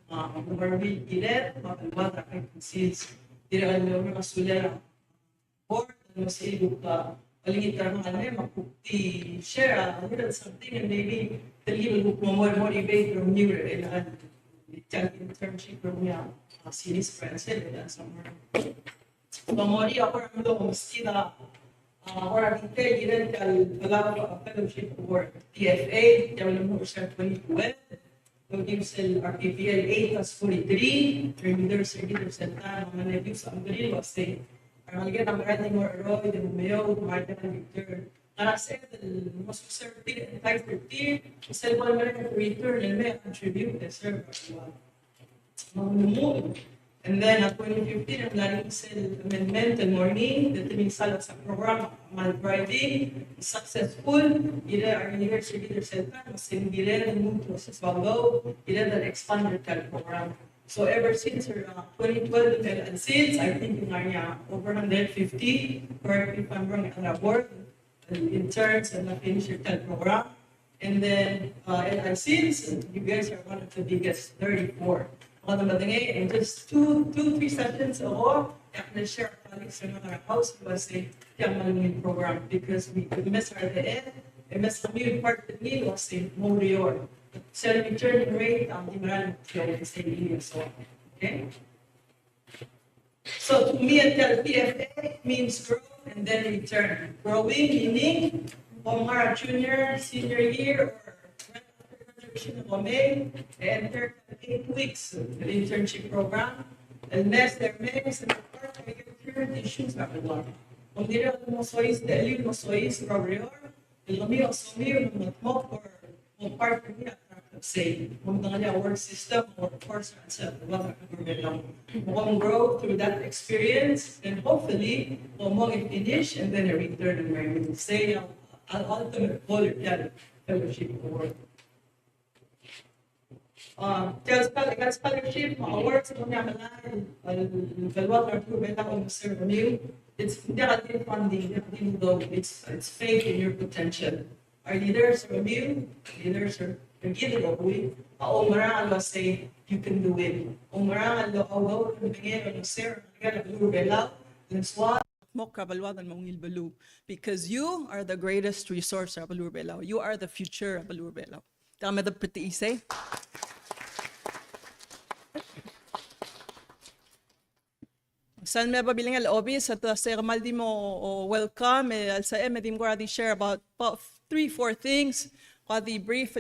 Marami ilet, mga conceals, tidak ada orang masulah board, masih buka paling terang ada makukti share a little something and maybe terlibat buku motivate from you and chat internship from ya series friends dan sama. Pemori aku orang tu mesti dah orang kita ilet kalau Palau fellowship award TFA yang nomor 2012. Gives RPPL 8+43, leaders and time, mga nebus ang ganil was say, ang haligan ang maraming more Roy, the Mayo, Martin and Victor. Narasa el most conservative and type 13, self American return and may contribute the service. And then at 2015, ang laring amendment and morning, the timing salat sa program, mal driving, successful, either our university leader center, mas hindi rin ang move process bago, either that expanded that program. So ever since 2012 and since, I think in area over 150, correct if I'm wrong, ang award, interns and finished that program. And then, and since, you guys are one of the biggest, 34. In just two, 3 sessions ago, I share colleagues in our house was a young program because we miss our end. We miss the new part of me was a Morior. So the return rate the Maran the same year. So okay. So to me until PFA means growth and then return. Growing meaning Omar junior, senior year or enter 8 weeks the internship program, unless they're mixed and part of current issues are one. Kung di rin mo sois dahil mo sois program, ilami o sumi o matmok or part of it say, kung nga work system or course itself, mo grow through that experience and hopefully mo finish and then a return and where we say ang ultimate goal yan fellowship award. Scholarship, awards, it's funding, though it's faith in your potential. Our leaders are you, leaders are either of we, Omarang Allah say you can do it. Omarang Allah, because you are the greatest resource of Balur Belao. You are the future of Balur Belao. Tama da pati isay. San me babiling al obis at sa maldi mo welcome al sa medim ko share about 3-4 things the brief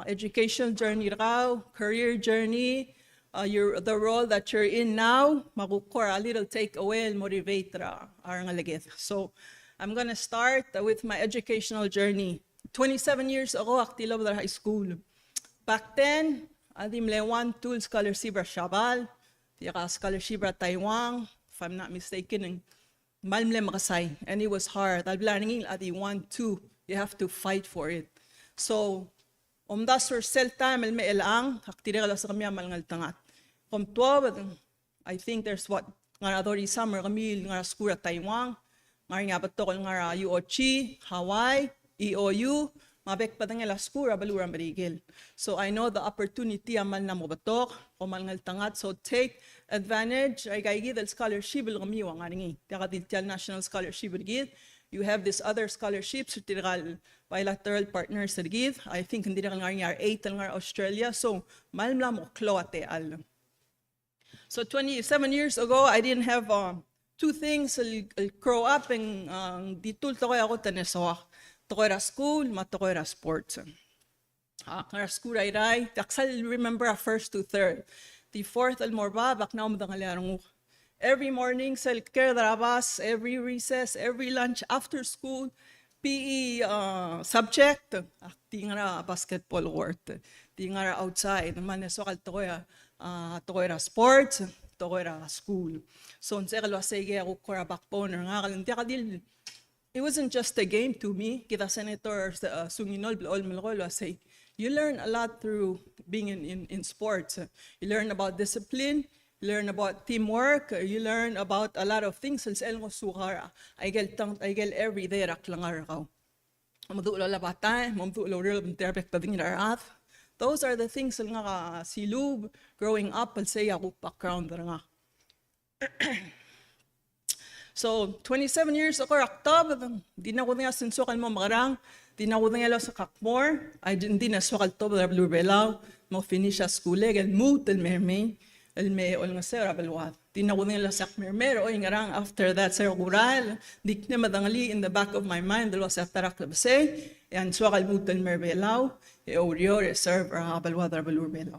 education journey raw, career journey, the role that you're in now, magukor a little takeaway and motivate ra arang alagit. So I'm going to start with my educational journey. 27 years ago, aktilaw sa high school. Back then, adim lewan tool scholarship Shabal, tiyaka scholarship Taiwan, if I'm not mistaken, malmle makasay, and it was hard. Al planning adi 1-2, you have to fight for it. So, das for sel time elme elang, aktira la sa kami malngal tangat. From 12, I think there's what nga adori summer kami nga school Taiwan, nga batokol nga UOC, Hawaii, EOU, mabek pa nga laskura balura marigil. So I know the opportunity amal na mo batok, o malngal tangat, so take advantage. Ay kaigid al scholarship il kamiwa nga ringi. Tiyak national scholarship rigid. You have this other scholarships, tiral bilateral partners rigid. I think hindi nga nga 8 nga Australia. So malmla mo kloate al. So 27 years ago, I didn't have 2 things. I'll grow up and ditul to ako tanesawak. Tokoira school, matokoira sports. Kaya school ay taksal remember a 1st to 3rd. The 4th al morba bak na umdang alarong every morning, self-care, every recess, every lunch, after school, PE subject, tingara basketball court, tingara outside, manesokal tokoira sports, tokoira school. So nsekalo asege ako kora backbone nga kalin it wasn't just a game to me. Kita senator sunginol blol malolo say you learn a lot through being in sports. You learn about discipline, you learn about teamwork, you learn about a lot of things. I get every day raklangar ko. Madulo labatan, madulo real interbek tading darat. Those are the things nga silub growing up. I'll say ako background nga. So 27 years ako raktab, di na ko nga sinsukan mo makarang, di na ko nga sa kakmore, ay di na sukal to ba blue belaw, mo finish a school el moot el mermay, el me ol nga sera belwat. Di na ko nga sa mermero oy ngarang after that sera kural, di na madangali in the back of my mind dalo sa tarak labse, yan sukal moot el merbelaw, e orior e serve belwat blue belaw.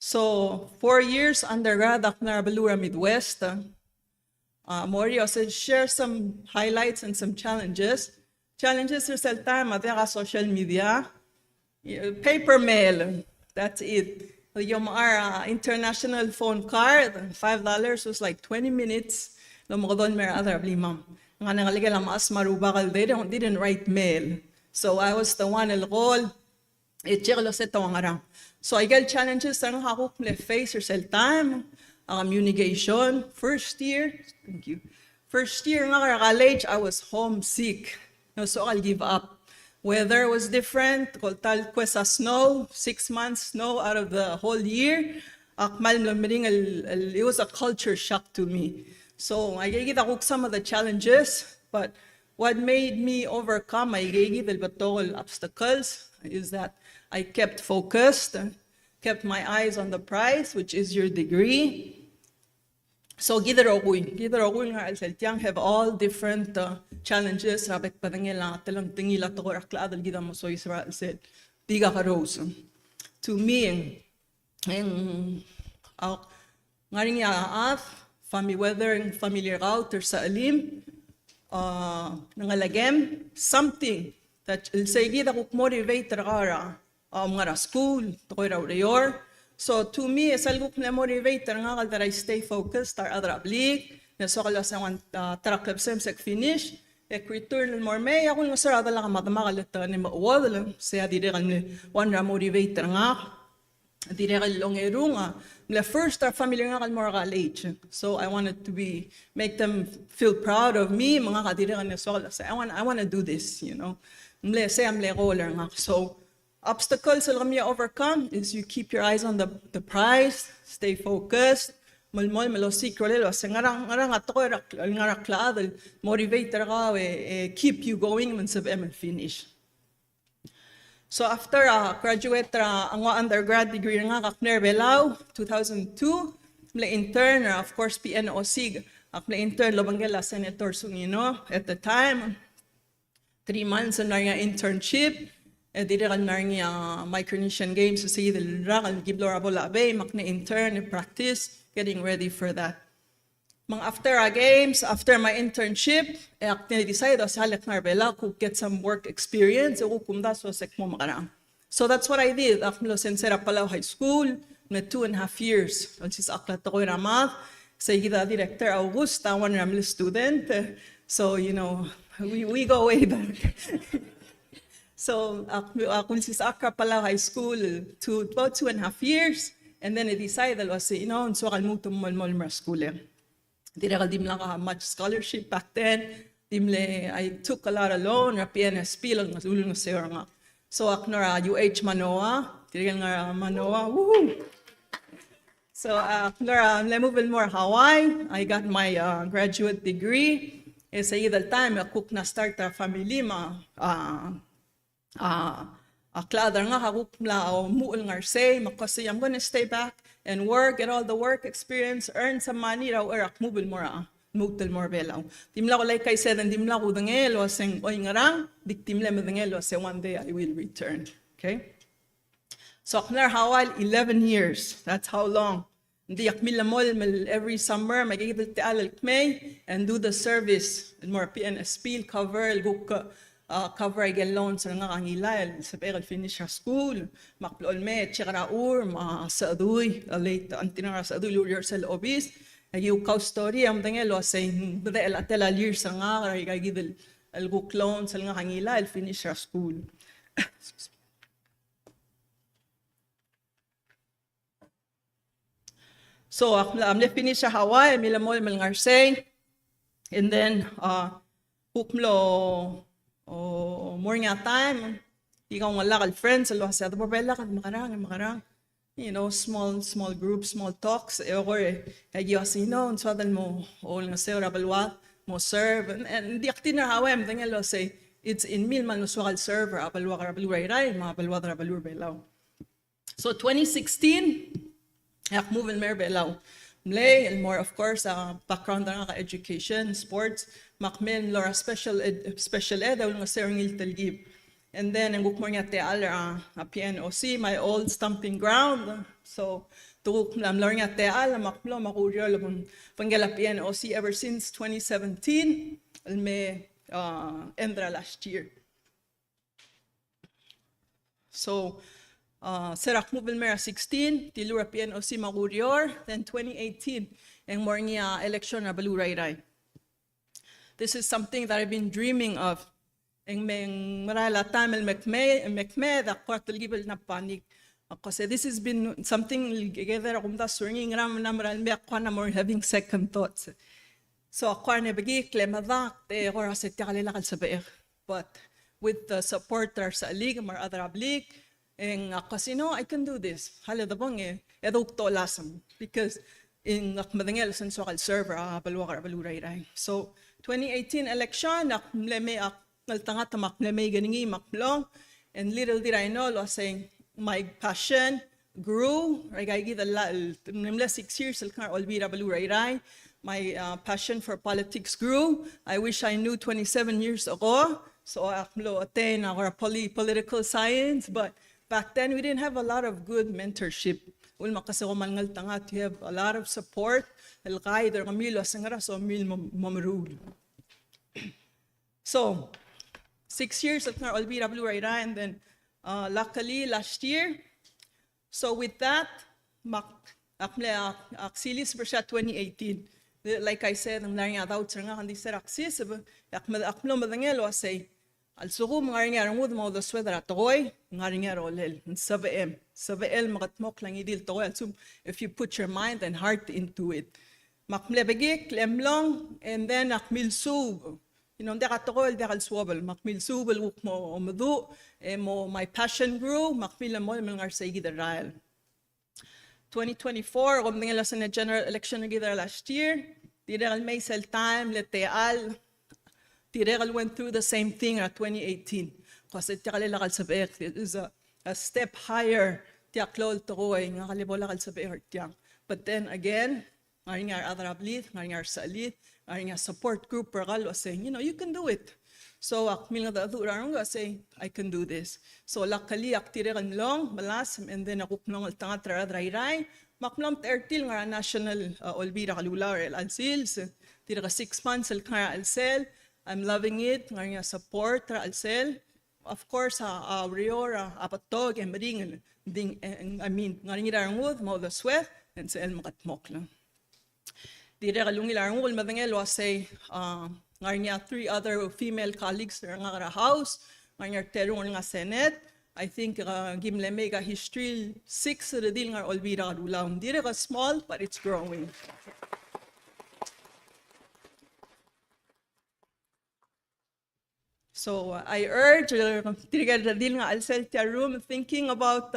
So 4 years undergrad at Narabalura Midwest. Morio said share some highlights and some challenges. Challenges resulta matera social media, paper mail. That's it. Yung our international phone card, $5 was like 20 minutes. Lumodon mer other blimam. Nga nangaligal ang mas marubakal they didn't write mail. So I was the one elgol. Itchelo sa tawangarang. So I get challenges ang hakuk le face yourself time, communication. First year, thank you. First year nga college, I was homesick. So I'll give up. Weather was different. Koltal kwesa snow, 6 months snow out of the whole year. It was a culture shock to me. So I get some of the challenges, but what made me overcome my obstacles is that I kept focused, kept my eyes on the prize, which is your degree. So gidaroguin nga alseltiang have all different challenges. Rabek padangela telang tingila to rakla adal gida mo so Israel said tiga ka rose. To me, ngaring yaaf familiar out or sa alim nangalagem something that say gida ko motivate ra mga school, tokoira urior. So to me, es algo que me motivate nga that I stay focused, tar other ablik, na so kala sa one track sem sek finish, return more may ako nga sara dala ka matamakalata ni mawal sa dire kan one ra motivate nga dire kan longeru nga the first are familiar nga kan more college. So I wanted to make them feel proud of me mga kadire kan so kala sa I want to do this, you know. Mle say am le roller nga. So obstacles that you overcome is you keep your eyes on the prize, stay focused. Malmol malosik rolelo sengarang ngarakla motivator ka keep you going when sab finish. So after graduate ang undergrad degree nga kakner Palau 2002 mle intern of course PNSB mle intern lobanggela Senator Sungino at the time 3 months na nga internship. Dire kan narnya Micronesian Games so sige del rakal giblora bola bay makna intern practice getting ready for that. Mang after games, after my internship, I decided to halak narbela ko get some work experience o kumda so sek mo makarang. So that's what I did. Aklo sensera Palau High School na 2.5 years. Onsis aklat ko rama sa gida director Augusta one ramil student. So you know we go way back. So ako si Akra Palau High School to about 2.5 years, and then I decided was you know so kalmuto malmol school. Didn't have much scholarship back then. I took a lot of loan. PNSB lang ulong sir nga. So aknora UH Manoa, didn't nga Manoa. Woo! So aknora I moved more Hawaii. I got my graduate degree. Sa idal time cook na start a family ma. Akladar nga hakuk mla o muul ngar say makasi I'm gonna stay back and work, get all the work experience, earn some money raw erak mubil mora mutil more belaw. Timla ko like I said and timla ko dangelo sing oy ngarang diktimle medangelo say one day I will return. Okay? So aknar hawal 11 years. That's how long. Hindi akmil mol every summer magigil tial May and do the service. And more PNSB cover cover again loans nga kangilal sa pero finish school makplol me chiraur ma saduy late antinara saduy yourself obis ayu ka story am dengelo say dela tela years nga gigil al book loans nga kangilal finish school. So I'm finish sa Hawaii, milamol malngarsay, and then hukmlo more nga time, ikaw nga lakal friends, alo sa ato babay lakad makarang, you know, small groups, small talks, or kaya sino, and so dan mo all nga sayo rabalwa mo serve, and di aktin na Hawaii, mga lo say it's in mil man uswakal server, abalwa karabalwa ray, mga abalwa karabalwa belaw. So 2016. Ak move in Merbelaw. Mlay, and more of course, background na ka education, sports, makmen, Laura special ed, daw nga serangil talgib. And then, ang gukmor nga teal, PNOC, my old stomping ground. So, tukuk lang Laura nga teal, maklo, makuryo, panggala PNOC ever since 2017, alme, endra last year. So, Serak Mubel Mera 16, Tilura PNOC Magurior, then 2018, and more niya election na Baluray. This is something that I've been dreaming of. And marala time mekme da kwartal gibel na panik. Kasi this has been something together kumda swinging ram na maral me akwana more having second thoughts. So akwana bagi klemadak te ora se tikalila kal saber. But with the support sa league mar other ablik. And kasi no, I can do this. Hala da bang edok to lasam because in akmadangel san sokal server baluray. So 2018 election akmleme naltanga tamak mleme ganingi maklong, and little did I know saying my passion grew. I gave the 6 years albira baluray. My passion for politics grew. I wish I knew 27 years ago. So akmlo attain our political science, but back then, we didn't have a lot of good mentorship. You have a lot of support. So, 6 years at LBW, and then luckily last year. So with that, Axilis Bersha 2018. Like I said, I'm learning about Axis. Say, also, mga ngud mo the sweater at toy, nga olel, 7M. 7L makatmok lang idil toy. Also, if you put your mind and heart into it. Makmlebegik, lemlong, and then akmil sub. You know, deka toy, deka swabel. Makmil subel wuk mo omadu, mo my passion grew, makmil mo mga sa igidarail. 2024, kung nga lasan na general election na gidar last year, diregal may sell time, leteal. Tiregal went through the same thing in 2018. Because it is a step higher. But then again, our other ablit, our salit, our support group was saying, you know, you can do it. So say, I can do this. So luckily, tiregal long, malas, and then akupnong tanga ray. Maklam tertil nga national olbira kalula or alsils. Tiraga 6 months al I'm loving it. Nga support alsel. Of course, Riora, apatog, and bading, I mean, ngaringidarangud, mo the sweat, and sa el makatmok lang. Di regalungilarangul madangel was say, ngarinya 3 other female colleagues nga house, ngarinya terong nga Senate. I think gimlemega history 6 the deal nga olbira kadulaw. Di rega small, but it's growing. So I urge room thinking about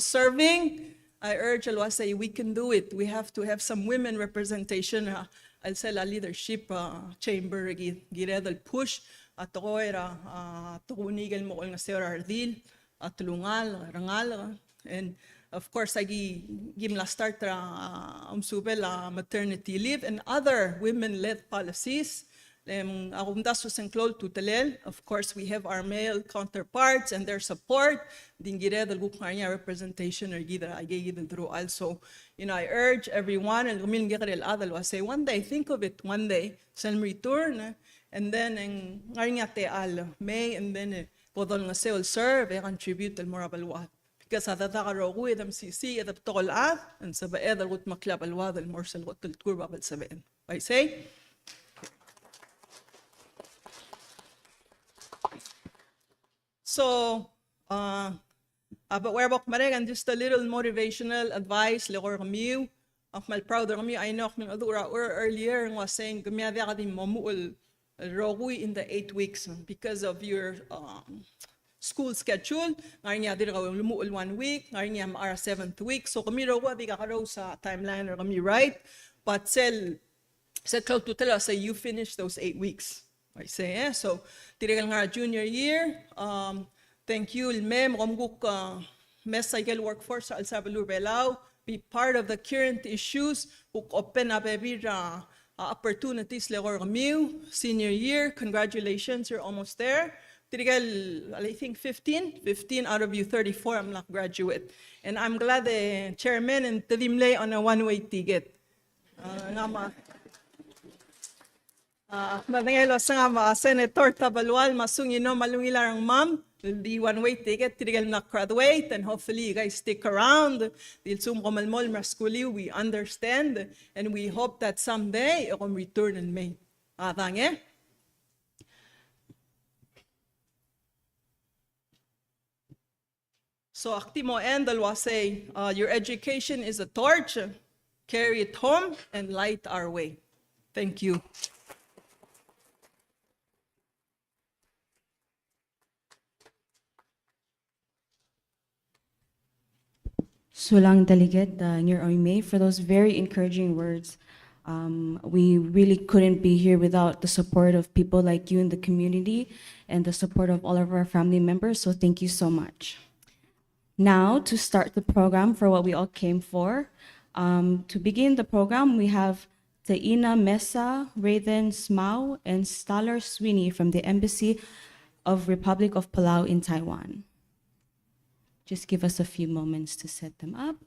serving. I urge say we can do it. We have to have some women representation. I'll say la leadership chamber giredal push at toera tukunigel mo nga sir ardil at tulungal rangal, and of course I give la start umsubel maternity leave and other women-led policies. Akong dasos ang klol tutelel. Of course, we have our male counterparts and their support. Din gire dal gukanya representation or gidra agay gidal through also. I urge everyone and gumilin gikaril adal was say one day, think of it one day, send return, and then ang ngayon te al may and then podol nga seol serve contribute al moral wat. Because at that karo with MCC at the tol and sa baed al gut maklap al wad al morsel gut tul kurba bal saben. I say. So, but where bok mareg and just a little motivational advice lekor kami. Ang mal proud kami I know ng adura or earlier was saying gumyada ka din mamuul rogui in the 8 weeks because of your school schedule. Ngayon niya din ka lumuul 1 week, ngayon niya maara 7th week. So kami rogo di ka karo sa timeline or kami right. But sel close to tell us say you finish those 8 weeks. I say, so, tirigal nga junior year, thank you, mem, romguk mes cycle workforce sa El Salvador Palau, be part of the current issues, who open up every opportunities legor kami, senior year, congratulations, you're almost there. Tirigal, I think 15 out of you 34, I'm not graduate. And I'm glad the chairman and tadimlay on a one-way ticket. Madangelo sa nga Senator Tabalwal, masungino malungilarang ma'am, the one-way ticket, tirigal na graduate, and hopefully you guys stick around. Dil sum komalmol maskuli, we understand, and we hope that someday you can return in May. Atange? So, aktimo end, dalwa say, your education is a torch, carry it home, and light our way. Thank you. Sulang Delegate Ngir Oime for those very encouraging words. We really couldn't be here without the support of people like you in the community and the support of all of our family members, so thank you so much. Now, to start the program for what we all came for, to begin the program, we have Taina Mesa, Raven Smau, and Staller Sweeney from the Embassy of Republic of Palau in Taiwan. Just give us a few moments to set them up.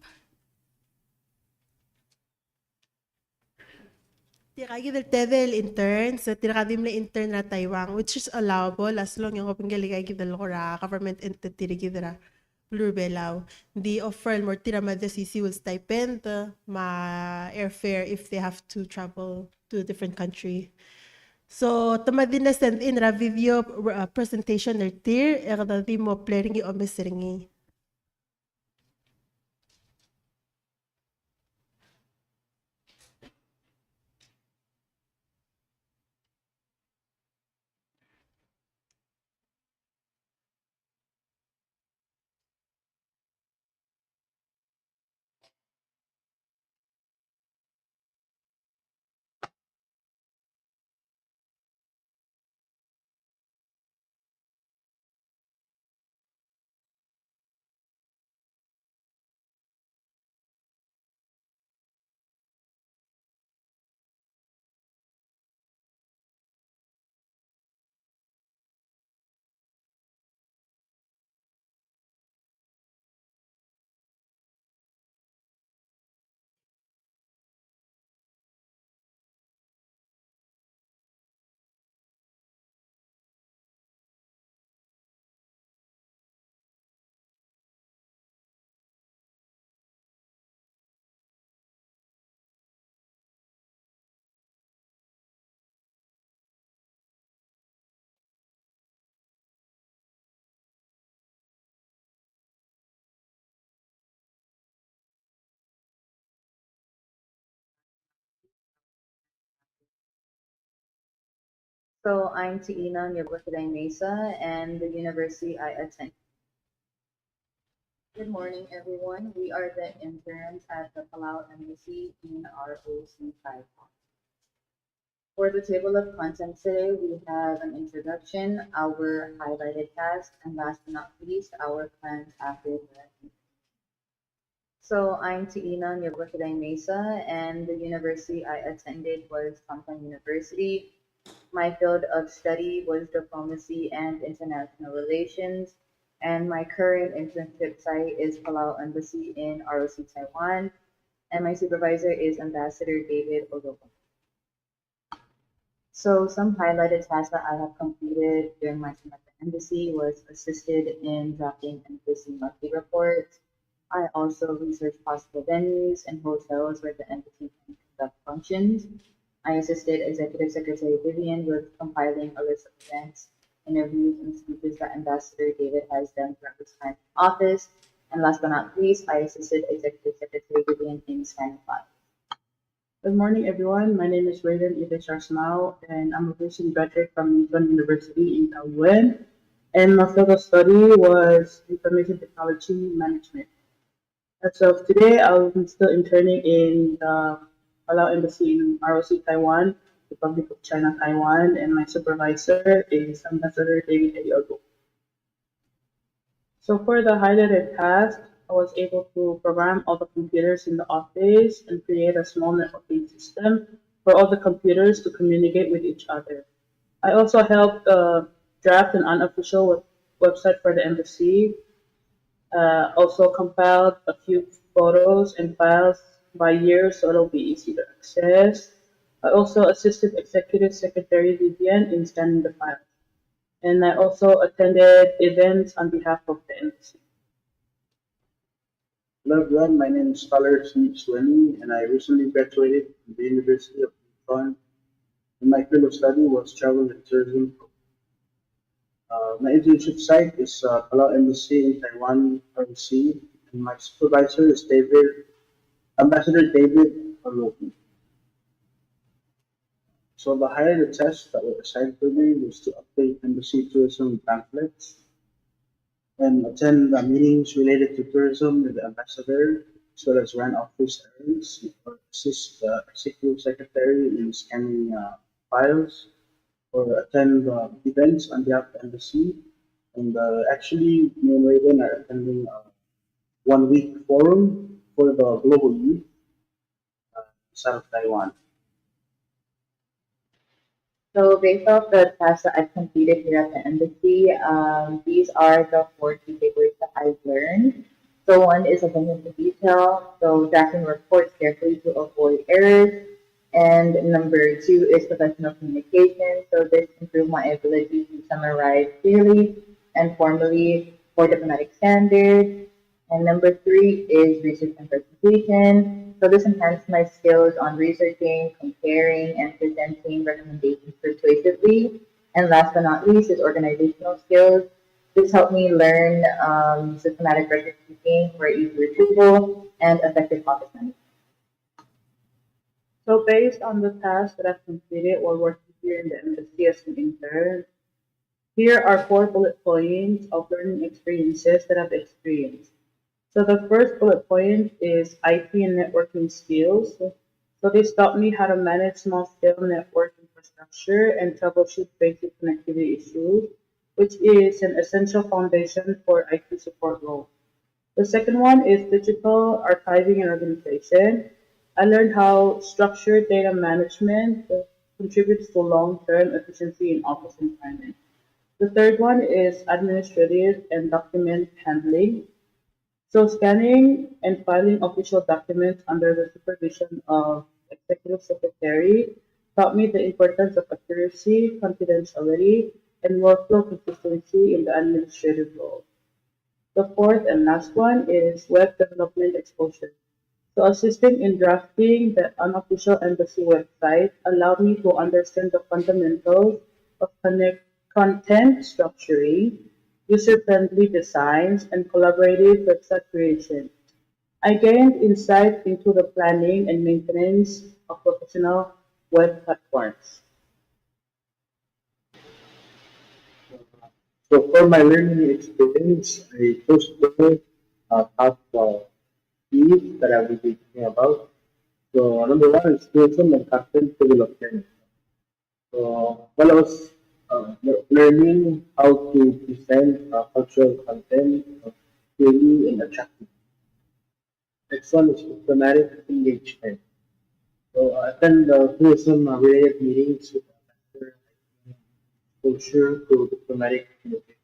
Tiragi del tedel interns, tiragadim le intern na Taiwan, which is allowable as long yung open galigay gidal kora government entity gidra plurbelaw. The offer more tirama the CC will stipend ma airfare if they have to travel to a different country. So tamadin na send in ra video presentation der tir erda mo playing o meseringi. So I'm Tina Nyabukiday Mesa and the university I attend. Good morning, everyone. We are the interns at the Palau Embassy in ROC Taiwan. For the table of contents today, we have an introduction, our highlighted task, and last but not least, our plans after the. So I'm Tina Nyabukiday Mesa and the university I attended was Tampan University. My field of study was diplomacy and international relations, and my current internship site is Palau Embassy in ROC, Taiwan, and my supervisor is Ambassador David Odoba. So some highlighted tasks that I have completed during my time at the embassy was assisted in drafting embassy monthly reports. I also researched possible venues and hotels where the embassy can conduct functions. I assisted Executive Secretary Vivian with compiling a list of events, interviews, and speeches that Ambassador David has done throughout his time in office. And last but not least, I assisted Executive Secretary Vivian in scanning files. Good morning, everyone. My name is Raven Itesharsmao, and I'm a recent graduate from Yukon University in Taiwan. And my field of study was information technology management. As of today, I'm still interning in the Palau Embassy in ROC, Taiwan, Republic of China, Taiwan, and my supervisor is Ambassador David Ayogo. So for the highlighted task, I was able to program all the computers in the office and create a small networking system for all the computers to communicate with each other. I also helped draft an unofficial website for the embassy, also compiled a few photos and files by year so it'll be easy to access. I also assisted Executive Secretary Vivian in scanning the files. And I also attended events on behalf of the embassy. Hello everyone, my name is Scholar Sweeney and I recently graduated from the University of Yukon and my field of study was travel and tourism. My internship site is Palau Embassy in Taiwan, ROC, and my supervisor is Ambassador David Olofi. So the highlighted tasks that were assigned to me was to update embassy tourism pamphlets and attend meetings related to tourism with the ambassador, as well as run office errands or assist the executive secretary in scanning files or attend events on behalf of the embassy. And actually, me and Raven are attending a 1 week forum for the global youth south of Taiwan. So based off the tasks that I've completed here at the embassy, these are the 4 key takeaways that I've learned. So one is attention to detail, so drafting reports carefully to avoid errors. And number 2 is professional communication. So this improved my ability to summarize clearly and formally for diplomatic standards. And number 3 is research and presentation. So this enhanced my skills on researching, comparing, and presenting recommendations persuasively. And last but not least is organizational skills. This helped me learn systematic record keeping for easy retrieval and effective office management. So based on the tasks that I've completed while working here in the embassy as an intern, here are 4 bullet points of learning experiences that I've experienced. So the first bullet point is IT and networking skills. So this taught me how to manage small-scale network infrastructure and troubleshoot basic connectivity issues, which is an essential foundation for IT support role. The second one is digital archiving and organization. I learned how structured data management contributes to long-term efficiency in office environment. The third one is administrative and document handling. So scanning and filing official documents under the supervision of Executive Secretary taught me the importance of accuracy, confidentiality, and workflow consistency in the administrative role. The fourth and last one is web development exposure. So assisting in drafting the unofficial embassy website allowed me to understand the fundamentals of content structuring, user-friendly designs, and collaborative website creation. I gained insight into the planning and maintenance of professional web platforms. So for my learning experience, I chose the top keys that I will be talking about. So number one is tourism and content development. So while I was learning how to present cultural content clearly and attractive. Next one is diplomatic engagement. So I attend tourism related meetings with ambassador exposure to diplomatic communication.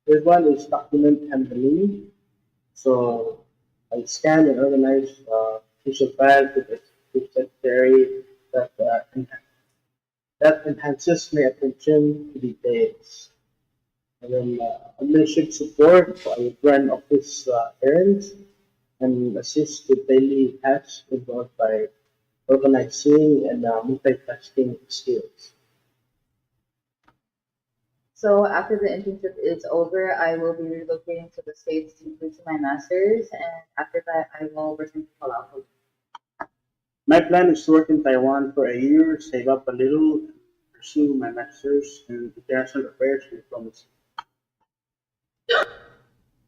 Third one is document handling. So I scan and organize official files with executive secretary that, that enhances my attention to details. And then administrative support, so I would run office errands and assist with daily tasks involved by organizing and multitasking skills. So after the internship is over, I will be relocating to the States to pursue my master's, and after that, I will return to Palau. My plan is to work in Taiwan for a year, save up a little, and pursue my master's in international affairs and diplomacy.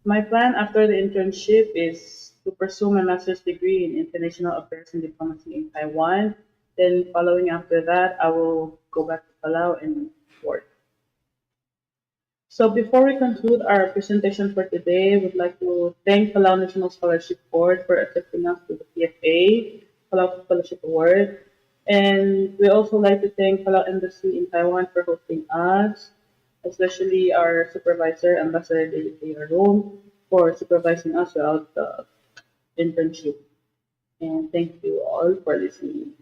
My plan after the internship is to pursue my master's degree in international affairs and diplomacy in Taiwan. Then, following after that, I will go back to Palau and work. So, before we conclude our presentation for today, we'd like to thank Palau National Scholarship Board for accepting us to the PFA, Palau Scholarship Award. And we also like to thank Palau Embassy in Taiwan for hosting us, especially our supervisor, Ambassador David A. Arong, for supervising us throughout the internship. And thank you all for listening.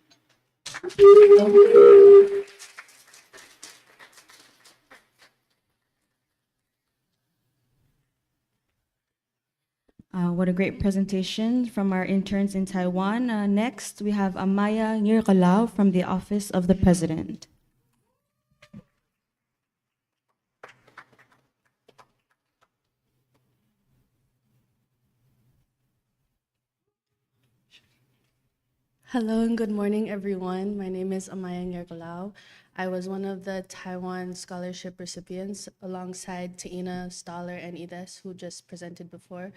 What a great presentation from our interns in Taiwan. Next, we have Amaya Nirkalao from the Office of the President. Hello and good morning, everyone. My name is Amaya Nyergalao. I was one of the Taiwan scholarship recipients alongside Taina, Stoller, and Ides, who just presented before.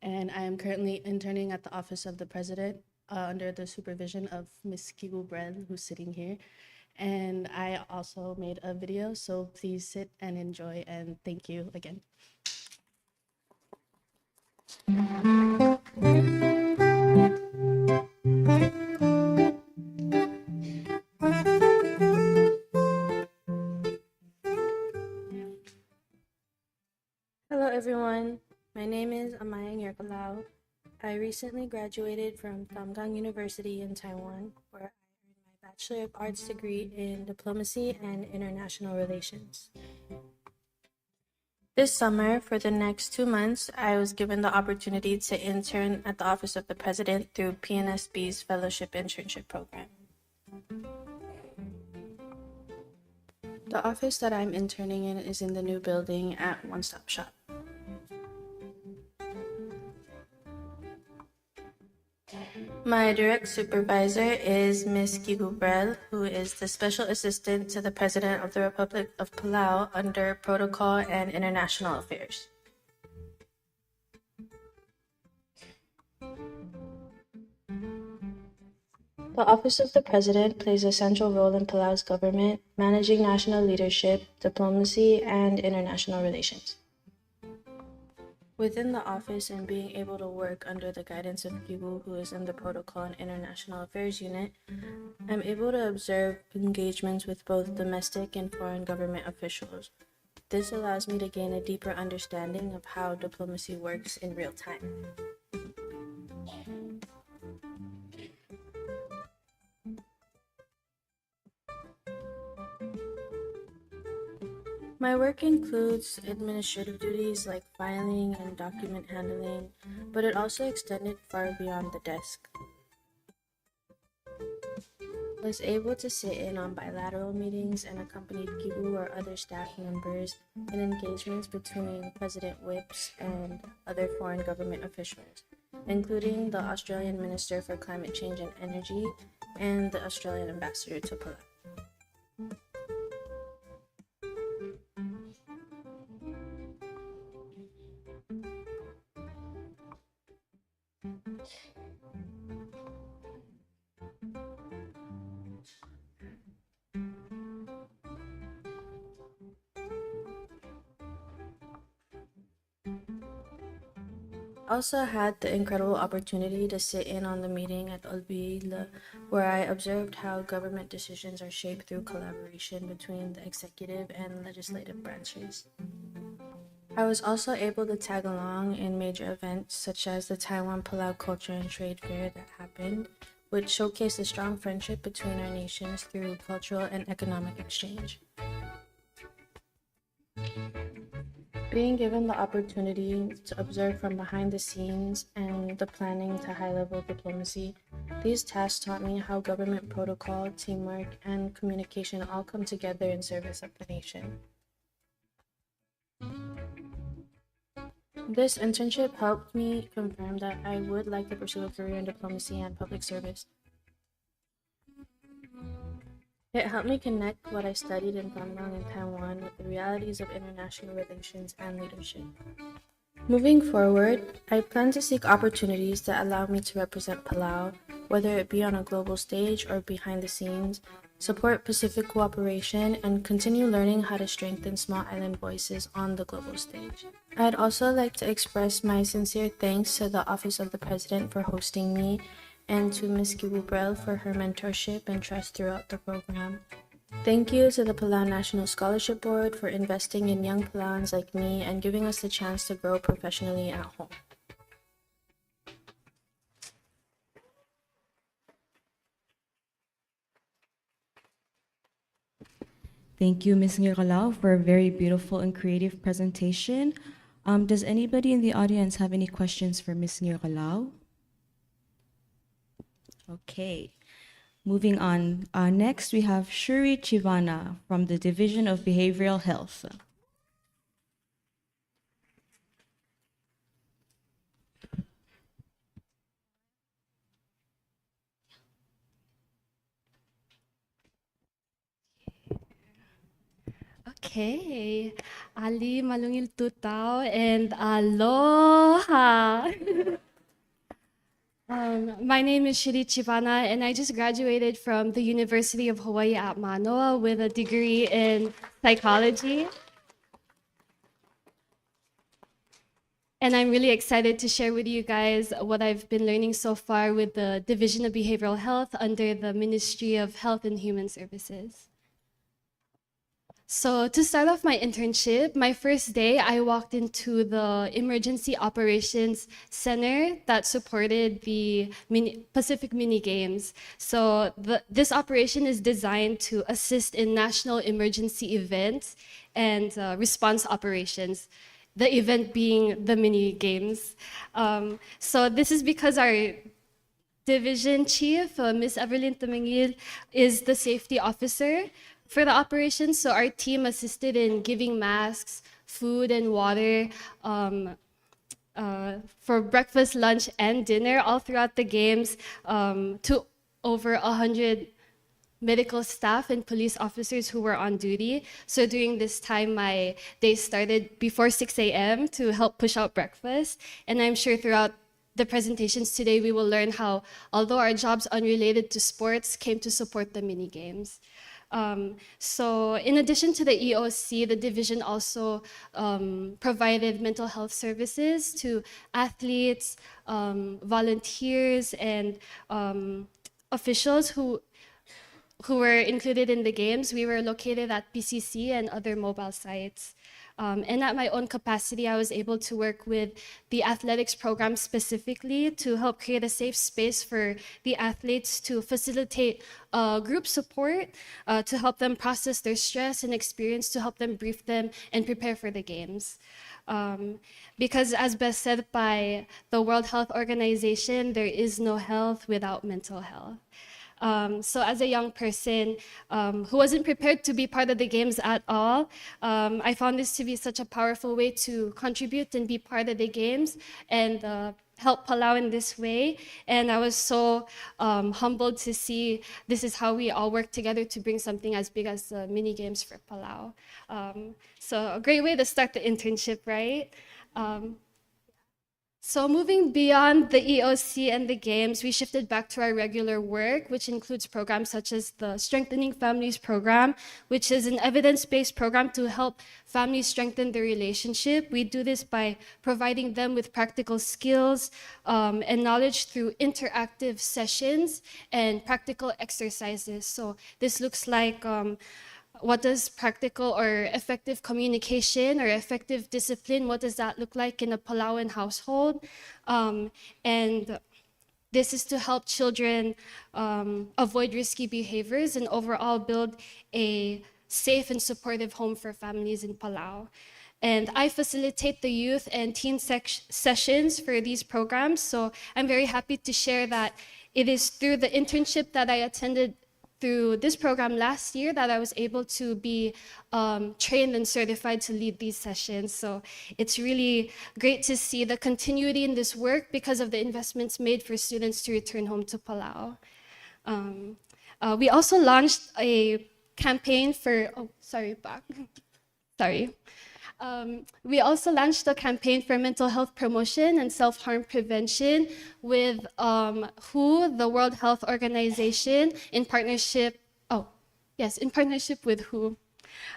And I am currently interning at the Office of the President under the supervision of Ms. Kigu Brel, who's sitting here. And I also made a video, so please sit and enjoy, and thank you again. Hello, everyone. My name is Amaya Nyerkalao. I recently graduated from Tamgang University in Taiwan, where I earned my Bachelor of Arts degree in Diplomacy and International Relations. This summer, for the next 2 months, I was given the opportunity to intern at the Office of the President through PNSB's Fellowship Internship Program. The office that I'm interning in is in the new building at One Stop Shop. My direct supervisor is Ms. Kigu Brel, who is the Special Assistant to the President of the Republic of Palau under Protocol and International Affairs. The Office of the President plays a central role in Palau's government, managing national leadership, diplomacy, and international relations. Within the office and being able to work under the guidance of Kibu, who is in the Protocol and International Affairs Unit, I'm able to observe engagements with both domestic and foreign government officials. This allows me to gain a deeper understanding of how diplomacy works in real time. My work includes administrative duties like filing and document handling, but it also extended far beyond the desk. I was able to sit in on bilateral meetings and accompanied Kibu or other staff members in engagements between President Whips and other foreign government officials, including the Australian Minister for Climate Change and Energy and the Australian Ambassador to Palau. Also had the incredible opportunity to sit in on the meeting at Olbile, where I observed how government decisions are shaped through collaboration between the executive and legislative branches. I was also able to tag along in major events such as the Taiwan Palau Culture and Trade Fair that happened, which showcased a strong friendship between our nations through cultural and economic exchange. Being given the opportunity to observe from behind the scenes and the planning to high-level diplomacy, these tasks taught me how government protocol, teamwork, and communication all come together in service of the nation. This internship helped me confirm that I would like to pursue a career in diplomacy and public service. It helped me connect what I studied in Palau and Taiwan with the realities of international relations and leadership. Moving forward, I plan to seek opportunities that allow me to represent Palau, whether it be on a global stage or behind the scenes, support Pacific cooperation, and continue learning how to strengthen small island voices on the global stage. I'd also like to express my sincere thanks to the Office of the President for hosting me and to Ms. Kibubrel for her mentorship and trust throughout the program. Thank you to the Palau National Scholarship Board for investing in young Palauans like me and giving us the chance to grow professionally at home. Thank you, Ms. Nirgalau, for a very beautiful and creative presentation. Does anybody in the audience have any questions for Ms. Nirgalau? Okay, moving on. Next, we have Shuri Chivana from the Division of Behavioral Health. Okay, Ali Malungil Tutao and Aloha. My name is Shiri Chivana, and I just graduated from the University of Hawaii at Manoa with a degree in psychology. And I'm really excited to share with you guys what I've been learning so far with the Division of Behavioral Health under the Ministry of Health and Human Services. So to start off my internship, my first day, I walked into the Emergency Operations Center that supported the Pacific Mini Games. So this operation is designed to assist in national emergency events and response operations, the event being the Mini Games. So this is because our Division Chief, Ms. Evelyn Tumingil, is the safety officer for the operation. So our team assisted in giving masks, food, and water for breakfast, lunch, and dinner all throughout the games to over 100 medical staff and police officers who were on duty. So during this time, my day started before 6 a.m. to help push out breakfast. And I'm sure throughout the presentations today, we will learn how, although our jobs unrelated to sports, came to support the mini games. So in addition to the EOC, the division also provided mental health services to athletes, volunteers, and officials who were included in the games. We were located at PCC and other mobile sites. And at my own capacity, I was able to work with the athletics program specifically to help create a safe space for the athletes to facilitate group support, to help them process their stress and experience, to help them brief them and prepare for the games. Because as best said by the World Health Organization, there is no health without mental health. So as a young person who wasn't prepared to be part of the games at all, I found this to be such a powerful way to contribute and be part of the games and help Palau in this way. And I was so humbled to see this is how we all work together to bring something as big as the mini games for Palau. So a great way to start the internship, right? So moving beyond the EOC and the games, we shifted back to our regular work, which includes programs such as the Strengthening Families program, which is an evidence-based program to help families strengthen their relationship. We do this by providing them with practical skills and knowledge through interactive sessions and practical exercises. So this looks like what does practical or effective communication or effective discipline, what does that look like in a Palauan household? And this is to help children avoid risky behaviors and overall build a safe and supportive home for families in Palau. And I facilitate the youth and teen sessions for these programs. So I'm very happy to share that it is through the internship that I attended through this program last year that I was able to be trained and certified to lead these sessions. So it's really great to see the continuity in this work because of the investments made for students to return home to Palau. We also launched a campaign for, we also launched a campaign for mental health promotion and self-harm prevention with WHO, the World Health Organization, in partnership with WHO.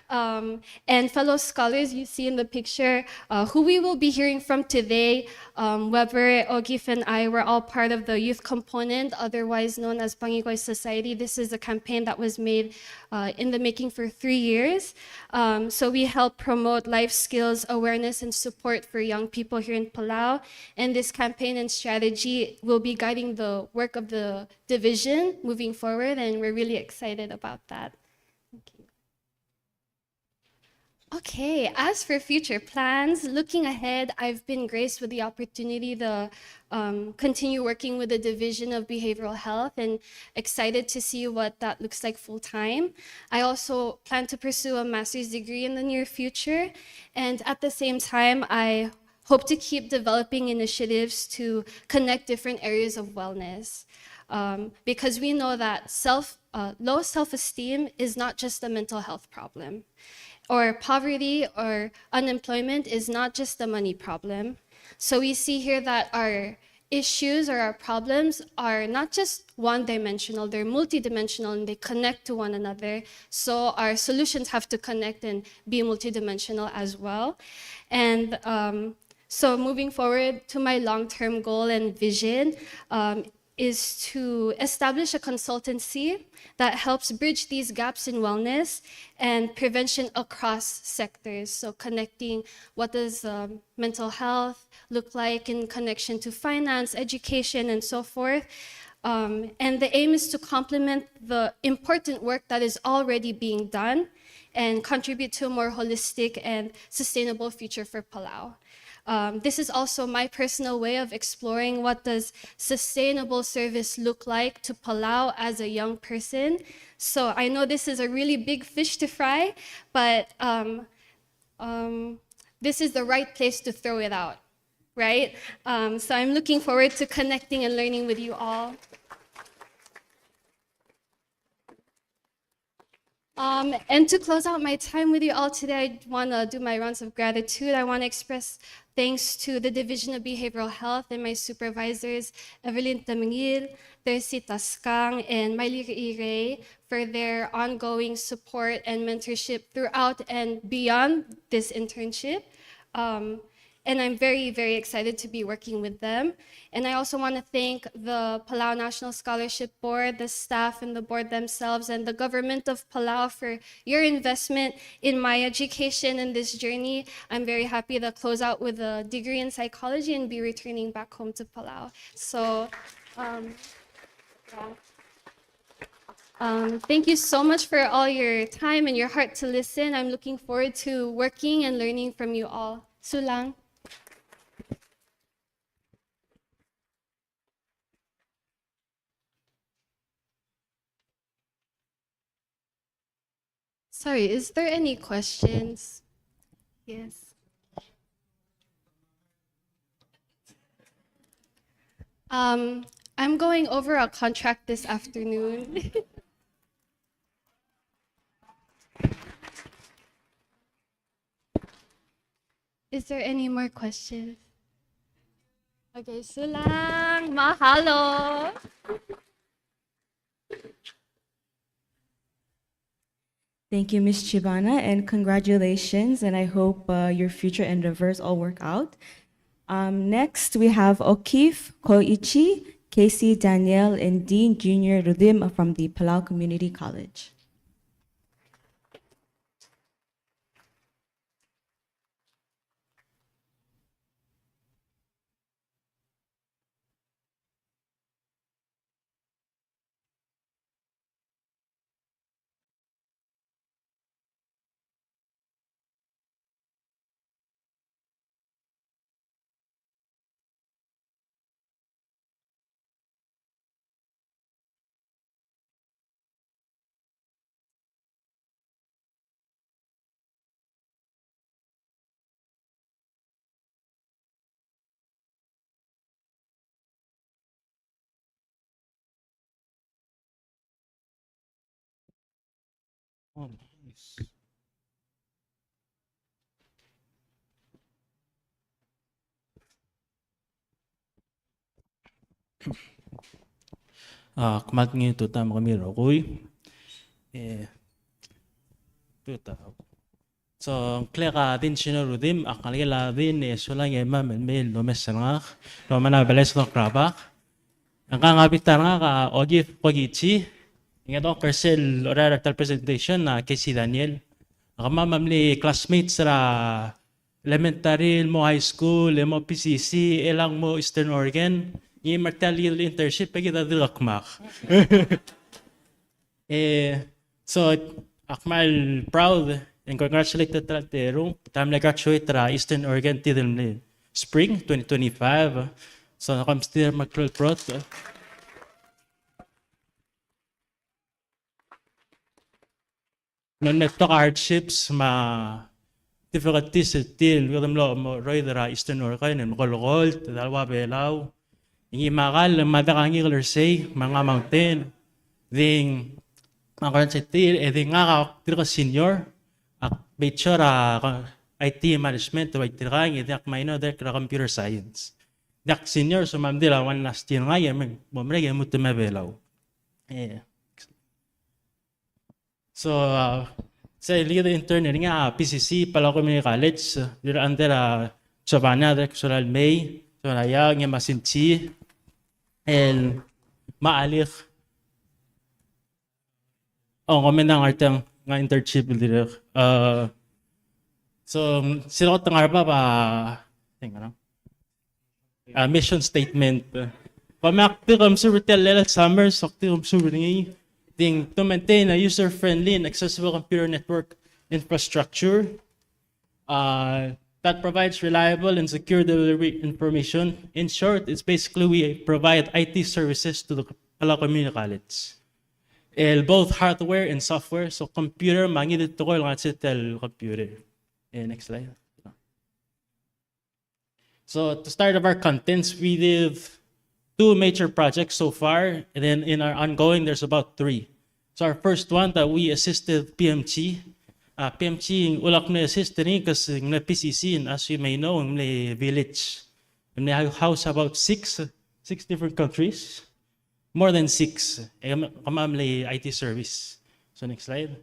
And fellow scholars you see in the picture, who we will be hearing from today, Weber, Ogif, and I were all part of the youth component, otherwise known as Pangigoy Society. This is a campaign that was made in the making for 3 years. So we help promote life skills, awareness, and support for young people here in Palau. And this campaign and strategy will be guiding the work of the division moving forward, and we're really excited about that. Okay, as for future plans, looking ahead, I've been graced with the opportunity to continue working with the Division of Behavioral Health and excited to see what that looks like full time. I also plan to pursue a master's degree in the near future. And at the same time, I hope to keep developing initiatives to connect different areas of wellness. Because we know that low self-esteem is not just a mental health problem. Or poverty or unemployment is not just a money problem. So we see here that our issues or our problems are not just one-dimensional, they're multidimensional and they connect to one another. So our solutions have to connect and be multidimensional as well. And so moving forward to my long-term goal and vision, is to establish a consultancy that helps bridge these gaps in wellness and prevention across sectors. So connecting what does mental health look like in connection to finance, education, and so forth. And the aim is to complement the important work that is already being done and contribute to a more holistic and sustainable future for Palau. This is also my personal way of exploring what does sustainable service look like to Palau as a young person. So I know this is a really big fish to fry, but this is the right place to throw it out, right? So I'm looking forward to connecting and learning with you all. And to close out my time with you all today, I want to do my rounds of gratitude. I want to express thanks to the Division of Behavioral Health and my supervisors, Evelyn Tamingil, Tercy Tascang, and Miley Ray for their ongoing support and mentorship throughout and beyond this internship. And I'm very, very excited to be working with them. And I also want to thank the Palau National Scholarship Board, the staff and the board themselves, and the government of Palau for your investment in my education and this journey. I'm very happy to close out with a degree in psychology and be returning back home to Palau. So, thank you so much for all your time and your heart to listen. I'm looking forward to working and learning from you all. Sulang. Sorry, is there any questions? Yes. I'm going over a contract this afternoon. Is there any more questions? Okay, sulang, mahalo. Thank you, Ms. Chibana, and congratulations. And I hope your future endeavors all work out. Next, we have O'Keefe, Koichi, Casey, Danielle, and Dean Jr. Rudim from the Palau Community College. Oh, nice. Kumat ngayon tuta mo kami rokoy. Tuta. So, kaya din sinurudim, akalila din, sulang ema melmel, lumesangak, lumana beles no krabak. Ang kangabitan nga ka, Ogif Pogichi, nga to kersel oral presentation na Casey Daniel. Mamamli classmates sa elementary mo high school, mo PCC, elang mo Eastern Oregon, yung martial internship, pag kita dilakmak. So, akmal proud and congratulated tratero. Time na graduate tra Eastern Oregon tidil spring 2025. So, nakamstir magprot. No neto hardships ma difficulties til willam lo mo roidera Eastern Oregon and kolokol dalwa belaw. Ingi makal madakangi say mga mountain ding mga til eding nga ka senior ak bachelor IT management to itirang edak minor der computer science. Dak senior so mamdila one last year nga yem momrege mutumabelaw. So, sa lead intern nga PCC Palau Community College, dira under Savannah der Kusural May, so naya nga masinchi el maalich ang komendang artang nga internship dira. So silot ng arba pa tingnan mission statement. Pamakti computer level summer sakti computer ngi to maintain a user-friendly and accessible computer network infrastructure that provides reliable and secure delivery information. In short, it's basically we provide IT services to the Palau Community College. Both hardware and software. So computer, mangidit to ko lang computer. Next slide. So to start of our contents, we did 2 major projects so far, and then in our ongoing, there's about 3. So our first one that we assisted PMG. PMG ulak na assist rin kasi na PCC, and as you may know, na village. May house about 6 different countries. More than 6. Kamamli IT service. So next slide.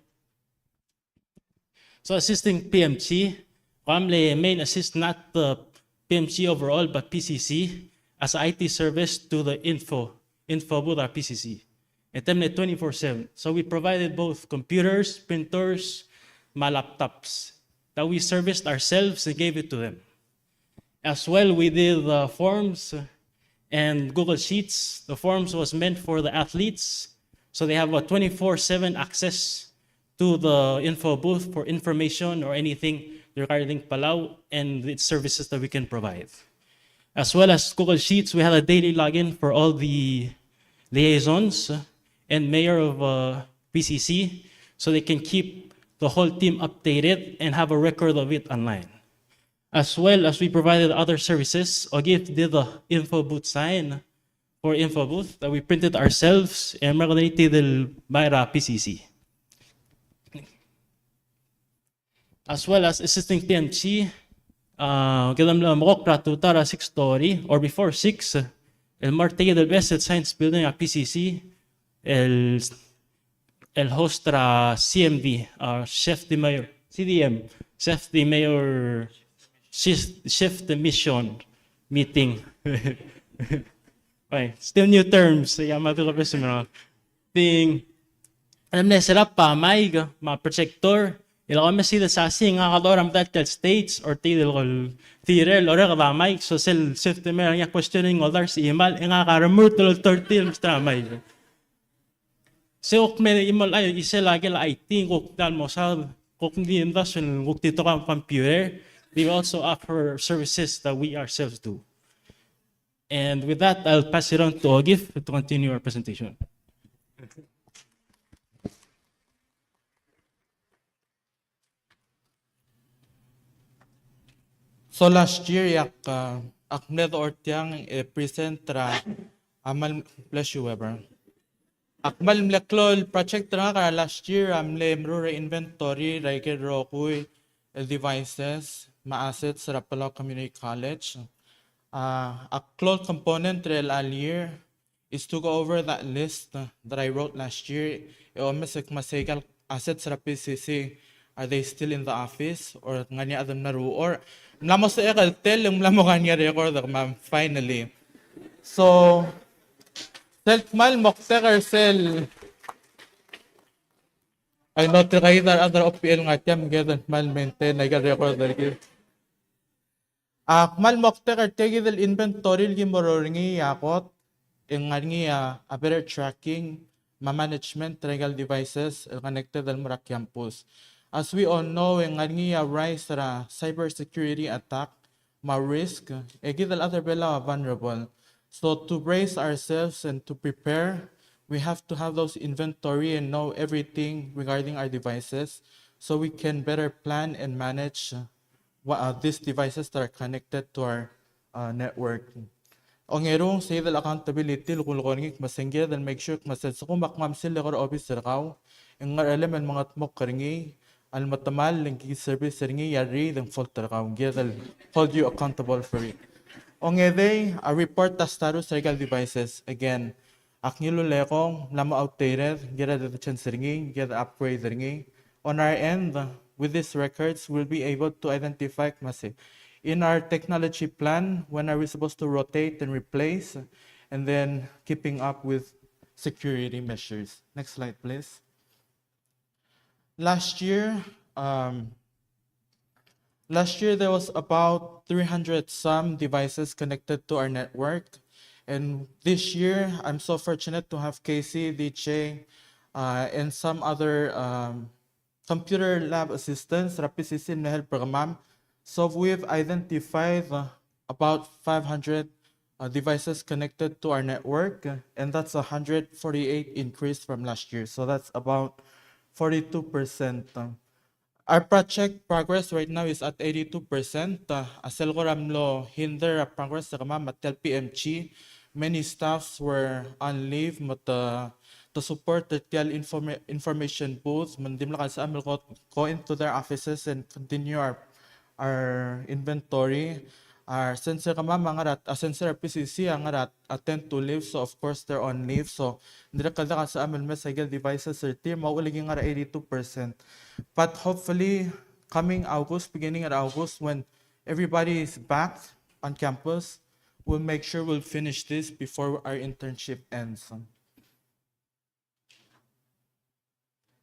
So assisting PMG, kamamli main assist not the PMG overall, but PCC. As IT service to the info booth our PCC. And then 24/7. So we provided both computers, printers, my laptops that we serviced ourselves and gave it to them. As well, we did the forms and Google Sheets. The forms was meant for the athletes. So they have a 24/7 access to the info booth for information or anything regarding Palau and its services that we can provide. As well as Google Sheets, we had a daily login for all the liaisons and mayor of PCC, so they can keep the whole team updated and have a record of it online. As well as we provided other services, Ogif did the info booth sign for info booth that we printed ourselves and marinated by PCC. As well as assisting PMG, قدم له مقرة ترى 6 story or before 6 المرتقى البيست science building على PCC الهوست را CMD chef de mayor CDM chef de mayor chef de mission meeting. Okay, still new terms. Yeah, mga personal thing. Alam na sila pa may mga projector. Ila kami sila sa sing nga kaloram that states or tidil kol theater lore ka may so self te mer nga questioning others imal nga ka remote tol 30 mstra may. So ok may imal ay isa lagi la IT kok dal mo sa kok hindi industrial kok dito ka computer. We also offer services that we ourselves do. And with that, I'll pass it on to Ogif to continue our presentation. So last year, akmed ortiang present ra amal bless you Weber. Akmal mleklol project ra ka last year amle mrure inventory raike rokuy devices ma assets ra Palau Community College. A close component rel earlier is to go over that list that I wrote last year. Masegal assets sa PCC, are they still in the office or nganya adam naru or mlamo sa ekal tel yung mlamo kanya record ma'am finally. So self mal mokter sel I not try that other OPL nga tiyam gadan mal maintain I got record there. Akmal mokter tegidel inventory gi mororingi yakot ingarngi a better tracking management regal devices connected al mura campus. As we all know ingarngi a rise ra cybersecurity attack ma risk egidel other bela vulnerable. So to brace ourselves and to prepare, we have to have those inventory and know everything regarding our devices so we can better plan and manage these devices that are connected to our network. Ongerong say the accountability lukulukongik masengge then make sure mased so kumak mamsil lekor officer kaw ngar element mga tmok karingi al matamal lengki service ringi yari then filter kaw ngedal hold you accountable for it. Ongede a report the status regal devices again aknilo lekong lama outdated get the chance ringi get upgrade ringi on our end. With these records, we'll be able to identify in our technology plan, when are we supposed to rotate and replace, and then keeping up with security measures. Next slide, please. Last year, there was about 300 some devices connected to our network. And this year, I'm so fortunate to have Casey, DJ, and some other computer lab assistants, RAPICC Nehel Program. So we've identified about 500 devices connected to our network, and that's 148 increase from last year. So that's about 42%. Our project progress right now is at 82%. Asel ko ramlo hinder progress sa kama matel PMG. Many staffs were on leave to support the TL information booth. Mandim lang sa amil go into their offices and continue our inventory. Our sensor kama mga sensor PCC ang attend to leave, so of course they're on leave. So ndira kada sa amil mesagel devices sir team maulig nga 82%. But hopefully coming August, beginning at August, when everybody is back on campus, we'll make sure we'll finish this before our internship ends.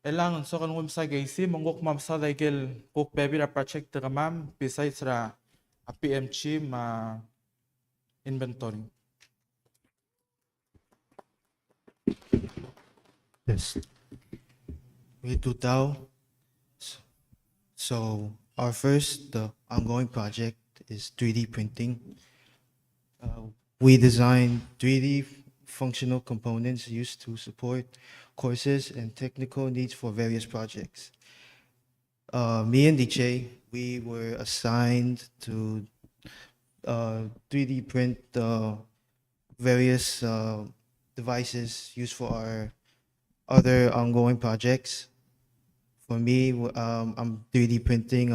Elang so kan sa gaysi mongok mam sa daigel kok baby ra project ra mam besides ra a PMG ma inventory. Yes. We do now. So our first ongoing project is 3D printing. We design 3D functional components used to support courses and technical needs for various projects. Me and DJ, we were assigned to 3D print various devices used for our other ongoing projects. For me, I'm 3D printing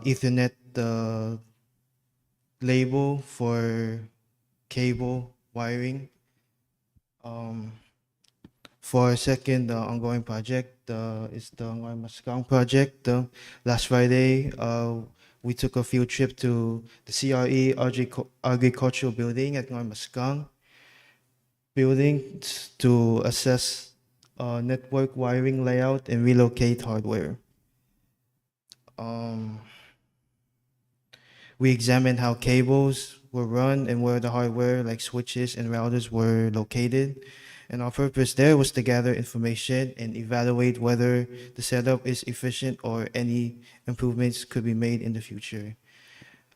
Ethernet label for cable wiring. For our second ongoing project is the Ngoy Maskang project. Last Friday, we took a field trip to the CRE agricultural building at Ngoy Maskang building to assess network wiring layout and relocate hardware. We examined how cables were run and where the hardware like switches and routers were located. And our purpose there was to gather information and evaluate whether the setup is efficient or any improvements could be made in the future.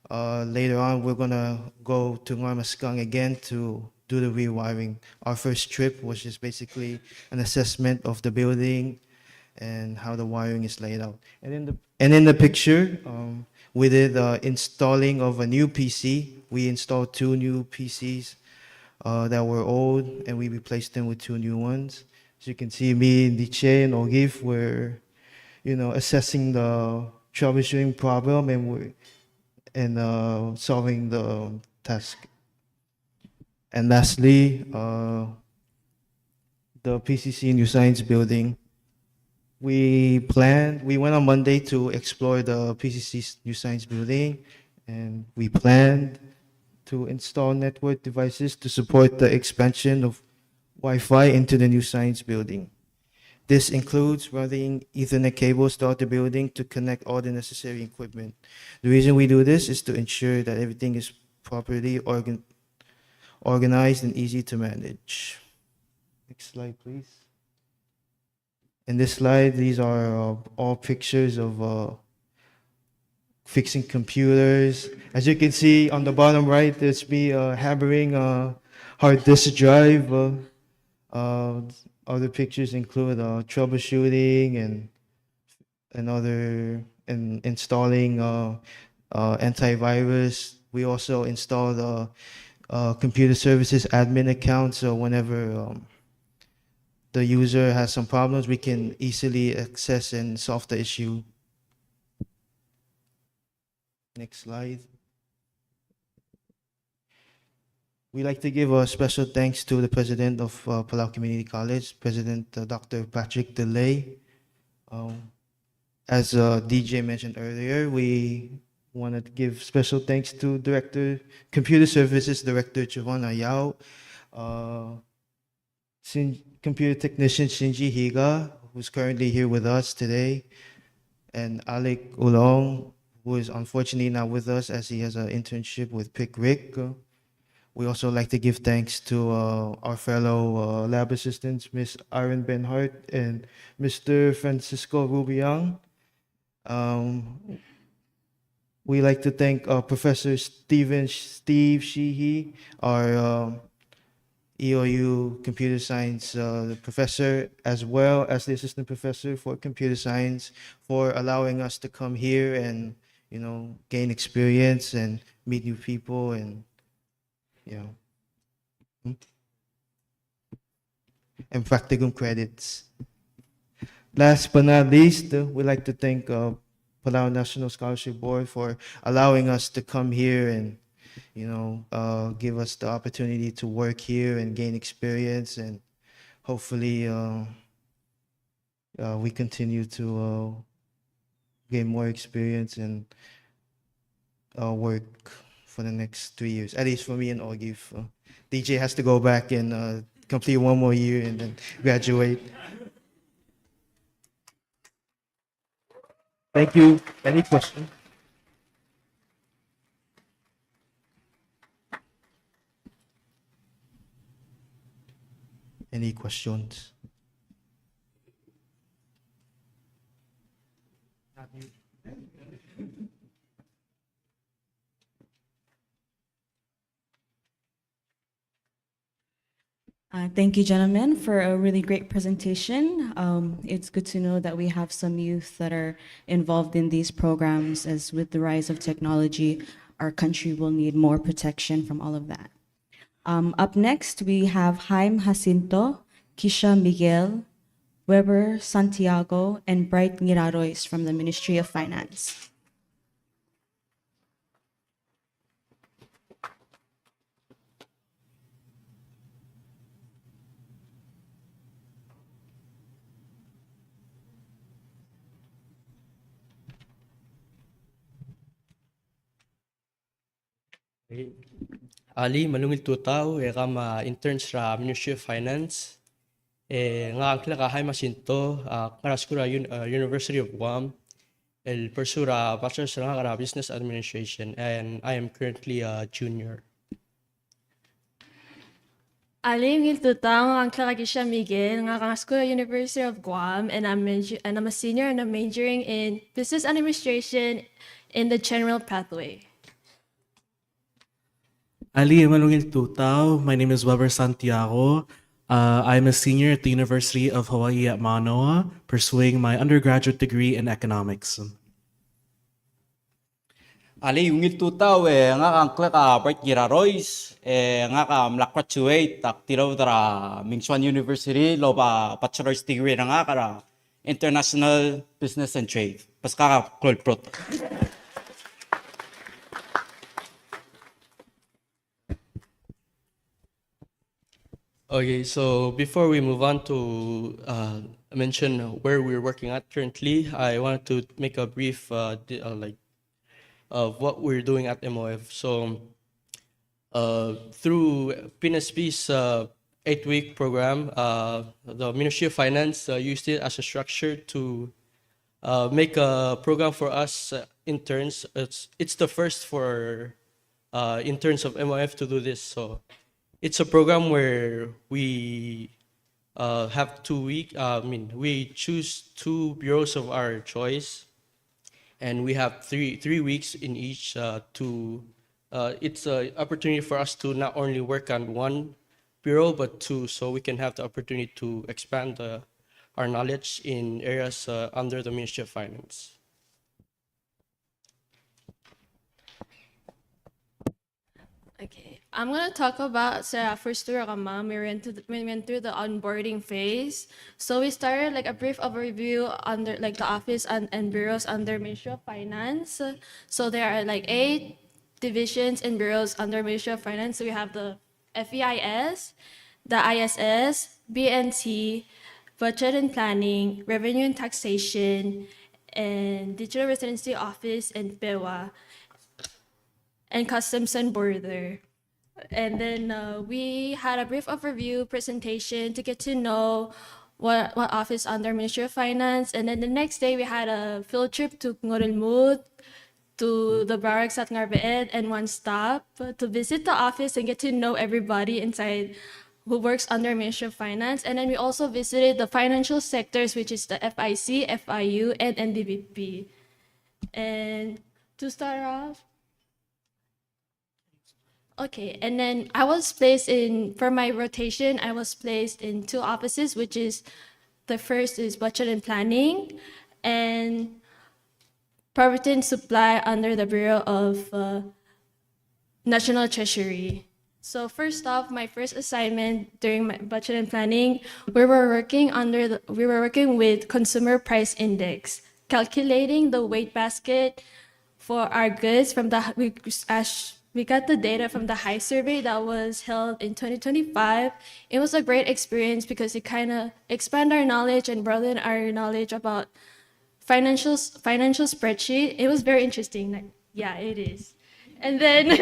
Later on, we're gonna go to Ngoy Maskang again to do the rewiring. Our first trip was just basically an assessment of the building and how the wiring is laid out. And in the picture, we did installing of a new PC. We installed 2 new PCs that were old, and we replaced them with 2 new ones. As you can see, me, Diche, and Ogif were, assessing the troubleshooting problem and solving the task. And lastly, the PCC New Science building. We went on Monday to explore the PCC New Science building, and we planned to install network devices to support the expansion of Wi-Fi into the New Science building. This includes running Ethernet cables throughout the building to connect all the necessary equipment. The reason we do this is to ensure that everything is properly organized and easy to manage. Next slide, please. In this slide, these are all pictures of fixing computers. As you can see on the bottom right, there's me hammering a hard disk drive. Other pictures include troubleshooting and installing antivirus. We also installed computer services admin account, so whenever the user has some problems, we can easily access and solve the issue. Next slide. We'd like to give a special thanks to the president of Palau Community College, President Dr. Patrick DeLay. As DJ mentioned earlier, we want to give special thanks to Computer Services Director Javon Ayao, Computer Technician Shinji Higa, who's currently here with us today, and Alec Ulong, who is unfortunately not with us as he has an internship with Pick Rick. We also like to give thanks to our fellow lab assistants, Ms. Aaron Benhart and Mr. Francisco Rubiang. We like to thank Professor Steve Sheehy, our EOU Computer Science professor, as well as the assistant professor for Computer Science, for allowing us to come here and gain experience and meet new people and and practicum credits. Last but not least, we'd like to thank Palau National Scholarship Board for allowing us to come here and give us the opportunity to work here and gain experience, and hopefully we continue to gain more experience and work for the next 3 years, at least for me and Ogif. DJ has to go back and complete 1 more year and then graduate. Thank you. Any questions? Any questions? Thank you, gentlemen, for a really great presentation. It's good to know that we have some youth that are involved in these programs, as with the rise of technology, our country will need more protection from all of that. Up next, we have Jaime Jacinto, Kisha Miguel, Weber Santiago, and Bright Mirarois from the Ministry of Finance. Ali malungil tutaw kama interns ra Ministry of Finance nga ang kila kahay masinto karaskura University of Guam el pursura bachelor's nga kara Business Administration and I am currently a junior. Alim Giltutang ang Claragisha Miguel ng School University of Guam and I'm a senior and I'm majoring in Business Administration in the general pathway. Ali Emalungil Tutao. My name is Weber Santiago. I'm a senior at the University of Hawaii at Manoa, pursuing my undergraduate degree in economics. Ali ungil tutaw nga kang klaka Bart Giraroys nga ka graduate tak tiraw tara Mingchuan University loba bachelor's degree nga kara International Business and Trade. Pas ka Claude Prot. Okay, so before we move on to mention where we're working at currently, I wanted to make a brief of what we're doing at MOF. So through PNSB's 8-week program, the Ministry of Finance used it as a structure to make a program for us interns. It's the first for interns of MOF to do this. So it's a program where we have 2 weeks. We choose 2 bureaus of our choice, and we have three weeks in each it's an opportunity for us to not only work on one bureau, but so we can have the opportunity to expand our knowledge in areas under the Ministry of Finance. Okay, I'm gonna talk about sa first tour kama. We went through the onboarding phase. So we started like a brief overview under like the office and bureaus under Ministry of Finance. So there are like 8 divisions and bureaus under Ministry of Finance. So we have the FEIS, the ISS, BNT, Budget and Planning, Revenue and Taxation, and Digital Residency Office and PEWA, and Customs and Border. And then we had a brief overview presentation to get to know what office under Ministry of Finance. And then the next day we had a field trip to Ngorelmut, to the barracks at Ngarbeed, and one stop to visit the office and get to know everybody inside who works under Ministry of Finance. And then we also visited the financial sectors, which is the FIC, FIU, and NDBP. And to start off, okay, and then I was placed for my rotation, I was placed in 2 offices, which is, the first is Budget and Planning, and Property and Supply under the Bureau of National Treasury. So first off, my first assignment during my Budget and Planning, we were working with Consumer Price Index, calculating the weight basket for our goods from we got the data from the HIGH survey that was held in 2025. It was a great experience because it kind of expanded our knowledge and broadened our knowledge about financial spreadsheet. It was very interesting. Yeah, it is. And then,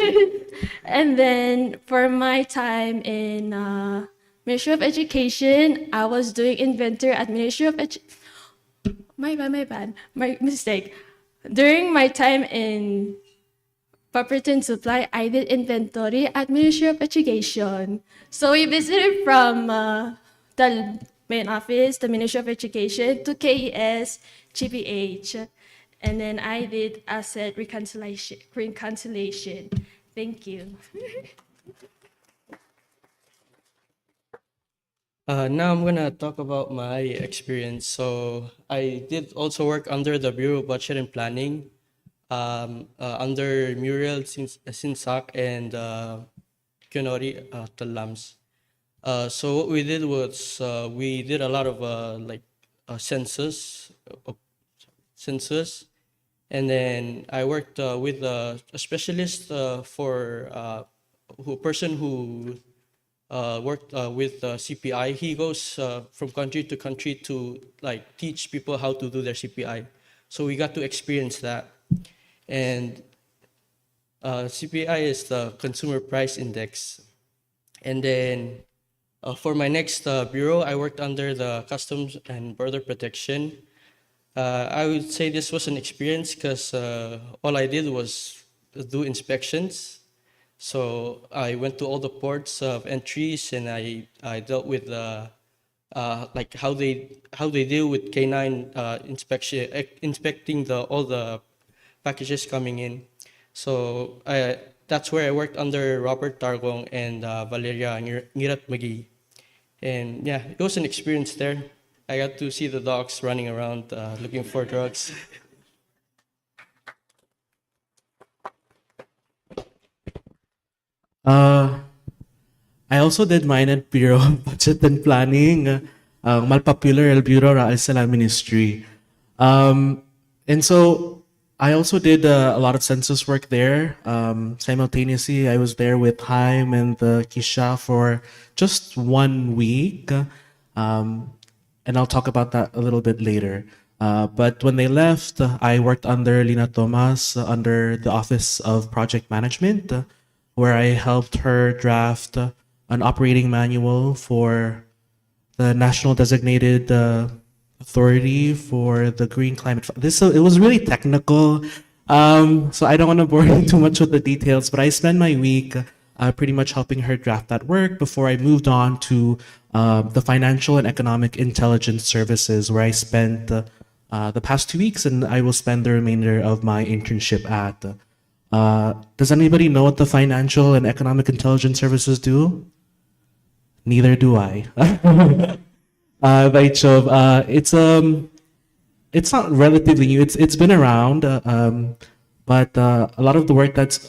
and then for my time in Ministry of Education, I was doing inventory at Ministry of my bad, my mistake. During my time in Property and Supply, I did inventory at Ministry of Education. So we visited from the main office, the Ministry of Education, to KES, GPH, and then I did asset reconciliation. Thank you. Now I'm gonna talk about my experience. So I did also work under the Bureau of Budget and Planning, under Muriel Sinsak and Kunori Talams. So what we did was we did a lot of census, and then I worked with a specialist person who worked with CPI. He goes from country to country to teach people how to do their CPI. So we got to experience that. And CPI is the Consumer Price Index. And then for my next bureau, I worked under the Customs and Border Protection. I would say this was an experience because all I did was do inspections. So I went to all the ports of entries and I dealt with like how they deal with canine inspection, inspecting all the packages coming in. So that's where I worked under Robert Targong and Valeria Ngirat Magi. And yeah, it was an experience there. I got to see the dogs running around looking for drugs. I also did mine at Bureau of Budget and Planning, malpopular el Bureau ra sa Ministry. And so I also did a lot of census work there. Simultaneously, I was there with Haim and the Kisha for just 1 week. And I'll talk about that a little bit later. But when they left, I worked under Lina Tomas under the Office of Project Management, where I helped her draft an operating manual for the National Designated Authority for the Green Climate Fund. It was really technical, so I don't want to bore you too much with the details, but I spent my week pretty much helping her draft that work before I moved on to the Financial and Economic Intelligence Services, where I spent the past 2 weeks, and I will spend the remainder of my internship at. Does anybody know what the Financial and Economic Intelligence Services do? Neither do I. Right, so it's not relatively new. It's been around, but a lot of the work that's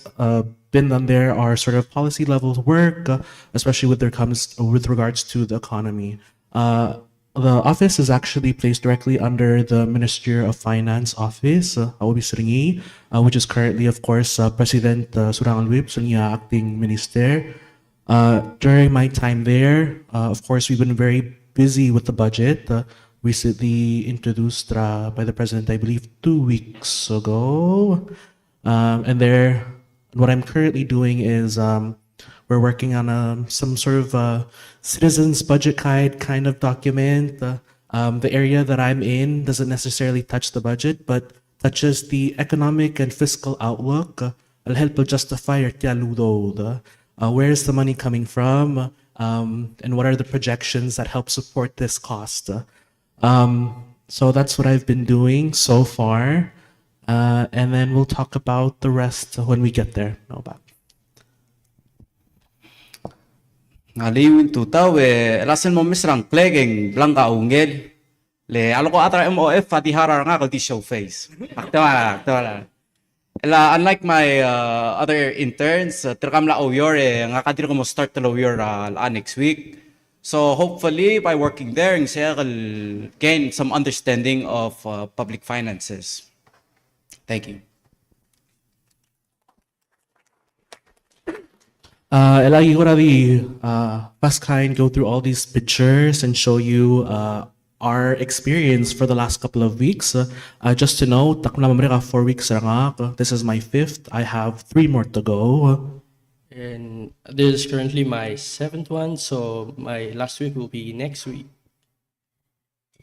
been done there are sort of policy level work, especially with regards to the economy. The office is actually placed directly under the Ministry of Finance office, which is currently, of course, President Surang Alwip, acting minister. During my time there, of course, we've been very busy with the budget, recently introduced by the president, I believe, 2 weeks ago. And there, what I'm currently doing is we're working on some sort of citizens budget guide kind of document. The area that I'm in doesn't necessarily touch the budget, but touches the economic and fiscal outlook. I'll help justify where is the money coming from, and what are the projections that help support this cost. So that's what I've been doing so far, and then we'll talk about the rest when we get there. No, back. Ngaliwin tutaw lasen mo misrang plegeng blanca ungel le aloko atra MOF fatihara nga kalti show face. Akta. Unlike my other interns, terkam la oyor nga kadir ko mo start to oyor next week. So hopefully by working there, I'll gain some understanding of public finances. Thank you. Elagi ko na Paskain go through all these pictures and show you our experience for the last couple of weeks. Just to know, 4 weeks nga. This is my 5th. I have 3 more to go. And this is currently my 7th one, so my last week will be next week.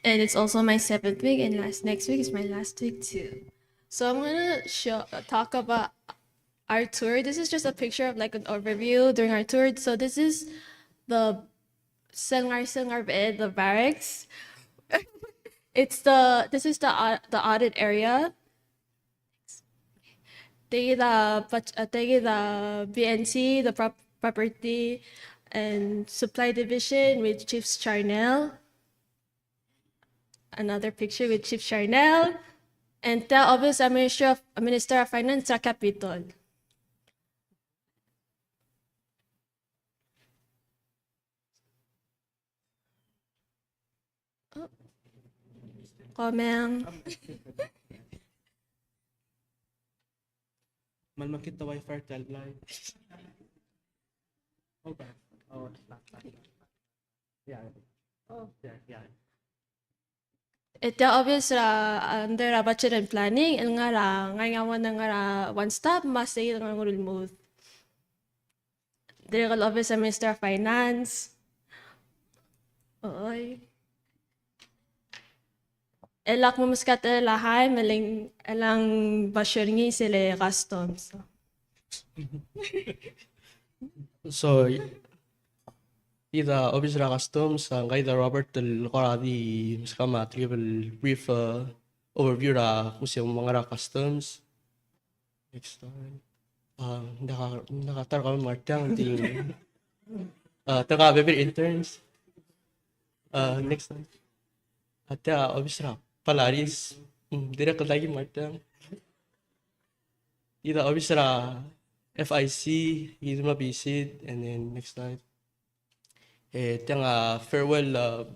And it's also my 7th week, and next week is my last week too. So I'm gonna talk about our tour. This is just a picture of like an overview during our tour. So this is the Sengar bed, the barracks. This is the audit area. Take the BNC, the property and supply division with Chief Charnel. Another picture with Chief Charnel. And the Office of Minister of Finance sa Capitol. Comment. Malmakit the Wi-Fi tagline. Okay. Oh, yeah. Oh, yeah. Ito obvious ra under budget and planning el nga ra ngayon nga ra one stop mas say nga remove. Director Office sa Minister of Finance. Oy. Elak mo muskat lahay maling elang basyoringi sila customs. So, ida obvious ra customs ang kaida Robert del Coradi miskama travel brief overview ra kung siya mga ra customs. Next time. Nakatar kami martang ting taga baby interns. Next time. At obvious ra Palaris. Direct lagi martang. Ida obvious ra FIC, he's mabisid, and then next slide. Farewell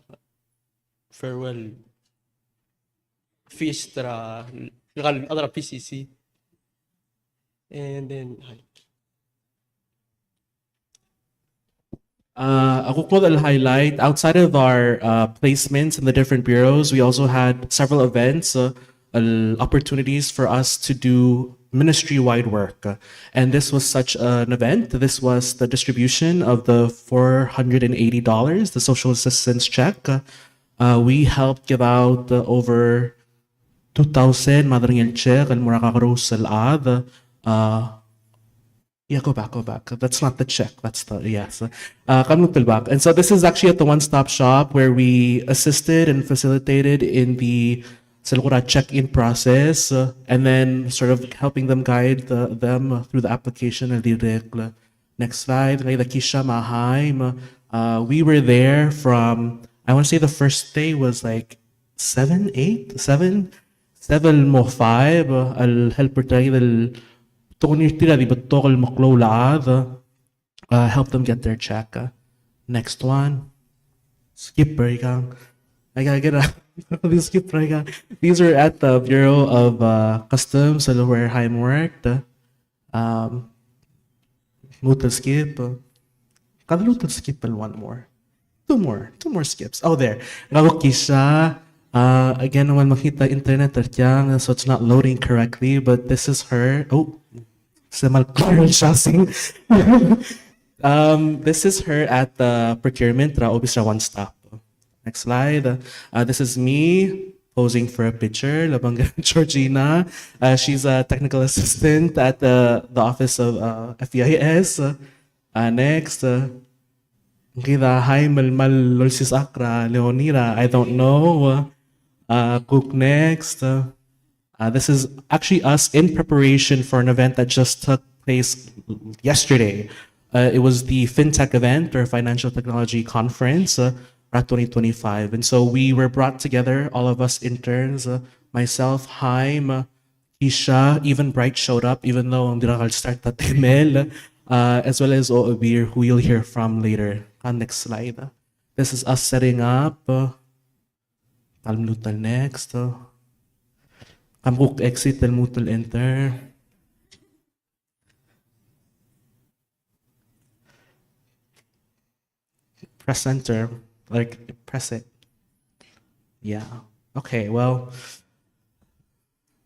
feast tra other PCC. And then Ako po I'll highlight, outside of our placements in the different bureaus, we also had several events, opportunities for us to do ministry-wide work. And this was such an event. This was the distribution of the $480, the social assistance check. We helped give out over 2,000 madringil check and murakakaros salad. Yeah, go back. That's not the check. That's the, yes. Kanutul back. And so this is actually at the one-stop shop where we assisted and facilitated in the check-in process, and then sort of helping them guide them through the application. Next slide. We were there from, I want to say the first day was like 7 mo 5. Al helper tayo help them get their check. Next one. Skip I gotta get a skip. These are at the Bureau of Customs, where Haim worked. Mutal skip. Kadalutal skip one more. Two more skips. Oh, there. Kisha. Again, naman makita internet tertyang, so it's not loading correctly, but this is her. Oh, semal clear shopping. This is her at the procurement, obviously one stop. Next slide. This is me posing for a picture. Labang Georgina. She's a technical assistant at the office of FEIS. Next. Kita hi mal Lolsis Akra Leonira. I don't know. Cook next. This is actually us in preparation for an event that just took place yesterday. It was the FinTech event, or Financial Technology Conference, 2025. And so we were brought together, all of us interns, myself, Haim, Isha, even Bright showed up, even though hindi na start that email, as well as Oabir, who you'll hear from later. Next slide. This is us setting up. Talmutal next. Kamuk exit, Talmutal enter. Press enter, like press it. Yeah. Okay, well,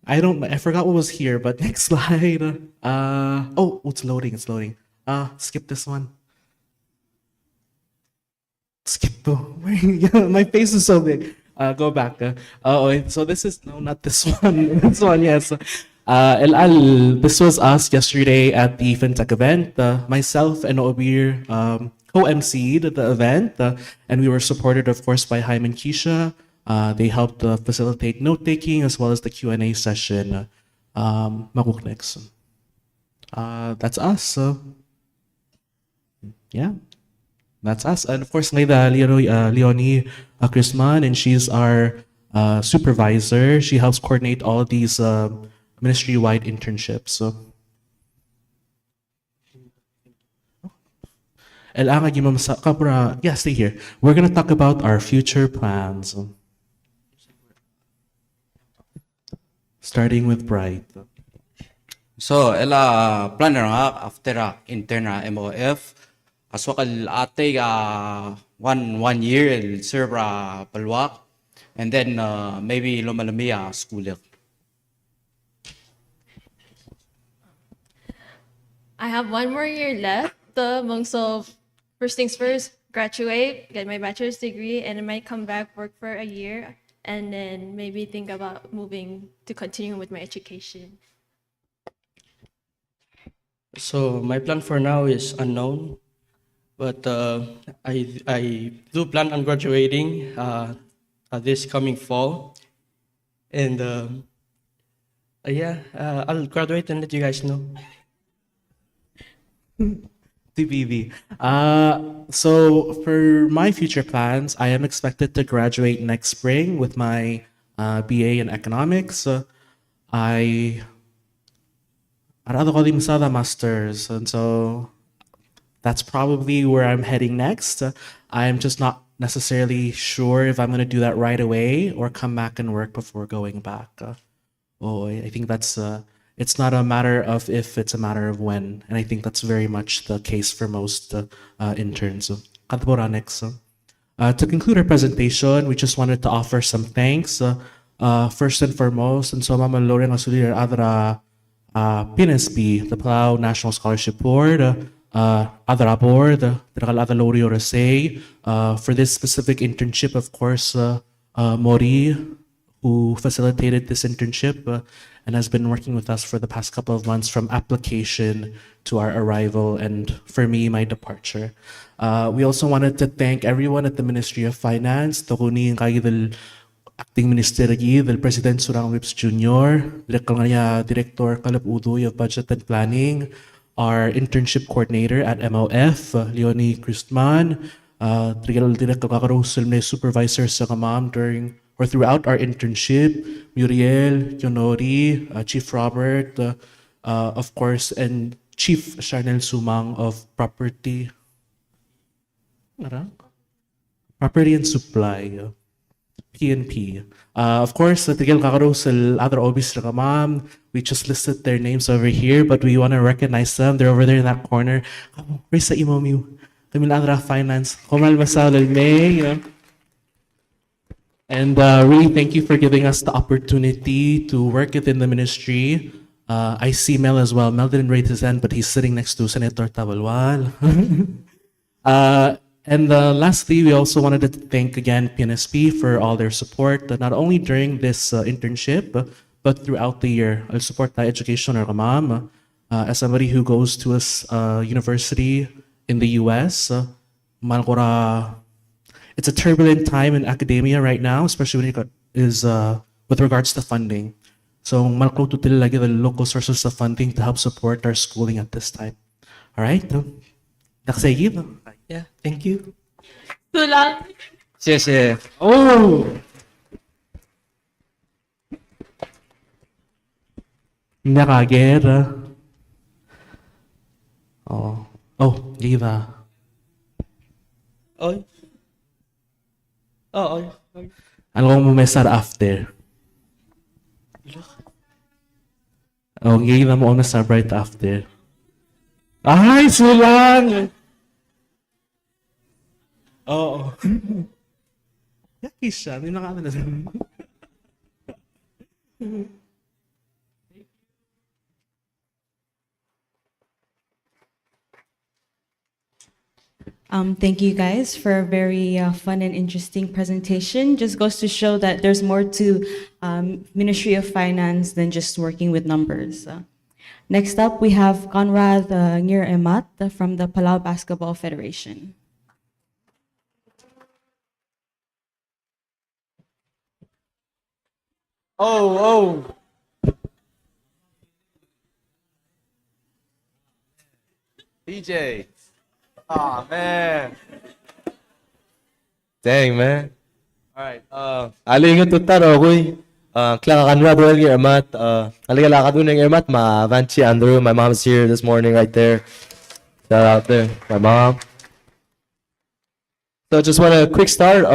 I forgot what was here, but next slide. Oh, it's loading. Skip this one. Skip. Yeah, my face is so big. Go back. So this is, no, not this one. This one, yes. This was us yesterday at the FinTech event. Myself and Obir co-emceed the event, and we were supported, of course, by Haim and Keisha. They helped facilitate note-taking as well as the Q&A session. Maguknex. That's us. Yeah, that's us. And of course, Leonie Chrisman, and she's our supervisor. She helps coordinate all of these ministry-wide internships. So. Yeah, stay here. We're going to talk about our future plans. Starting with Bright. So, ela planner nga after intern MOF, aswakal ate 1 year serve palwak, and then maybe lumalamiya school. I have one more year left. So first things first, graduate, get my bachelor's degree, and I might come back, work for a year, and then maybe think about moving to continue with my education. So my plan for now is unknown, but I do plan on graduating this coming fall, and I'll graduate and let you guys know. TBV. So for my future plans, I am expected to graduate next spring with my BA in economics. I arado ko din sa masters, and so that's probably where I'm heading next. I'm just not necessarily sure if I'm going to do that right away or come back and work before going back. I think that's it's not a matter of if, it's a matter of when, and I think that's very much the case for most interns. To conclude our presentation, we just wanted to offer some thanks. First and foremost, and so Mama Lauren Asulir Adra PNSB, the Palau National Scholarship Board, Adra Board, Adra Lorio Rasay, for this specific internship, of course, Mori, who facilitated this internship and has been working with us for the past couple of months from application to our arrival and for me, my departure. We also wanted to thank everyone at the Ministry of Finance, Tokuni del Acting Minister del President Surang Rips Jr., Director Caleb Udoy of Budget and Planning, our internship coordinator at MOF, Leonie Christman, Director Supervisor sa Kamam during or throughout our internship, Muriel, Yonori, Chief Robert, of course, and Chief Charnel Sumang of Property and Supply, PNP. Of course, Tigil Kakarusel, other obis Rakamam, we just listed their names over here, but we want to recognize them. They're over there in that corner. Where's the imomu? Kamil Adra Finance. Komal Masal May. And really, thank you for giving us the opportunity to work within the ministry. I see Mel as well. Mel didn't raise his hand, but he's sitting next to Senator Tabalwal. And lastly, we also wanted to thank again PNSB for all their support, not only during this internship, but throughout the year. I'll support the education or Ramam. As somebody who goes to a university in the US, Malkora. It's a turbulent time in academia right now, especially when with regards to funding. So, malko tutil lagi the local sources of funding to help support our schooling at this time. All right? Yeah, thank you. Tulang. Yes. Oh! Nakagera. Oh. Oh, Giva. Oh. Oh. Ano mo mesar after? Oh, Giva mo mesar right after. Ay, sulang! Oo. Yaki siya. May nakano na. Thank you guys for a very fun and interesting presentation. Just goes to show that there's more to Ministry of Finance than just working with numbers. Next up, we have Conrad Ngir Emat from the Palau Basketball Federation. Oh. DJ. Aw, man. Dang, man. All right. Aling tutaro koy. Klaka kanwa duel gi Ermat. Aliga ka dun ng Ermat ma Vanchi Andrew. My mom's here this morning right there. Shout out there. My mom. So just want a quick start.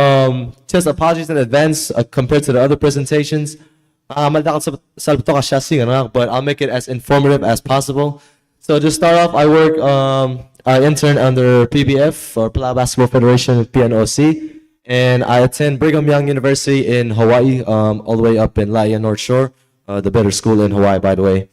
Just apologies in advance compared to the other presentations. But I'll make it as informative as possible. So just start off, I work I intern under PBF or Palau Basketball Federation PNOC, And I attend Brigham Young University in Hawaii, all the way up in Laia North Shore, the better school in Hawaii, by the way.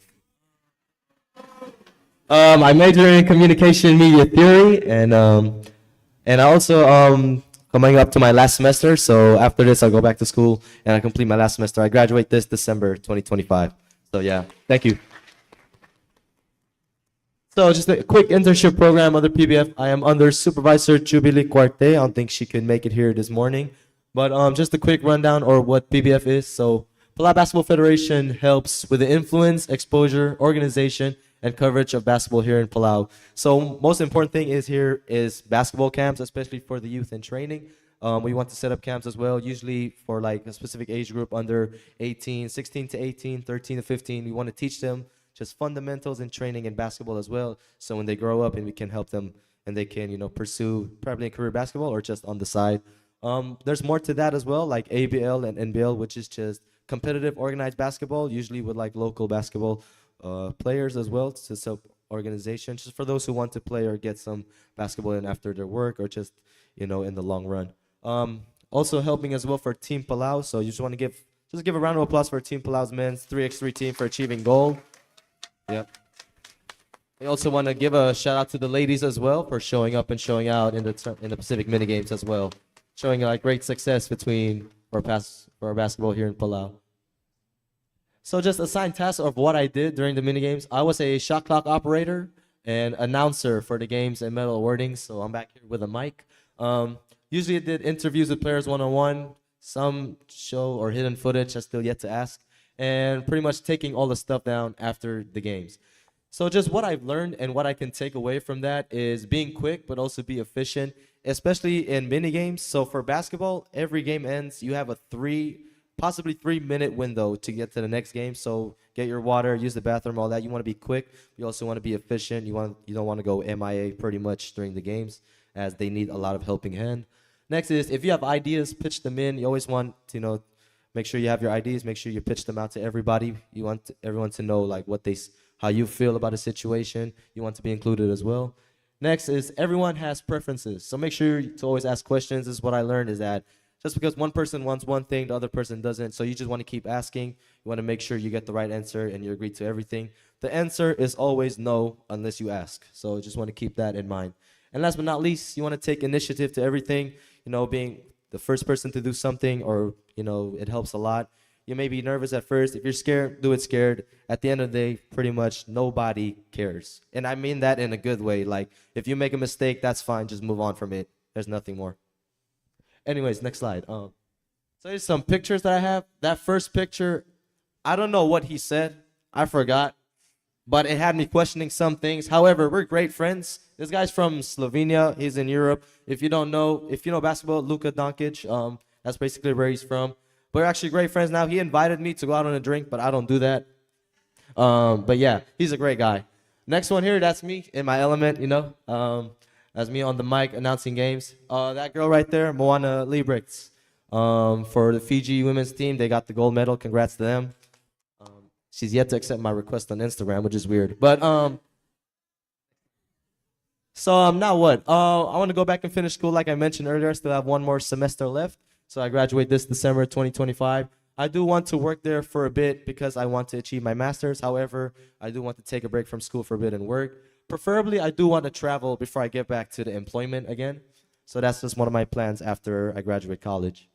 I major in communication media theory, and I also coming up to my last semester. So after this, I'll go back to school and I complete my last semester. I graduate this December 2025. So yeah, thank you. So just a quick internship program under PBF. I am under Supervisor Jubilee Cuarte. I don't think she could make it here this morning, but just a quick rundown or what PBF is. So Palau Basketball Federation helps with the influence, exposure, organization, and coverage of basketball here in Palau. So most important thing is here is basketball camps, especially for the youth in training. We want to set up camps as well, usually for like a specific age group under 18, 16 to 18, 13 to 15. We want to teach them just fundamentals in training in basketball as well. So when they grow up and we can help them and they can, pursue probably career basketball or just on the side. There's more to that as well, like ABL and NBL, which is just competitive organized basketball, usually with like local basketball players as well, to help organization, just for those who want to play or get some basketball in after their work or just, in the long run. Also helping as well for Team Palau. So you just want to give a round of applause for Team Palau's men's 3x3 team for achieving gold. Yep. We also want to give a shout out to the ladies as well for showing up and showing out in the Pacific mini games as well, showing like great success for our basketball here in Palau. So just assigned tasks of what I did during the mini games. I was a shot clock operator and announcer for the games and medal awarding. So I'm back here with a mic. Usually I did interviews with players one-on-one, some show or hidden footage, that's still yet to ask, and pretty much taking all the stuff down after the games. So just what I've learned and what I can take away from that is being quick, but also be efficient, especially in mini games. So for basketball, every game ends, you have a possibly 3-minute window to get to the next game. So get your water, use the bathroom, all that. You want to be quick. You also want to be efficient. You don't want to go MIA pretty much during the games, as they need a lot of helping hand. Next is, if you have ideas, pitch them in. You always want to, make sure you have your ideas. Make sure you pitch them out to everybody. You want everyone to know like how you feel about a situation. You want to be included as well. Next is, everyone has preferences. So make sure to always ask questions. This is what I learned, is that just because one person wants one thing, the other person doesn't. So you just want to keep asking. You want to make sure you get the right answer and you agree to everything. The answer is always no unless you ask. So just want to keep that in mind. And last but not least, you want to take initiative to everything. Being the first person to do something, or, it helps a lot. You may be nervous at first. If you're scared, do it scared. At the end of the day, pretty much nobody cares. And I mean that in a good way. Like, if you make a mistake, that's fine. Just move on from it. There's nothing more. Anyways, next slide. So here's some pictures that I have. That first picture, I don't know what he said. I forgot. But it had me questioning some things. However, we're great friends. This guy's from Slovenia. He's in Europe. If you know basketball, Luka Doncic, that's basically where he's from. We're actually great friends now. He invited me to go out on a drink, but I don't do that. But yeah, he's a great guy. Next one here, that's me in my element, That's me on the mic announcing games. That girl right there, Moana Liebrix, for the Fiji women's team, they got the gold medal. Congrats to them. She's yet to accept my request on Instagram, which is weird. But so now what? I want to go back and finish school, like I mentioned earlier. I still have one more semester left, so I graduate this December 2025. I do want to work there for a bit because I want to achieve my master's. However, I do want to take a break from school for a bit and work. Preferably, I do want to travel before I get back to the employment again. So that's just one of my plans after I graduate college.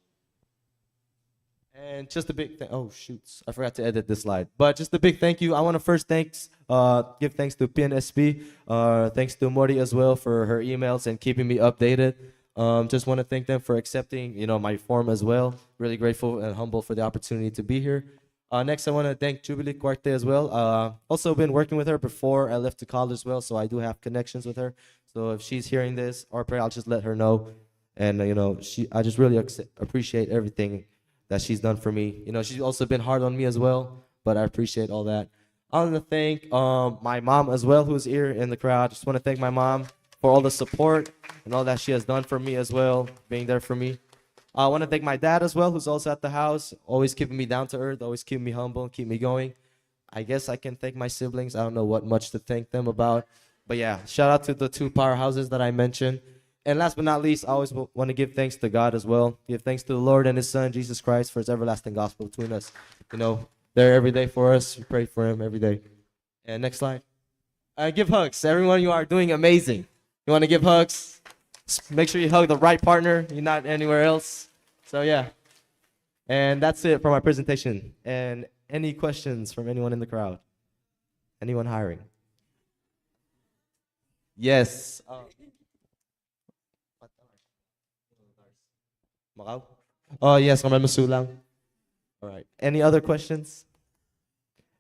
And just a big oh shoots, I forgot to edit this slide. But just a big thank you. I want to first give thanks to PNSB. Thanks to Mori as well for her emails and keeping me updated. Just want to thank them for accepting, my form as well. Really grateful and humble for the opportunity to be here. Next, I want to thank Jubilee Cuarte as well. Also been working with her before I left to college as well, so I do have connections with her. So if she's hearing this, or pray, I'll just let her know. And I just really appreciate everything that she's done for me. She's also been hard on me as well, but I appreciate all that. I want to thank my mom as well, who's here in the crowd. Just want to thank my mom for all the support and all that she has done for me as well, being there for me. I want to thank my dad as well, who's also at the house, always keeping me down to earth, always keeping me humble, keep me going. I guess I can thank my siblings. I don't know what much to thank them about. But yeah, shout out to the two powerhouses that I mentioned. And last but not least, I always want to give thanks to God as well. Give thanks to the Lord and His Son, Jesus Christ, for His everlasting gospel between us. You know, there every day for us. We pray for Him every day. And next slide. Give hugs. Everyone, you are doing amazing. You want to give hugs? Make sure you hug the right partner. You're not anywhere else. So yeah. And that's it for my presentation. And any questions from anyone in the crowd? Anyone hiring? Yes. Macau? Oh, yes. Kamay masulang. All right. Any other questions?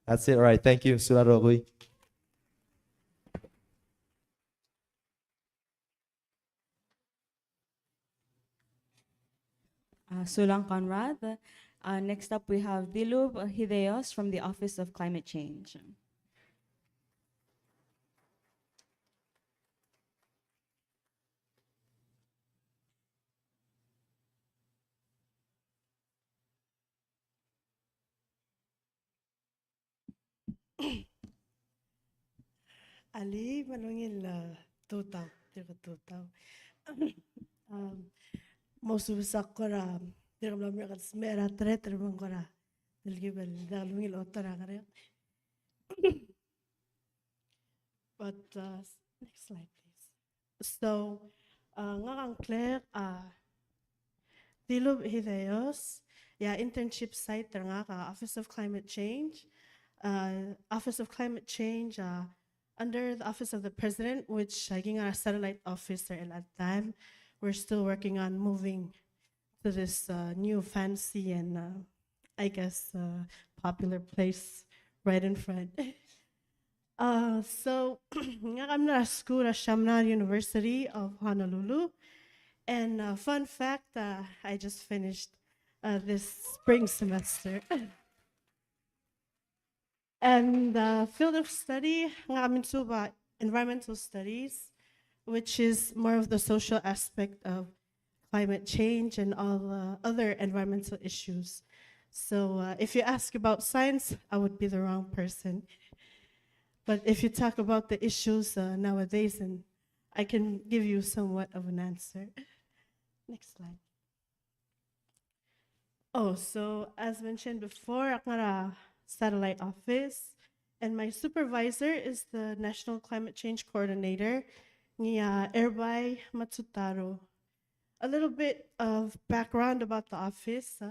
That's it. All right. Thank you. Sularogoy. Sulang Conrad. Next up, we have Dilub Hideos from the Office of Climate Change. Ali, manungil tutaw, tira tutaw. Maususak ko ra, tira mo lang mereka smera tira mo ko ra. Dalgi bal, dalungil otara kare. But next slide, please. So, ngakang Claire, Dilub Hideos, internship site nga ka Office of Climate Change. Office of Climate Change, under the Office of the President, which I ging a satellite officer at that time. We're still working on moving to this new fancy and I guess popular place right in front. So I'm na school at Shamna University of Honolulu. And fun fact, I just finished this spring semester. And field of study, I'm into environmental studies, which is more of the social aspect of climate change and all other environmental issues. So if you ask about science, I would be the wrong person. But if you talk about the issues nowadays, and I can give you somewhat of an answer. Next slide. Oh, so as mentioned before, ako nga satellite office, and my supervisor is the National Climate Change Coordinator, Nia Erbay Matsutaro. A little bit of background about the office.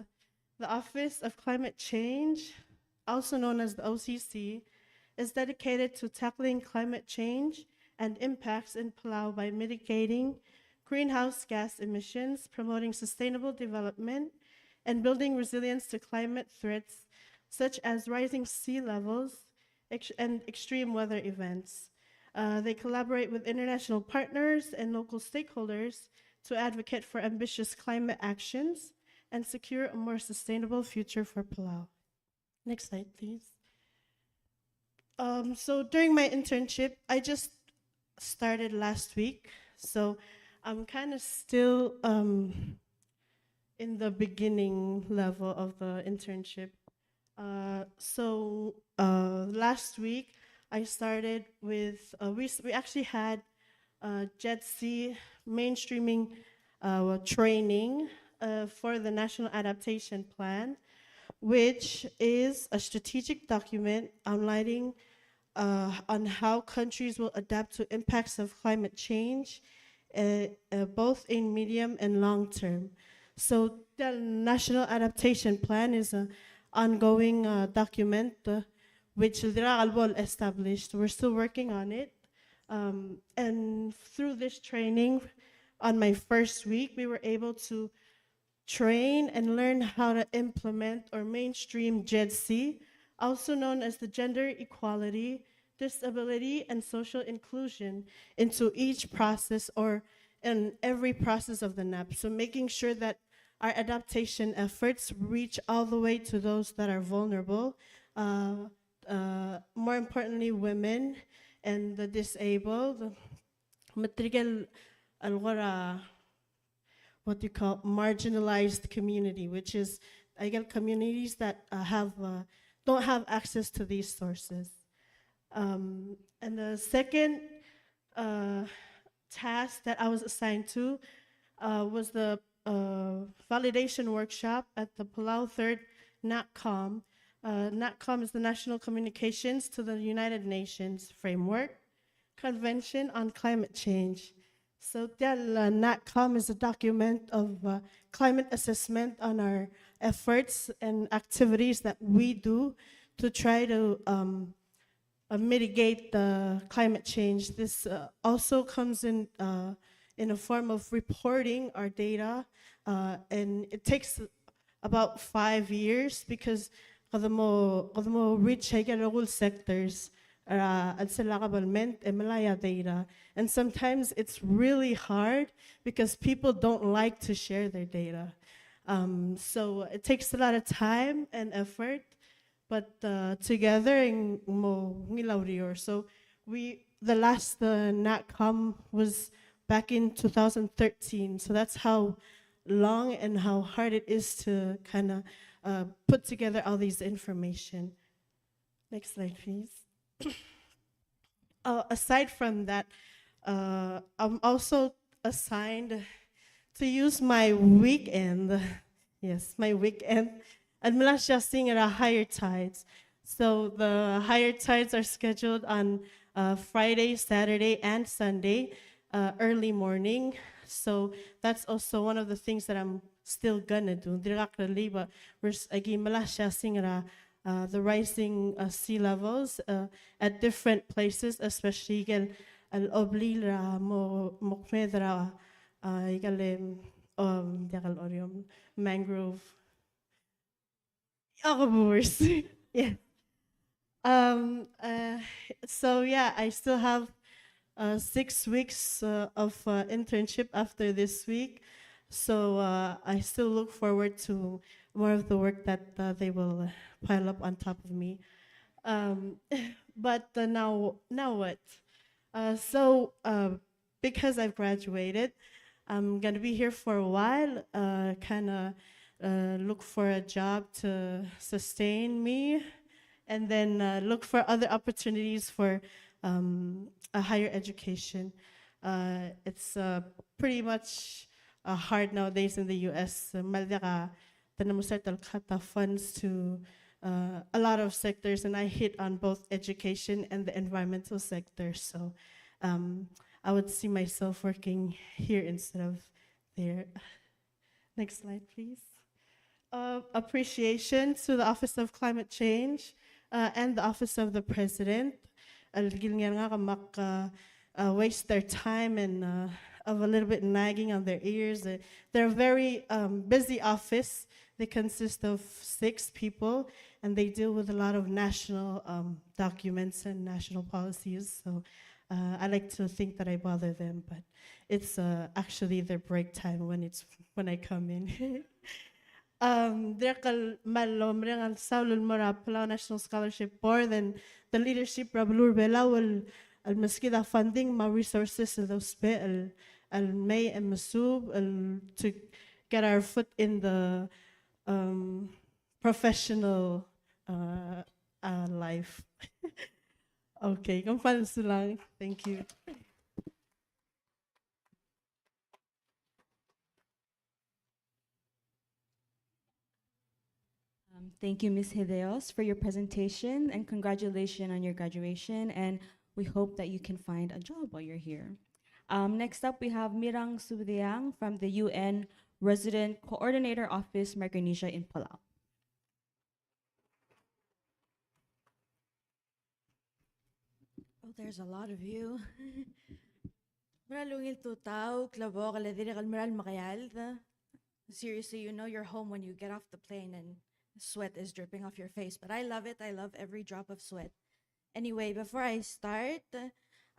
The Office of Climate Change, also known as the OCC, is dedicated to tackling climate change and impacts in Palau by mitigating greenhouse gas emissions, promoting sustainable development, and building resilience to climate threats such as rising sea levels and extreme weather events. They collaborate with international partners and local stakeholders to advocate for ambitious climate actions and secure a more sustainable future for Palau. Next slide, please. So during my internship, I just started last week, so I'm kind of still in the beginning level of the internship. So last week, I started with, we actually had JETC mainstreaming training for the National Adaptation Plan, which is a strategic document outlining on how countries will adapt to impacts of climate change, both in medium and long term. So the National Adaptation Plan is an ongoing document which Albo established. We're still working on it. And through this training, on my first week, we were able to train and learn how to implement or mainstream JEDC, also known as the Gender Equality, Disability, and Social Inclusion, into each process or in every process of the NAP. So making sure that our adaptation efforts reach all the way to those that are vulnerable, more importantly, women and the disabled, material what you call marginalized community, which is communities that don't have access to these sources. And the second task that I was assigned to was the validation workshop at the Palau 3rd NatCom. NatCom is the National Communications to the United Nations Framework Convention on Climate Change. So that NatCom is a document of climate assessment on our efforts and activities that we do to try to mitigate the climate change. This also comes in a form of reporting our data, and it takes about 5 years because kada mo reach ay all sectors at sila kabalment e malaya data, and sometimes it's really hard because people don't like to share their data. So it takes a lot of time and effort, but together in mo ngilaw. So the last NatCom was back in 2013. So that's how long and how hard it is to kind of put together all these information. Next slide, please. Aside from that, I'm also assigned to use my weekend. Yes, my weekend. At Malaysia sing at a higher tides. So the higher tides are scheduled on Friday, Saturday, and Sunday, early morning. So that's also one of the things that I'm still gonna do. Directly, but we're again Malaysia sing at the rising sea levels at different places, especially again al-obli ra mo mokmedra igalem diakal orium mangrove. Boers. Yeah. So yeah, I still have 6 weeks of internship after this week. So I still look forward to more of the work that they will pile up on top of me. But now what? So because I've graduated, I'm gonna be here for a while, kind of look for a job to sustain me, and then look for other opportunities for a higher education. It's pretty much hard nowadays in the US. Malaka tanamusat kata funds to a lot of sectors, and I hit on both education and the environmental sector. So I would see myself working here instead of there. Next slide, please. Appreciation to the Office of Climate Change and the Office of the President. Waste their time and of a little bit nagging on their ears. They're a very busy office. They consist of 6 people, and they deal with a lot of national documents and national policies. So I like to think that I bother them, but it's actually their break time when I come in. Direkal malom rengal saulul mara Palau National Scholarship Board and the leadership Rabulur Belawal al maskida funding ma resources of those al may and masub to get our foot in the professional life. Okay, kumpansu lang. Thank you. Thank you, Ms. Hideos, for your presentation, and congratulations on your graduation. And we hope that you can find a job while you're here. Next up, we have Mirang Subdiang from the UN Resident Coordinator Office, Micronesia in Palau. Oh, there's a lot of you. Maralungil tutao, klabo, kaladiri kalmaral makayal. Seriously, you know you're home when you get off the plane and sweat is dripping off your face. But I love it. I love every drop of sweat. Anyway, before I start,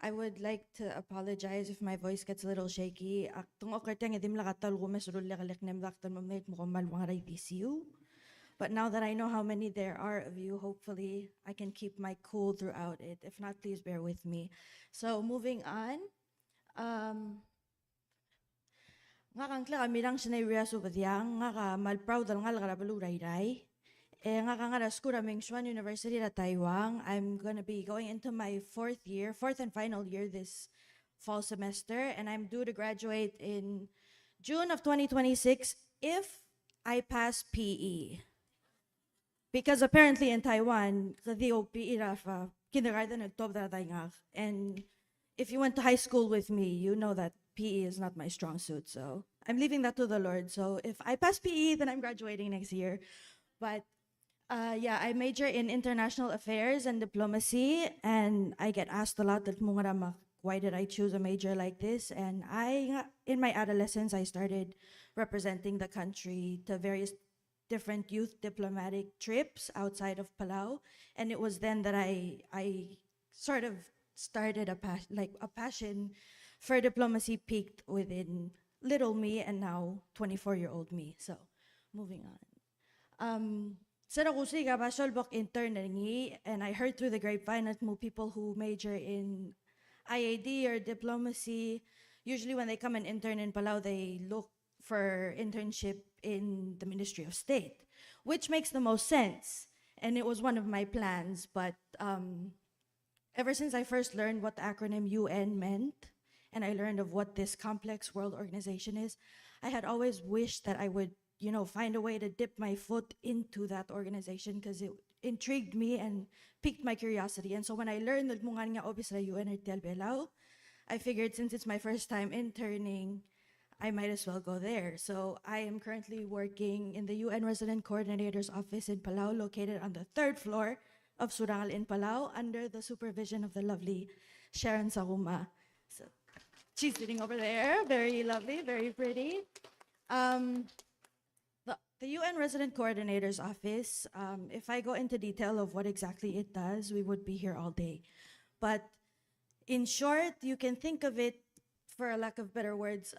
I would like to apologize if my voice gets a little shaky. But now that I know how many there are of you, hopefully I can keep my cool throughout it. If not, please bear with me. So moving on. Nga kang kla kami lang sinay riyaso badyang, nga ka malproud ang nga lagarabalu ray. Nga ka nga skura Mingchuan University at Taiwan. I'm gonna be going into my 4th and final year this fall semester, and I'm due to graduate in June of 2026 if I pass PE. Because apparently in Taiwan, the PE rafa kindergarten nagtobra tayo. And if you went to high school with me, you know that PE is not my strong suit. So I'm leaving that to the Lord. So if I pass PE, then I'm graduating next year. But yeah, I major in international affairs and diplomacy, and I get asked a lot that why did I choose a major like this? And in my adolescence, I started representing the country to various different youth diplomatic trips outside of Palau, and it was then that I sort of started a passion for diplomacy peaked within little me and now 24-year-old me. So, moving on. Sa nakusi ka ba solbok intern na ngi, and I heard through the grapevine that mo people who major in IAD or diplomacy, usually when they come and intern in Palau, they look for internship in the Ministry of State, which makes the most sense. And it was one of my plans, but ever since I first learned what the acronym UN meant, and I learned of what this complex world organization is, I had always wished that I would, find a way to dip my foot into that organization because it intrigued me and piqued my curiosity. And so when I learned that mungan nga obis sa UN or Belao, I figured since it's my first time interning, I might as well go there. So I am currently working in the UN Resident Coordinator's Office in Palau, located on the 3rd floor of Surangal in Palau, under the supervision of the lovely Sharon Saruma. So she's sitting over there, very lovely, very pretty. The UN Resident Coordinator's Office, if I go into detail of what exactly it does, we would be here all day. But in short, you can think of it, for a lack of better words,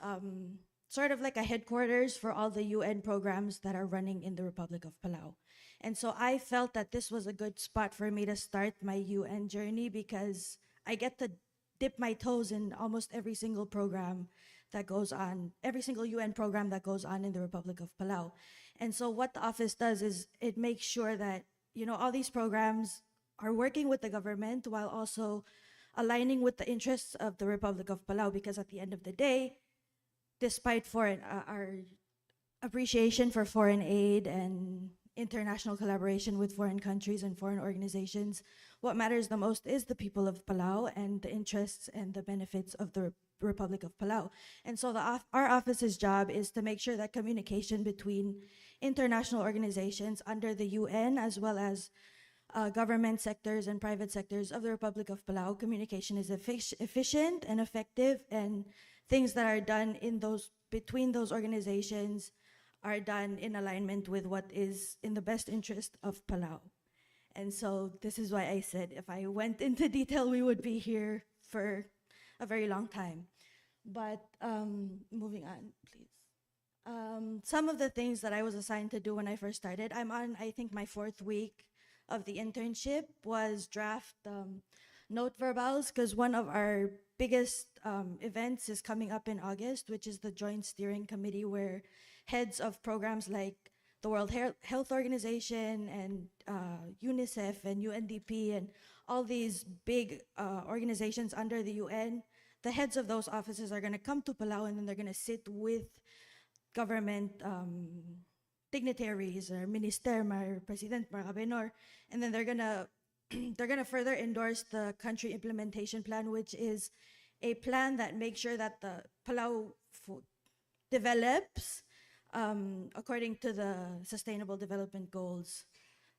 sort of like a headquarters for all the UN programs that are running in the Republic of Palau. And so I felt that this was a good spot for me to start my UN journey because I get to dip my toes in almost every single program that goes on, every single UN program that goes on in the Republic of Palau. And so what the office does is it makes sure that, all these programs are working with the government while also aligning with the interests of the Republic of Palau, because at the end of the day, despite our appreciation for foreign aid and international collaboration with foreign countries and foreign organizations, what matters the most is the people of Palau and the interests and the benefits of the Republic of Palau. And so our office's job is to make sure that communication between international organizations under the UN, as well as government sectors and private sectors of the Republic of Palau, communication is efficient and effective, and things that are done between those organizations are done in alignment with what is in the best interest of Palau. And so this is why I said if I went into detail, we would be here for a very long time. But moving on, please. Some of the things that I was assigned to do when I first started, I'm on, I think, my 4th week of the internship, was draft note verbals, because one of our biggest events is coming up in August, which is the Joint Steering Committee, where heads of programs like the World Health Organization and UNICEF and UNDP and all these big organizations under the UN, the heads of those offices are going to come to Palau, and then they're going to sit with government dignitaries or minister, or president, or gobernador, and then they're gonna further endorse the country implementation plan, which is a plan that makes sure that the Palau develops according to the Sustainable Development Goals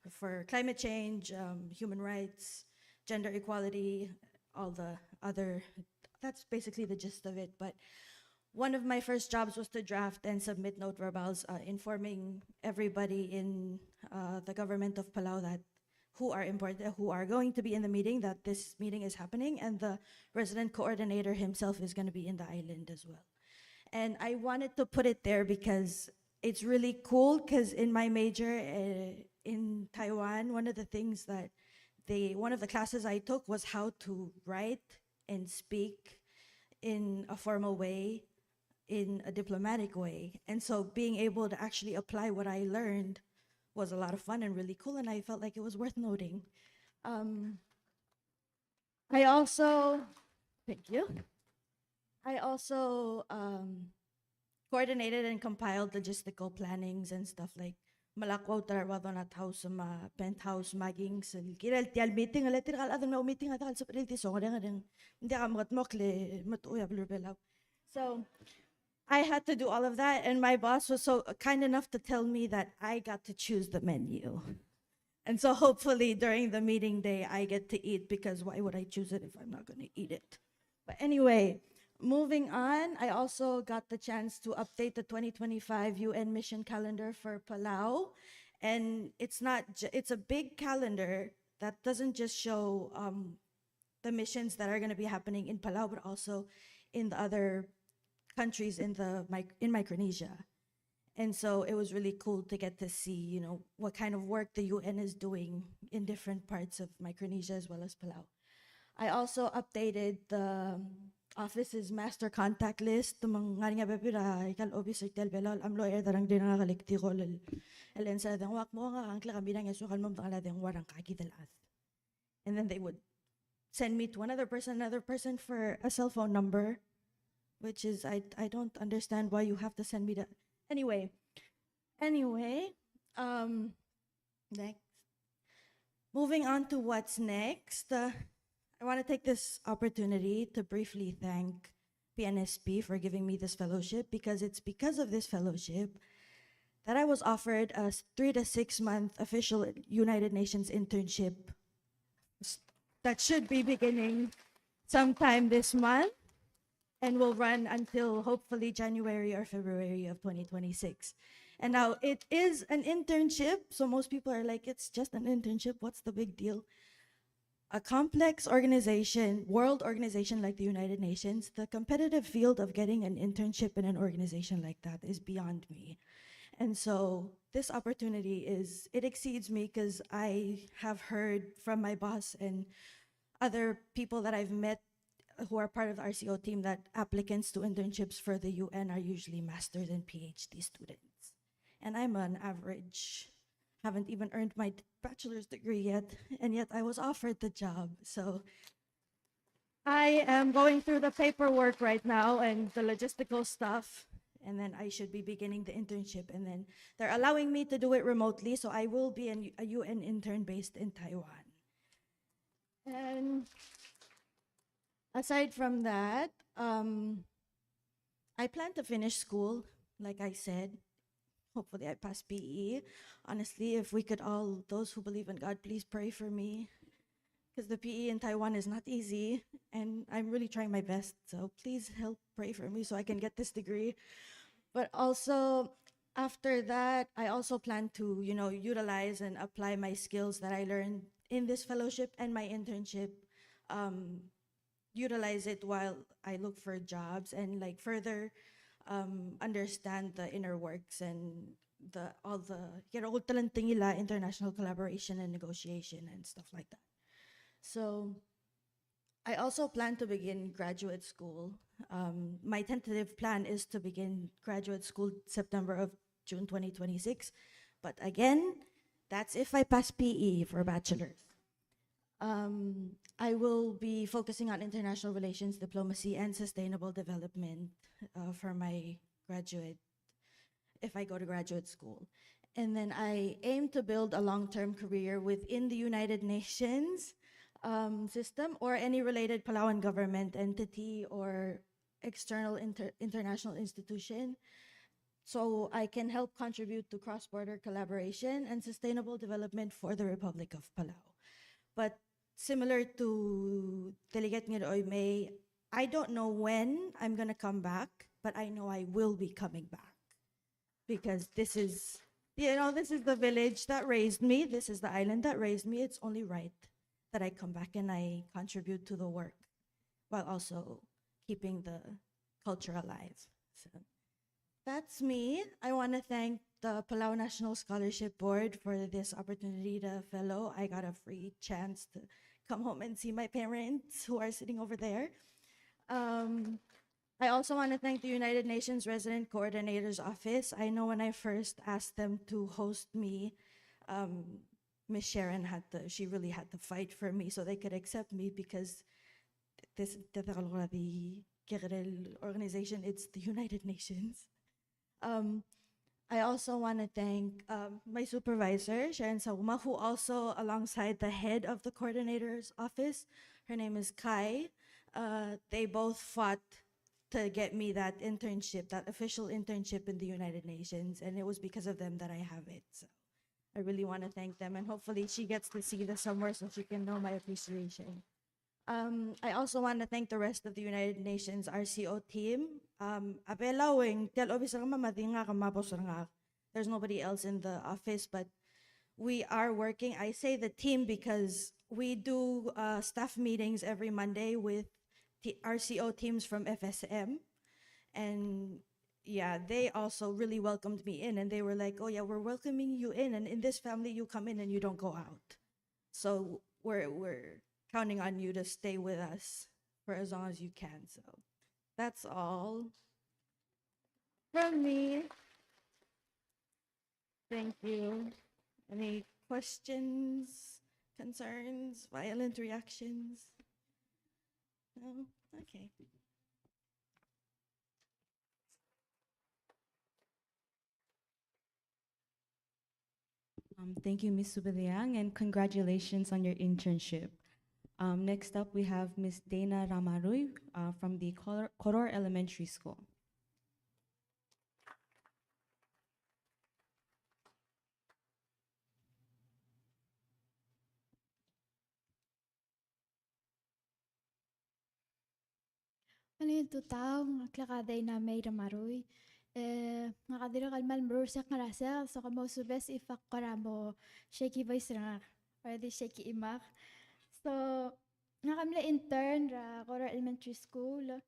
for climate change, human rights, gender equality, all the other. That's basically the gist of it. But one of my first jobs was to draft and submit note verbals informing everybody in the government of Palau that who are going to be in the meeting, that this meeting is happening, and the resident coordinator himself is going to be in the island as well. And I wanted to put it there because it's really cool, because in my major in Taiwan, one of the classes I took was how to write and speak in a formal way, in a diplomatic way. And so being able to actually apply what I learned was a lot of fun and really cool, and I felt like it was worth noting. I also, thank you. I also coordinated and compiled logistical plannings and stuff like malakwaw tarawado na house ma penthouse maging sa kiral tial meeting ala tiral adan ma meeting adan sa pwede so nga hindi ka mokle matuya blurbelaw. So I had to do all of that, and my boss was so kind enough to tell me that I got to choose the menu. And so hopefully during the meeting day, I get to eat, because why would I choose it if I'm not going to eat it? But anyway, moving on, I also got the chance to update the 2025 UN mission calendar for Palau. And it's it's a big calendar that doesn't just show the missions that are going to be happening in Palau, but also in the other countries in Micronesia. And so it was really cool to get to see, what kind of work the UN is doing in different parts of Micronesia as well as Palau. I also updated the office's master contact list. Tumang nga bebira ikal officer tel belal am lawyer darang din nga kolekti ko elen sa dang wak mo nga ang kami nang yasukan mo tala dang warang kaki dalas. And then they would send me to another person for a cell phone number, which is I don't understand why you have to send me that. Anyway, next. Moving on to what's next, I want to take this opportunity to briefly thank PNSB for giving me this fellowship, because it's because of this fellowship that I was offered a 3 to 6 month official United Nations internship that should be beginning sometime this month and will run until hopefully January or February of 2026. And now it is an internship, so most people are like, it's just an internship, what's the big deal? A complex organization, world organization like the United Nations, the competitive field of getting an internship in an organization like that is beyond me. And so this opportunity it exceeds me, because I have heard from my boss and other people that I've met who are part of the RCO team that applicants to internships for the UN are usually master's and PhD students. And I'm an average, haven't even earned my bachelor's degree yet, and yet I was offered the job. So I am going through the paperwork right now and the logistical stuff, and then I should be beginning the internship, and then they're allowing me to do it remotely, so I will be a UN intern based in Taiwan. And aside from that, I plan to finish school, like I said. Hopefully I pass PE. Honestly, if we could all, those who believe in God, please pray for me, because the PE in Taiwan is not easy, and I'm really trying my best. So please help pray for me so I can get this degree. But also, after that, I also plan to, utilize and apply my skills that I learned in this fellowship and my internship, utilize it while I look for jobs, and like further understand the inner works and all the international collaboration and negotiation and stuff like that. So I also plan to begin graduate school. My tentative plan is to begin graduate school June 2026. But again, that's if I pass PE for bachelor's. I will be focusing on international relations, diplomacy, and sustainable development for my if I go to graduate school. And then I aim to build a long-term career within the United Nations system or any related Palauan government entity or external international institution, so I can help contribute to cross-border collaboration and sustainable development for the Republic of Palau. But similar to Delegate Ngiroy May, I don't know when I'm gonna come back, but I know I will be coming back, because this is the village that raised me. This is the island that raised me. It's only right that I come back and I contribute to the work while also keeping the culture alive. So that's me. I want to thank the Palau National Scholarship Board for this opportunity to fellow. I got a free chance to come home and see my parents who are sitting over there. I also want to thank the United Nations Resident Coordinator's Office. I know when I first asked them to host me, Miss Sharon she really had to fight for me so they could accept me, because this the kikirel organization, it's the United Nations. I also want to thank my supervisor, Sharon Sauma, who also, alongside the head of the coordinator's office, her name is Kai, they both fought to get me that internship, that official internship in the United Nations, and it was because of them that I have it. So I really want to thank them, and hopefully she gets to see this somewhere so she can know my appreciation. I also want to thank the rest of the United Nations RCO team. There's nobody else in the office, but we are working. I say the team because we do staff meetings every Monday with RCO teams from FSM. And yeah, they also really welcomed me in, and they were like, oh yeah, we're welcoming you in, and in this family you come in and you don't go out. So we're counting on you to stay with us for as long as you can. So that's all from me. Thank you. Any questions, concerns, violent reactions? No? Okay. Thank you, Ms. Subaliang, and congratulations on your internship. Next up, we have Ms. Dana Ramaruy from the Koror Elementary School. Malin tutaw nga klakaday na may ramaroy. Nga kadira kalmal mrusak nga rasa so kamo subes ifak karamo shaky voice nga or the shaky imak. So nga kamla intern ra Cora Elementary School.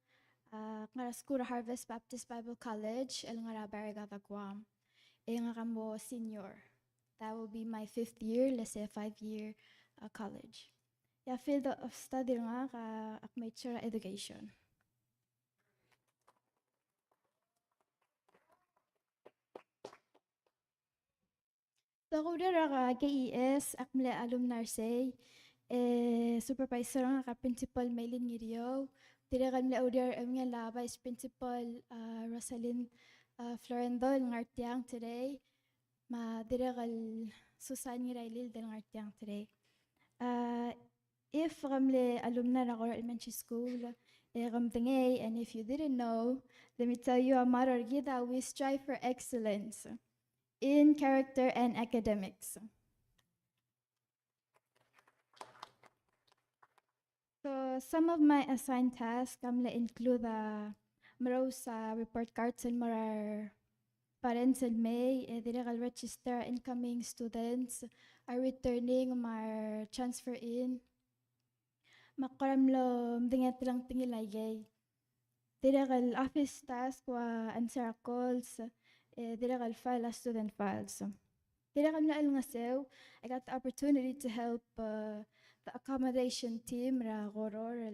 Nga school Harvest Baptist Bible College el nga ra Barigata Guam. Nga kamo senior. That will be my 5th year, let's say 5-year college. Yeah, field of study nga ka akmature education. So ako dira ka KES, akmla alumni say, supervisor nga ka principal Maylin Ngiriyo, dira kamla order nga la vice principal Rosalind Florendol ngartiang today, ma dira kal Susan Ngirailil del ngartiang today. If kamla alumni na Cora Elementary School, kamtangay, and if you didn't know, let me tell you a motto that we strive for excellence in character and academics. So some of my assigned tasks include marosa report cards and marar parents in May, diragal register incoming students are returning mar transfer in. Makaramlo mdingat lang tingilay. Diragal office task wa answer calls. Diragal file as student files. Diragal na nga sew, I got the opportunity to help the accommodation team ra goror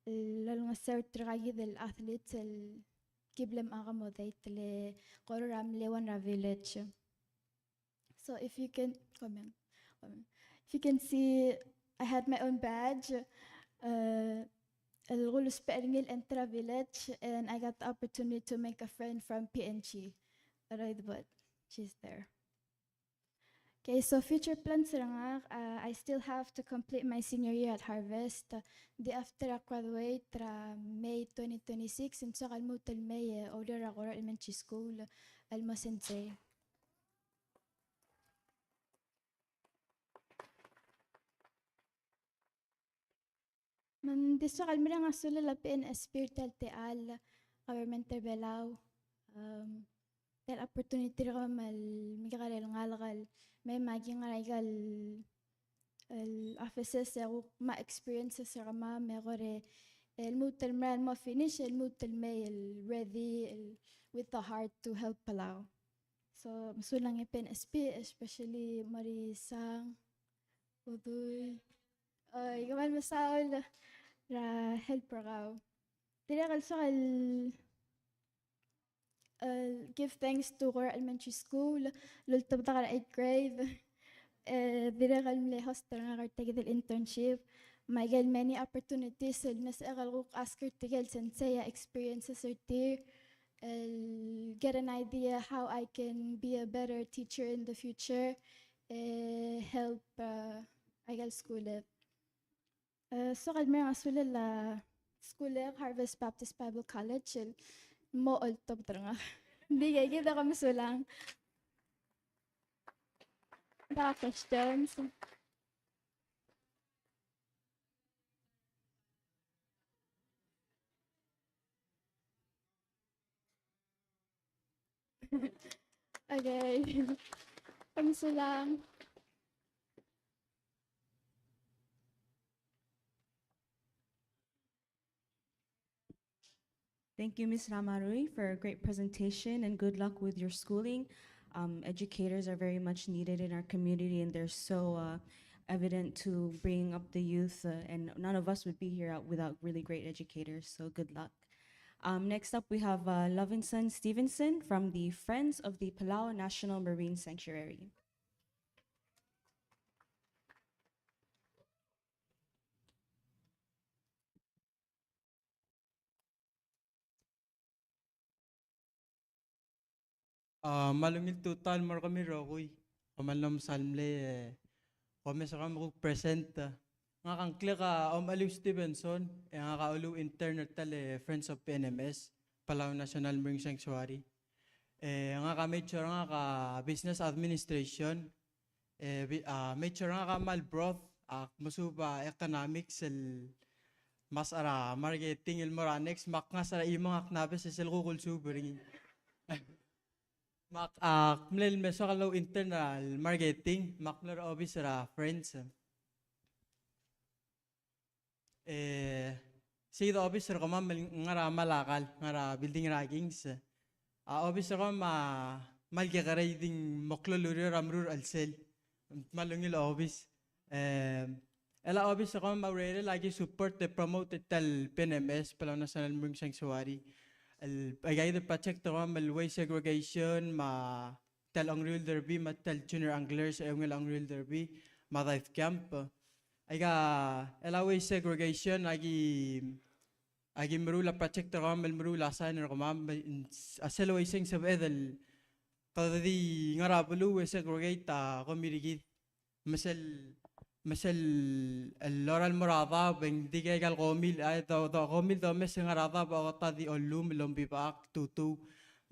nga sew tragi del athletes el kiblem accommodate le goror am lewan ra village. So if you can if you can see, I had my own badge. El Rulus Peringil Entra Village, and I got the opportunity to make a friend from PNG. Right, but she's there. Okay, so future plans nga, I still have to complete my senior year at Harvest. The after I graduate, May 2026, and so kalmutal May, order ako elementary school, almo sensei. Diso kalmira nga sula la PNSB tel government Palau. Tel opportunity ko migalel ngalakal may magi ngalakal offices ako ma experiences sa ma megore el mutel man mo finish el mutel may ready with the heart to help Palau. So masulang PNSB especially Marisang Udoy ikaman masaol ra help raw. Dili kalso give thanks to Cora Elementary School, lulto ta 8th grade. Dili kalmle hostel nga kartegi del internship. may gal many opportunities sil nas agal asker tigel sensei experiences or tier get an idea how I can be a better teacher in the future, help I gal school. So gal mer asul la school Harvest Baptist Bible College mo oltob dranga. Hindi kaya kita kami sulang. Baka questions. Okay. Kami sulang. Thank you, Ms. Ramarui, for a great presentation and good luck with your schooling. Educators are very much needed in our community and they're so evident to bring up the youth and none of us would be here without really great educators, so good luck. Next up, we have Lovinson Stevenson from the Friends of the Palau National Marine Sanctuary. Malungil total mar kami rokoy. Kamalom salmle kami sa kami present. Nga kang ka Aliw Stevenson, nga ka ulo intern tale Friends of PNMS, Palau National Marine Sanctuary. Nga ka major nga ka Business Administration, major nga ka Malbroth, masuba economics mas ara marketing ilmoranex mak nga sa imong aknabes sa kukul subering. Mak mlel meso kalau internal marketing makler obis ra friends. Si the officer ko ngara malakal ngara building raggings. Officer ko malge garay ding mokloluri ramrur alsel malungil office. Ela officer ko maurere lagi support the promote tal PNMS Palau National Marine Sanctuary. Agay the project ko malway segregation ma tal ang real derby ma tal junior anglers ang ang real derby ma dive camp. Aga elaway segregation agi marula project ko marula signer ko aselaway sing sa edel kadadi ngarabulu segregate ko mirigid مثل اللورا المراضة بين ديجا قال قوميل دا قوميل دا مثل غراضة بغطا دي علوم اللي بيباق توتو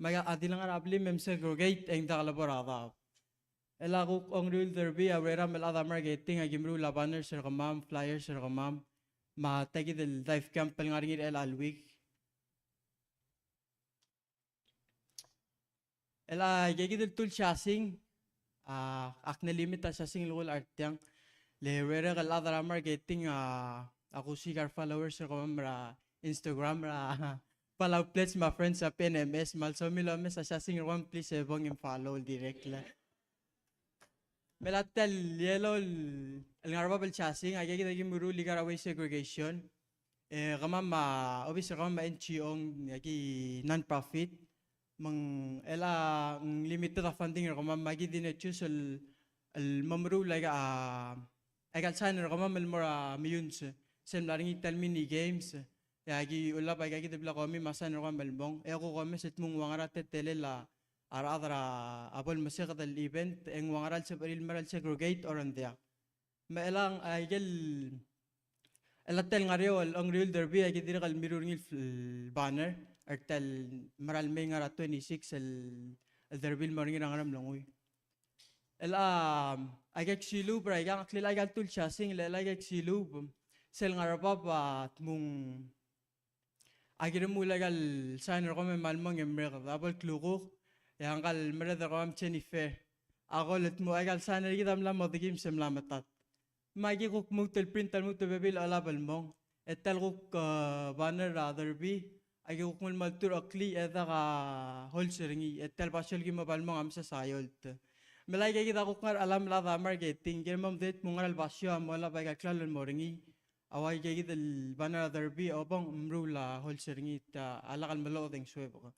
ما أدي لنا قبل ممسك روجيت إن دغلا براضة إلا غوك أنغريل دربي أوريرا من الأذى ماركتينج أجمرو لابانر سرقمام فلاير سرقمام ما تجد الدايف كامب الغرير إلى الويك إلا يجد التول شاسين أكن ليميت شاسين الغول أرتيان لهوريرا الأذى ماركتينج ako sigar followers ko ra Instagram ra Palau pledge my friends sa PNMS mal so milo mes sa sing one please ebong follow direct la melatel yellow el ngarba bel chasing agi kita muru ligar away segregation kama obis kama NGO agi non profit mang ela limited funding kama magi din choose el mamru like agal signer kama melmora miyuns sem laring ital mini games yagi ulla pa yagi debla kami masan ro melbong ako kami set mung wangara tetele la ara adra abol masik dal event eng wangara se baril maral segregate or andia ma elang agel elatel ngario ang real derby yagi dir kal mirurngil banner ertel maral may ngara 26 el derby maring ngaram longoy agak silub ra igang klila igal tul chasing lela agak silub sel ngarabab at mung agir mula gal signer ko malmong emre double klugo yang kal mere da kom Jennifer ako let mo agal signer gidam lam modigim sem lamatat magi ko mutel printer mutel bebil ala balmong etal ko banner rather be agi ko mul maltur akli eda ka holseringi etal pasel gi mabalmong am sa sayolt Melay kaya kita kukar alam la da marketing kaya mam det mungar al basyo amola baga klalo moringi away kaya kita banana derby obong mrula holseringi ta alakal malo ding suwebo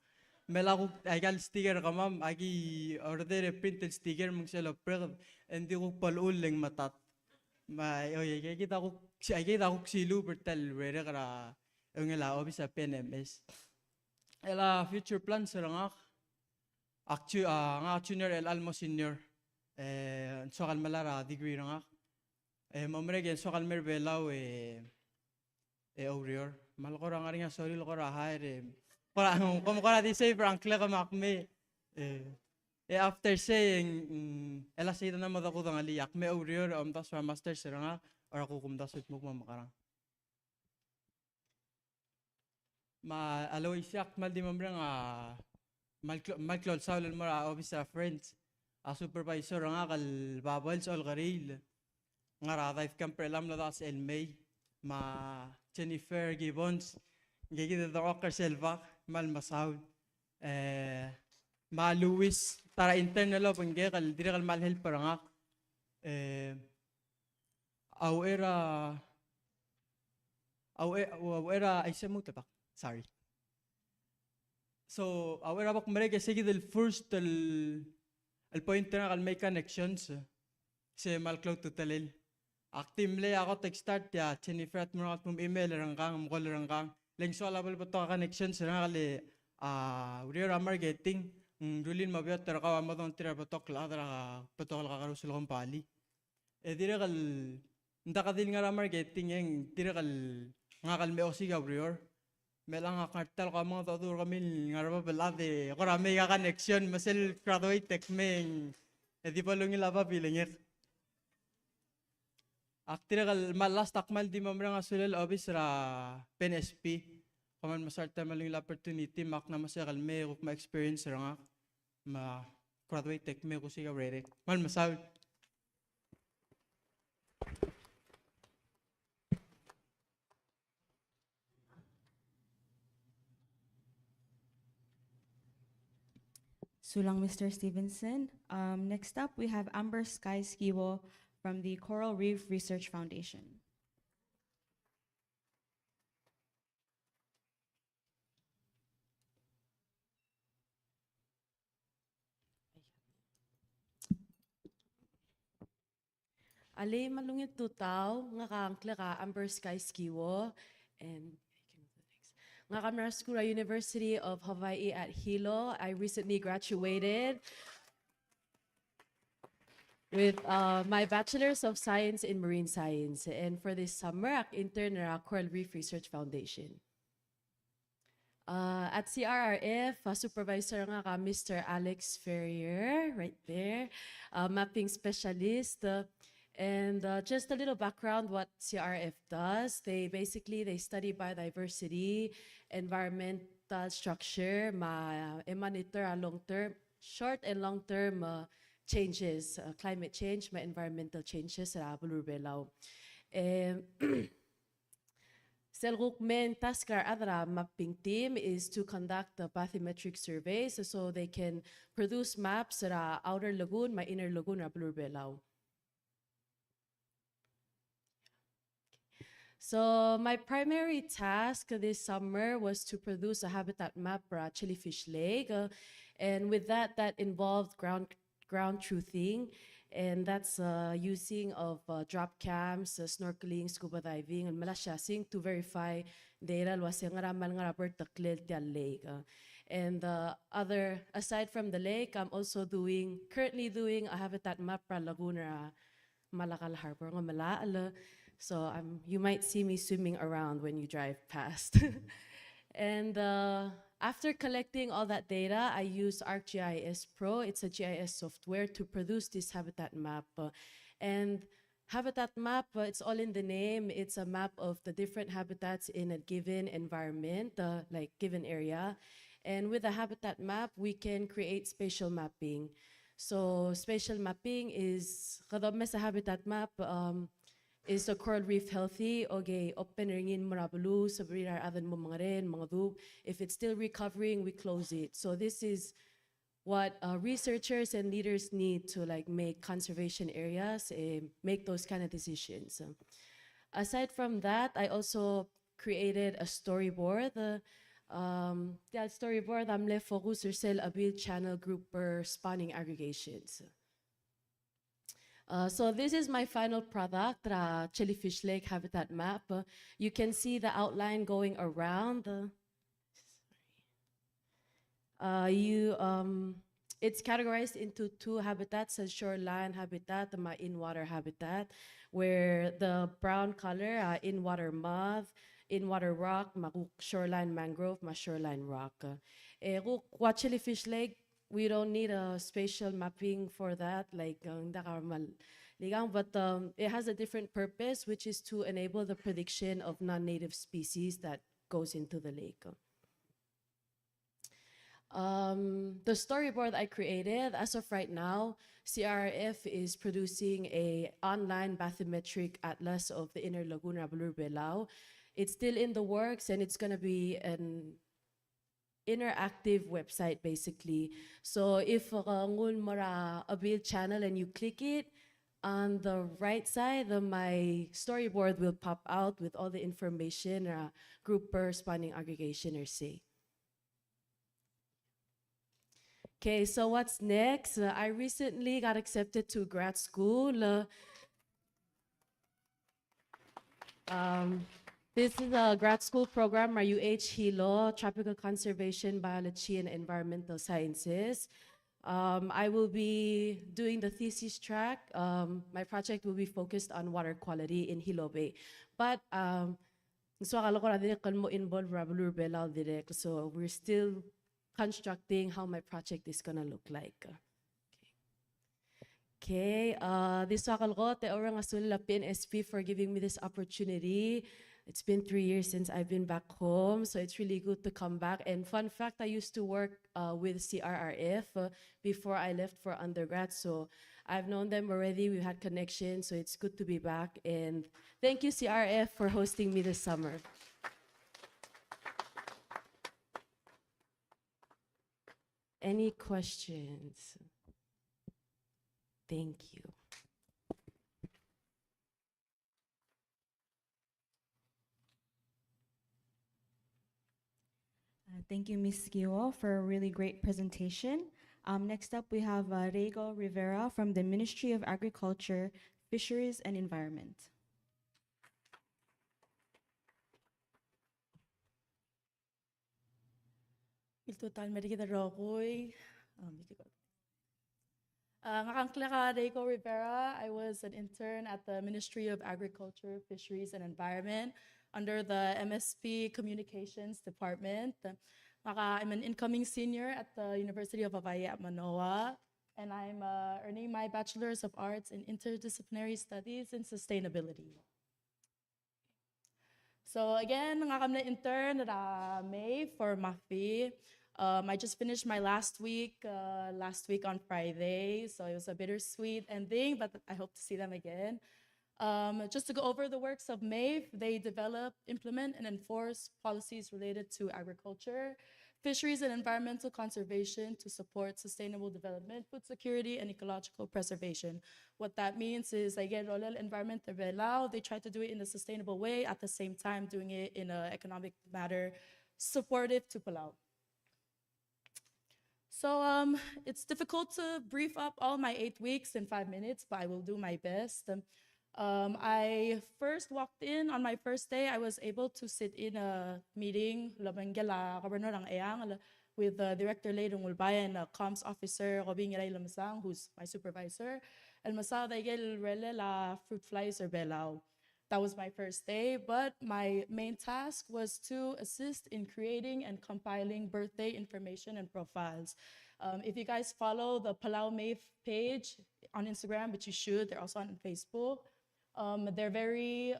mela kuk agal sticker kamam agi order print sticker mung selo preg endi kuk palul leng matat ma oye kaya kita kuk si ay kita kuk silu bertal wera kara ngela obi sa PNMS. Ela future plans serangak. Nga junior el almo senior. Sokal malara degree rangak. Mamregen sokal merbelau Aurior. Mal ko rang nga sorry lo ko rahair como ko di say frankly ka makme. After saying ela say na mo ko dang aliyak me Aurior tas master serangak or ako kumdas ut mo makarang. Ma alo isyak mal di mamrang mal cloud saul mo office friends supervisor nga kal babals all garil nga radayf kam prelam na das el May ma Jennifer Gibbons gigi the Walker Silva mal masaud ma Luis tara intern lo pengge kal dire kal mal help nga au era ay semuta sorry. So, aware ako kumare kasi del first el point na kal may connections si malcloud tutalil. Actimely ako tag start ya Jennifer at mo at email rangkang mo call rangkang. Leng so alabal pa to connections na kali we are marketing dulin mabiyat tara ka mo don tira pa to kla tara pa to ka karusul kong pali. Dire kal nda ka din nga marketing yang dire kal nga kal may osiga brior. Melang akartal ka mga tadur kami ngarap belade ako rami ka connection masel graduate tech meng di pa lungi laba pilingir aktira kal malas takmal di mamrang asulel obis ra PNSB kaman masarta malung opportunity mak na masakal me kuk ma experience ra ma graduate tech me ko siga rere mal masal. Sulang Mr. Stevenson. Next up, we have Amber Sky Skiwo from the Coral Reef Research Foundation. Ali malungit tutaw nga kaangkla ka Amber Sky Skiwo and nga Kamaraskura University of Hawaii at Hilo. I recently graduated with my Bachelor's of Science in Marine Science. And for this summer, I intern at Coral Reef Research Foundation. At CRRF, supervisor nga ka Mr. Alex Ferrier, right there, mapping specialist. And just a little background what CRF does. They study biodiversity, environmental structure, monitor long-term, short and long-term changes, climate change, environmental changes sa Bulurbelaw. Selgukmen taskar adra mapping team is to conduct the bathymetric surveys so they can produce maps sa outer lagoon, inner lagoon na Bulurbelaw. So my primary task this summer was to produce a habitat map for Jellyfish Lake. And with that involved ground truthing. And that's using of drop cams, snorkeling, scuba diving, and malasyasing to verify data wasang ramal nga rapper taklil tiyan lake. And aside from the lake, I'm also currently doing a habitat map for Laguna Malakal Harbor nga Malaala. So you might see me swimming around when you drive past. And after collecting all that data, I use ArcGIS Pro. It's a GIS software to produce this habitat map. And habitat map, it's all in the name. It's a map of the different habitats in a given environment, like given area. And with a habitat map, we can create spatial mapping. So spatial mapping is, kadome sa habitat map, is the coral reef healthy? Okay, open ringin marabulu, sabrinar adan mo mga rin, mga dub. If it's still recovering, we close it. So this is what researchers and leaders need to make conservation areas, make those kind of decisions. Aside from that, I also created a storyboard. That storyboard, I'm left focus or sell a build channel group per spawning aggregations. So this is my final product, the Jellyfish Lake Habitat Map. You can see the outline going around. It's categorized into two habitats, a shoreline habitat and my in-water habitat, where the brown color, in-water mud, in-water rock, shoreline mangrove, shoreline rock. Jellyfish Lake, we don't need a spatial mapping for that, like but it has a different purpose, which is to enable the prediction of non-native species that goes into the lake. The storyboard I created, as of right now, CRF is producing a online bathymetric atlas of the inner Laguna Palau. It's still in the works, and it's gonna be an interactive website basically. So if ngul mara a build channel and you click it, on the right side, my storyboard will pop out with all the information, grouper, spawning aggregation, or say. Okay, so what's next? I recently got accepted to grad school. This is a grad school program, Hilo, Tropical Conservation, Biology, and Environmental Sciences. I will be doing the thesis track. My project will be focused on water quality in Hilo Bay. But so we're still constructing how my project is gonna look like. Okay, this wakalgote orang asul la PNSB for giving me this opportunity. It's been 3 years since I've been back home, so it's really good to come back. And fun fact, I used to work with CRRF before I left for undergrad, so I've known them already. We've had connections, so it's good to be back. And thank you, CRF, for hosting me this summer. Any questions? Thank you. Thank you, Ms. Gio, for a really great presentation. Next up, we have Rego Rivera from the Ministry of Agriculture, Fisheries, and Environment. Rego Rivera. I was an intern at the Ministry of Agriculture, Fisheries, and Environment under the MSP Communications Department. I'm an incoming senior at the University of Hawaii at Manoa, and I'm earning my Bachelor's of Arts in Interdisciplinary Studies and Sustainability. So again, I'm an intern at May for MAFI. I just finished my last week on Friday, so it was a bittersweet ending, but I hope to see them again. Just to go over the works of MAVE, they develop, implement, and enforce policies related to agriculture, fisheries, and environmental conservation to support sustainable development, food security, and ecological preservation. What that means is, again, environment they try to do it in a sustainable way, at the same time doing it in an economic manner supportive to Palau. So it's difficult to brief up all my 8 weeks in 5 minutes, but I will do my best. I first walked in on my first day. I was able to sit in a meeting with Director Leidong Ulbaya and Comms Officer Robin Lamsang, who's my supervisor. El Masao la fruit flies or belao. That was my first day, but my main task was to assist in creating and compiling birthday information and profiles. If you guys follow the Palau MAVE page on Instagram, which you should, they're also on Facebook. They're very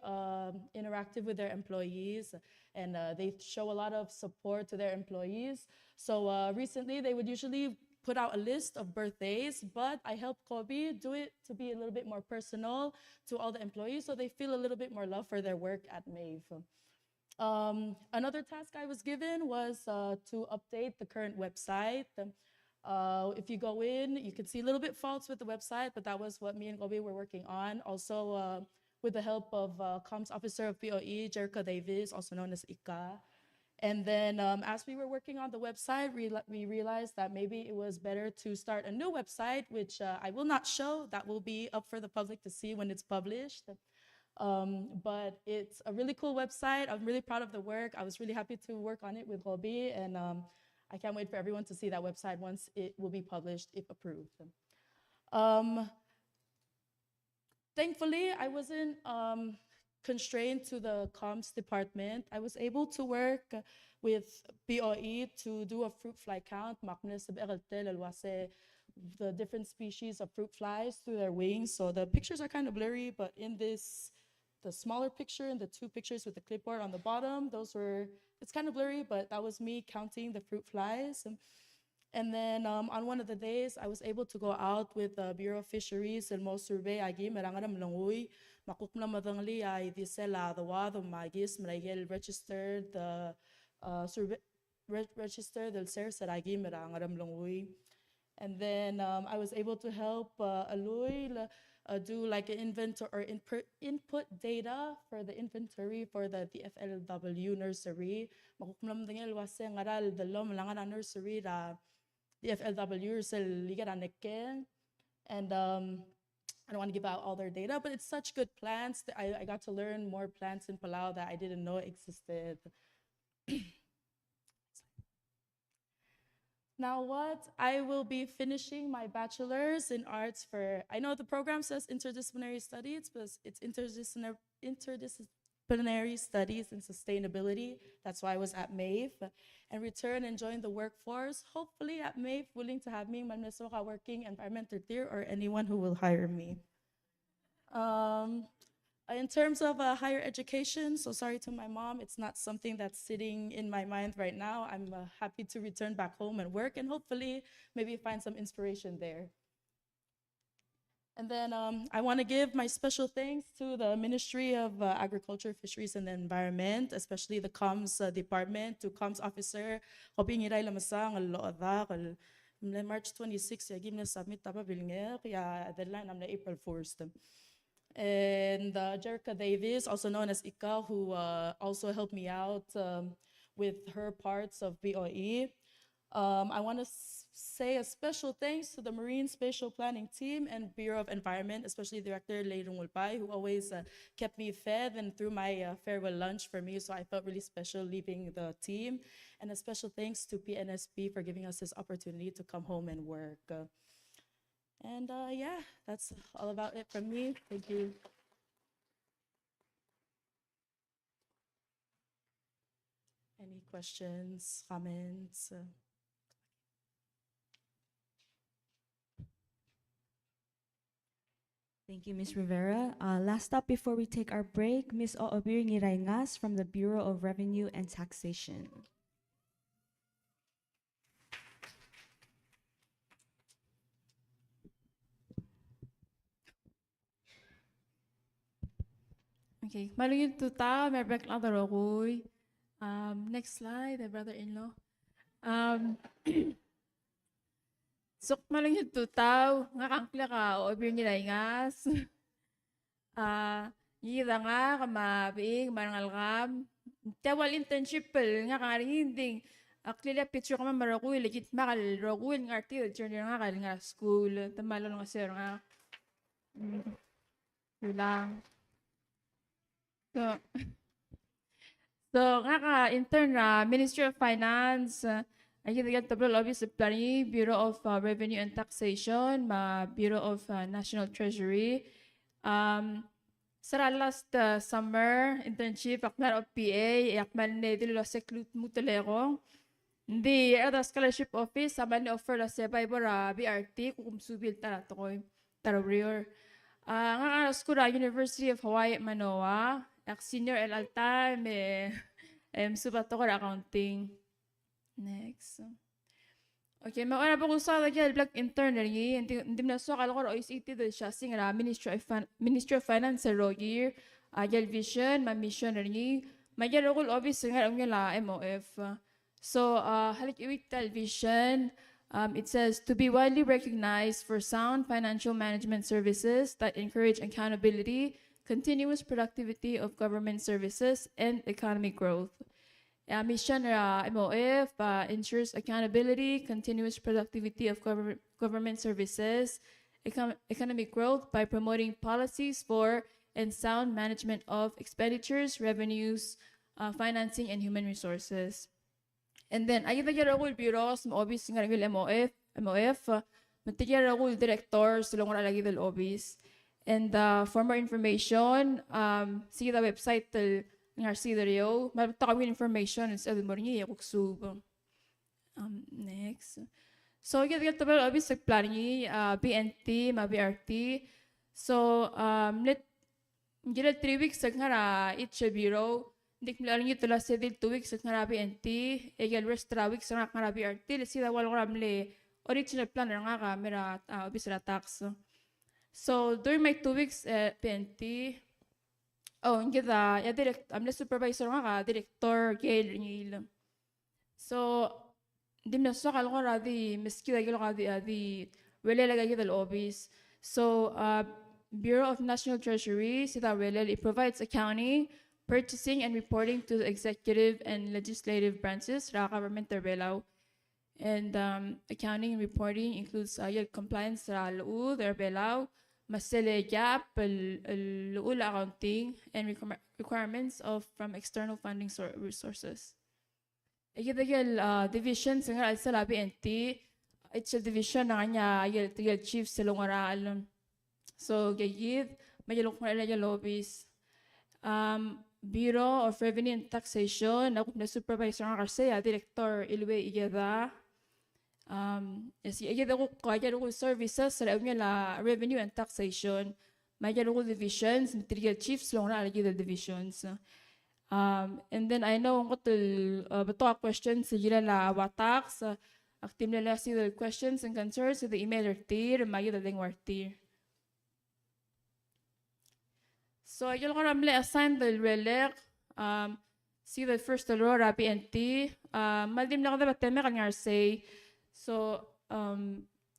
interactive with their employees, and they show a lot of support to their employees. So recently, they would usually put out a list of birthdays, but I helped Kobe do it to be a little bit more personal to all the employees, so they feel a little bit more love for their work at MAVE. Another task I was given was to update the current website. If you go in, you can see a little bit faults with the website, but that was what me and Kobe were working on. Also, with the help of Comms Officer of POE, Jerica Davis, also known as Ika. And then as we were working on the website, we realized that maybe it was better to start a new website, which I will not show. That will be up for the public to see when it's published. But it's a really cool website. I'm really proud of the work. I was really happy to work on it with Robbie, and I can't wait for everyone to see that website once it will be published, if approved. Thankfully, I wasn't constrained to the comms department. I was able to work with BOE to do a fruit fly count, the different species of fruit flies through their wings. So the pictures are kind of blurry, but in this, the smaller picture and the two pictures with the clipboard on the bottom, it's kind of blurry, but that was me counting the fruit flies. And then on one of the days, I was able to go out with the Bureau of Fisheries and most survey agi marangaram langui makukna madangli ay disela the wad of magis maragel registered the survey register del ser saragi marangaram langui. And then I was able to help Aloy do like an inventory or input data for the inventory for the DFLW nursery. Makuklam dingel wase ngaral dalom langana nursery da DFLW sel liga da nekke. And I don't want to give out all their data, but it's such good plants that I got to learn more plants in Palau that I didn't know existed. Now what? I will be finishing my bachelor's in arts I know the program says interdisciplinary studies, but it's interdisciplinary studies and sustainability. That's why I was at MAVE, and return and join the workforce, hopefully at MAVE, willing to have me, Manmesoka working environmental tier, or anyone who will hire me. In terms of higher education, so sorry to my mom, it's not something that's sitting in my mind right now. I'm happy to return back home and work and hopefully maybe find some inspiration there. And then I want to give my special thanks to the Ministry of Agriculture, Fisheries, and the Environment, especially the comms department, to comms officer, March 26, I give submit deadline April 1st. And Jerica Davis, also known as Ika, who also helped me out with her parts of BOE. I want to say a special thanks to the Marine Spatial Planning Team and Bureau of Environment, especially Director Leidong Ulpay, who always kept me fed and threw my farewell lunch for me, so I felt really special leaving the team. And a special thanks to PNSB for giving us this opportunity to come home and work. And yeah, that's all about it from me. Thank you. Any questions, comments? Thank you, Ms. Rivera. Last up before we take our break, Ms. Oobir Ngirayngas from the Bureau of Revenue and Taxation. Okay, malungit tuta, may break lang taro koy. Next slide, the brother-in-law. Sok malungit tuta, ngakangkla ka, Oobir Ngirayngas. Yida nga, kamabing, marangalkam. Tawal internship nga karinginding. Aklela picture ka marakuy, legit makal rakuy, nga artil, journey nga kal nga school. Tamalo nga sir nga. Yun lang. So nga ka intern Ministry of Finance, ay kita tablo Office of Planning, Bureau of Revenue and Taxation, Bureau of National Treasury. Sara last summer internship akmal of PA, akmal ne dilo seklut mutelero. Hindi ada scholarship office saman ni offer la sebay bora BRT kung subil tara to koy tarawrior. Nga school University of Hawaii Manoa. Senior El Alta, subato ko accounting. Next. Okay, mauna po kung sa lagi black intern rin, hindi na so kala ko OICT do siya sing Ministry of Finance year, agel vision, mission rin, magel ko office nga ang la MOF. So, halik iwik television. It says to be widely recognized for sound financial management services that encourage accountability, continuous productivity of government services, and economic growth. Mission MOF ensures accountability, continuous productivity of government services, economic growth by promoting policies for and sound management of expenditures, revenues, financing, and human resources. And then, ayun na yung bureau sa office ng MOF, matigyan ako director sa mga lagi del office. And for more information, see the website ng RC Mabata kami information sa mo rin yung kuksub. Next. So, yung tabel office sa plan niya, BNT, BRT. So, let 3 weeks sa nga each bureau. Hindi ko lang ito last 2 weeks sa nga BNT. Egel rest 3 weeks sa nga BRT. Let's see the wall ramle original plan nga kamera office tax. So, during my 2 weeks at PNT, yung I'm the supervisor nga director Gail Ngil. So, di na sa kalong radi miski lagi radi wala lagi dal office. So, Bureau of National Treasury sita wala it provides accounting, purchasing and reporting to the executive and legislative branches ra government terbelaw. And accounting and reporting includes compliance sa luud terbelaw, masele gap luud accounting and requirements of from external funding resources. Division sa sa BNT, it's a division na kanya yung chief sa lungaral. So, gayid, may yung lobbies. Bureau of Revenue and Taxation, ako na supervisor nga kasi, director Ilwe Igeda. Igeda ko kaya ko services sa niya la Revenue and Taxation. May yung divisions, material chiefs lungaral yung divisions. And then I know ko bato questions sa gila la watax, active nila si the questions and concerns sa the email artir, mayo daling wartir. So ayun ko ramle assign the relek, see the first aurora PNT, maldim na kada bateme kanyar say. So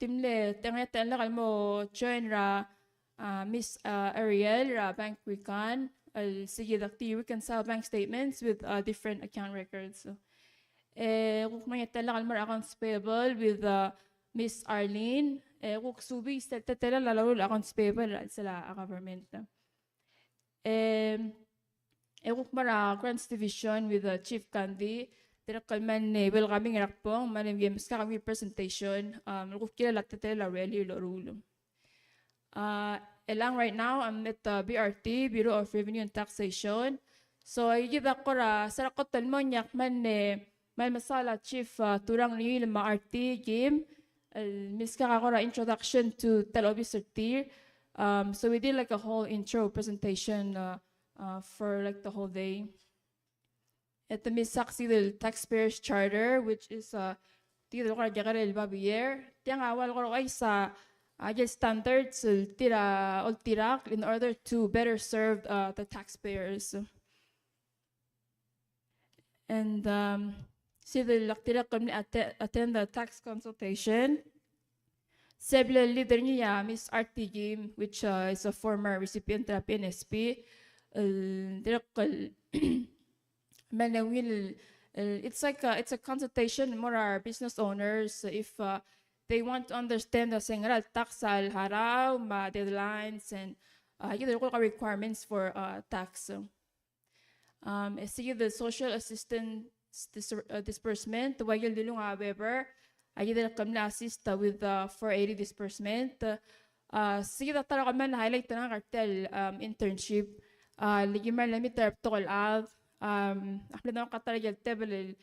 timle tengete na kalmo join ra Miss Ariel ra Bank Recon. Sige, we can sell bank statements with different account records. Kung may tala kalmar accounts payable with Miss Arlene, kung subi tala lalaro accounts payable sila government. Kung mara grants division with Chief Candy, direct kalman welcoming rakpong manim games ka kami presentation. Kung kilala tala really rule. Elang right now, I'm at BRT, Bureau of Revenue and Taxation. So, I give ako sa rakotan mo niyak man masala chief turang ni lima RT game. Miska ako introduction to Officer Tier. So, we did like a whole intro presentation for like the whole day. At the misaksi the Taxpayers Charter, which is tiro ko jagare babier. Tiyang awal ko ay sa standards in order to better serve the taxpayers. And see the laktira kami attend the tax consultation. Sebla leader niya Miss RT Game, which is a former recipient of PNSB. It's a consultation more our business owners if they want to understand the sengral taxal haraw, deadlines, and requirements for tax. See the social assistance disbursement, the wagil dilung Weber, ayun kam na assist with the 480 disbursement. See the tara man highlight ng cartel internship. Ligiman lamit to call out. After na katalagal table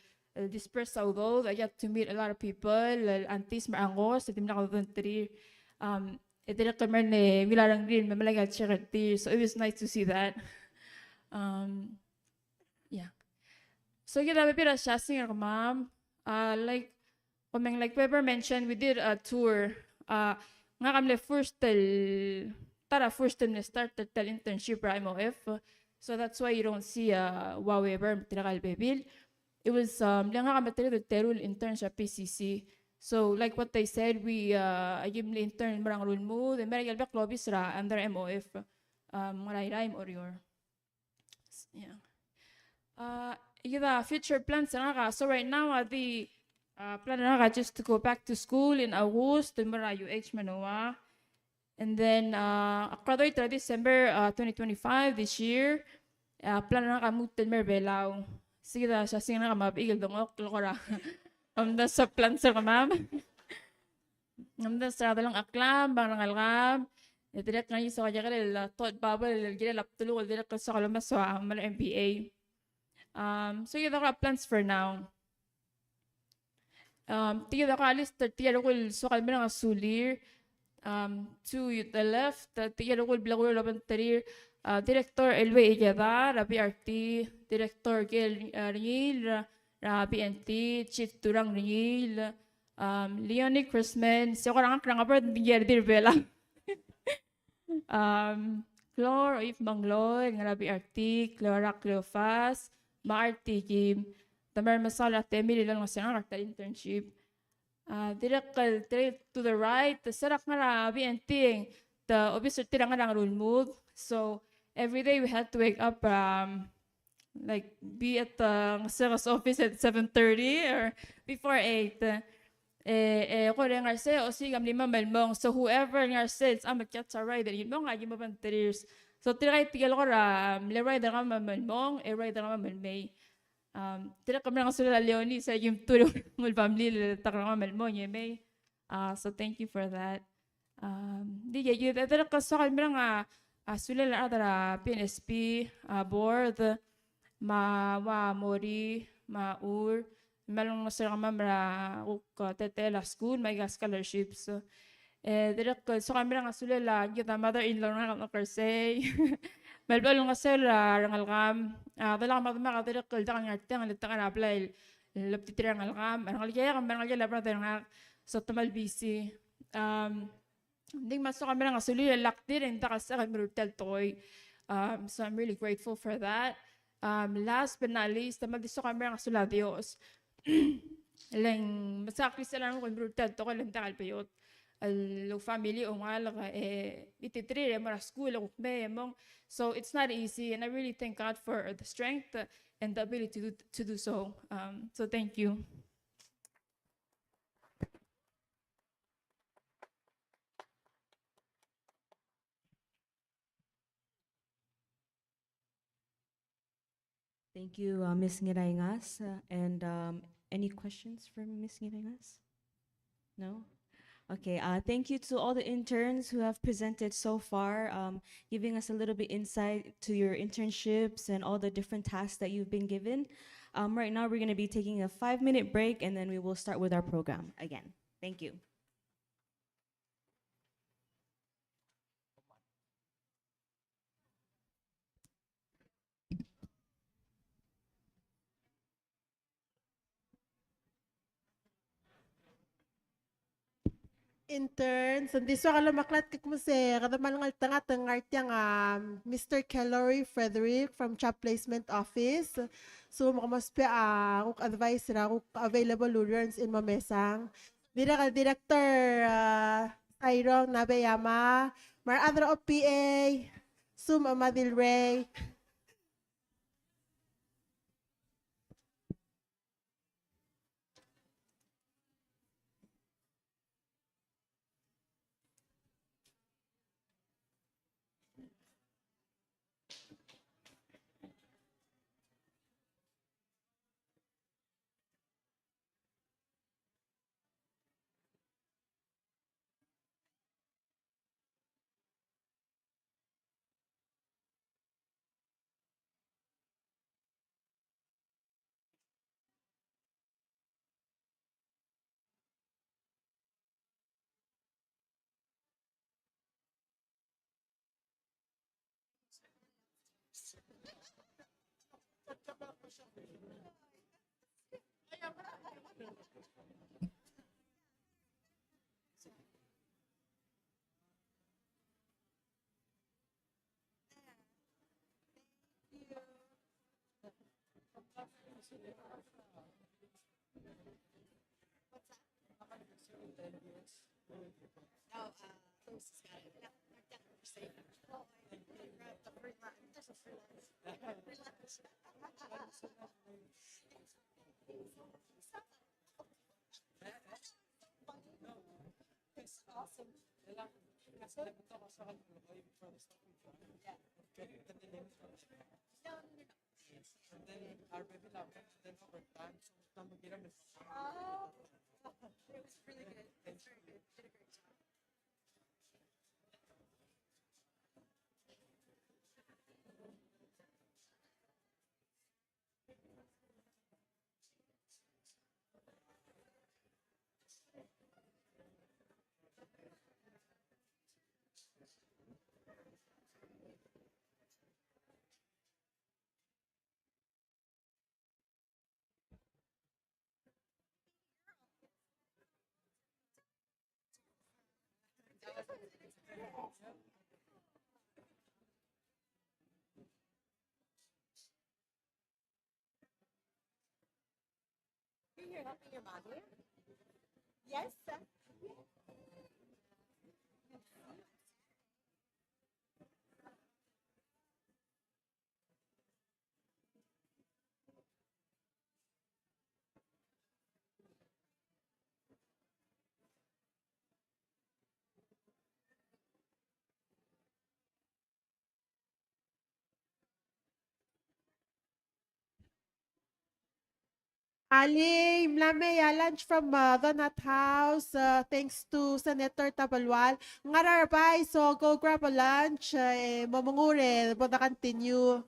dispersed although I got to meet a lot of people antis maangos sa timna voluntary edira kamer ne milarang green mamalaga charity, so it was nice to see that. Yeah, so kita bepira shasing ma'am, like kameng like Weber mentioned, we did a tour nga kamle first start tel internship ra MOF, so that's why you don't see wow Weber tirakal bebil. It was terul internship PCC. So like what they said, we give intern marang rule mo, the American back lobbies ra under MOF, maray or your. Yeah. the future plans nga ka. So right now, the plan nga ka just to go back to school in August, mara UH Manoa. And then, graduate December 2025 this year. Plan nga ka mutin merbelaw. Sige da, siya sige nga ka mabigil dongok, lokora. Sa plan sa kamam. Sa dalang aklam, bang nangalgam. Direct nga yung sa kanya ka, tot babal, gila laptulog, direct ka sa kalamas sa MBA. So yun ako plans for now. Tiga ako alis, tiga ako so kalmi nga sulir. To the left, tiga ako bilaguro laban tarir. Director Elwe Igeda, Rabi RT, Director Gil Ringil, Rabi NT, Chief Turang Ringil, Leonie Chrisman, so karang apar dir bela. Clor if Mangloy, Rabi RT, Clora Cleofas, Marty Kim, tamar masala temi lang sa nga internship. Direct to the right, the sarak nga Rabi NT, the obviously tirang nga rule move. So every day we had to wake up, like be at the sales office at 7:30 or before 8. Ako rin nga say, o sigam 5 malmong. So whoever nga says, magkatsa rider, yun mo nga, yung mabantiris. So tiray tigal ko le rider nga malmong, rider nga malmay. Tira kami nga sila Leonie sa yung turo ng family, takang nga malmong, yung may. So thank you for that. Di yun, tira ka sa kami nga, sila la adara PNSB board mori maur malong sa mamra uk tetela school may scholarships direct so kami nga sila la kita mother-in-law nga kasi malbalong nga sila rangal kam dala ka magma direct da nga tang lita ka apply lapti rangal kam rangal kaya kam rangal la brother nga so tamal busy hindi masok kami nga suli laktir and takasa kami rutel toy. So I'm really grateful for that. Last but not least, madiso kami nga sula Dios. Lang masakri sila ng kami rutel toy lang takal payot. Lo family o nga lang ititiri mara school o kme mong. So it's not easy and I really thank God for the strength and the ability to do so. So thank you. Thank you, Ms. Ngiraingas. And any questions for Ms. Ngiraingas? No? Okay, thank you to all the interns who have presented so far, giving us a little bit insight to your internships and all the different tasks that you've been given. Right now, we're going to be taking a 5-minute break and then we will start with our program again. Thank you. Interns, hindi so kalamaklat kik mo si kadaman ng tanga yang Mr. Kellery Frederick from Job Placement Office. So makamaspe kung advice ra kung available learners in mamesang. Dira ka Director Tyrong Nabeyama, mar other of PA, Sum Amadil Ray. You're here helping your mommy? Yes. Ali, mlame ya lunch from the Nut House. Thanks to Senator Tabalwal. Ngararbay, so go grab a lunch. Mamangure, but continue.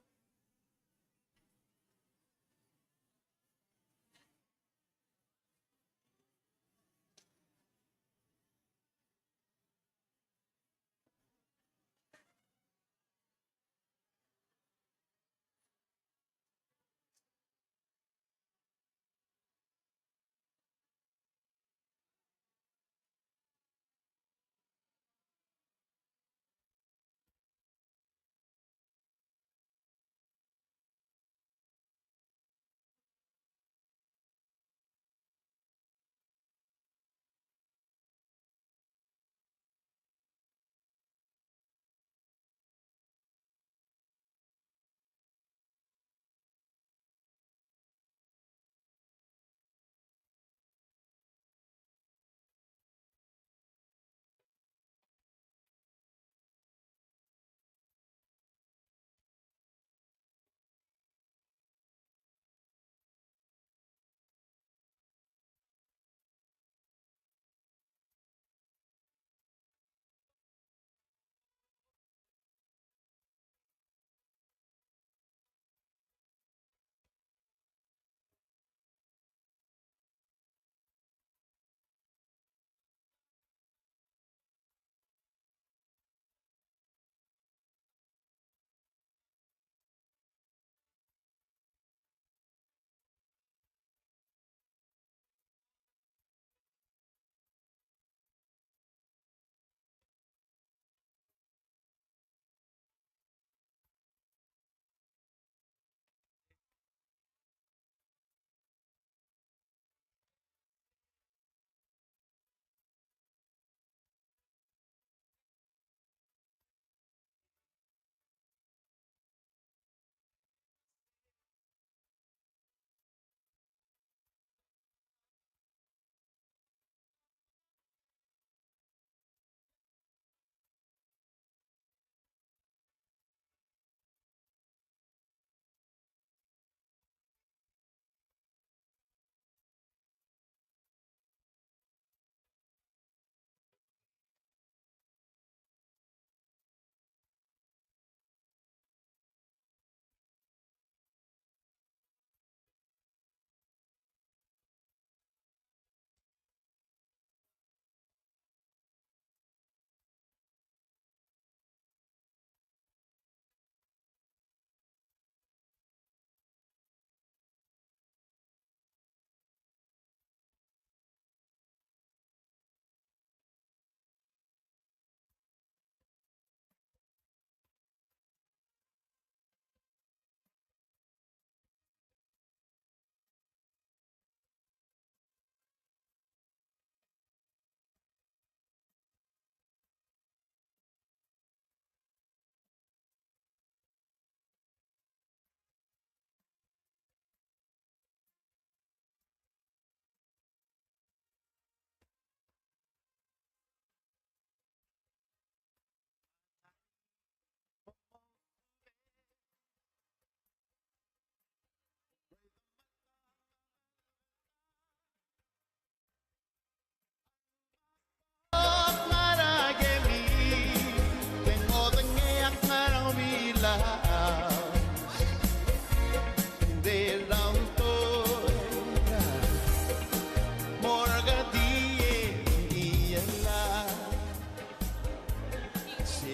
For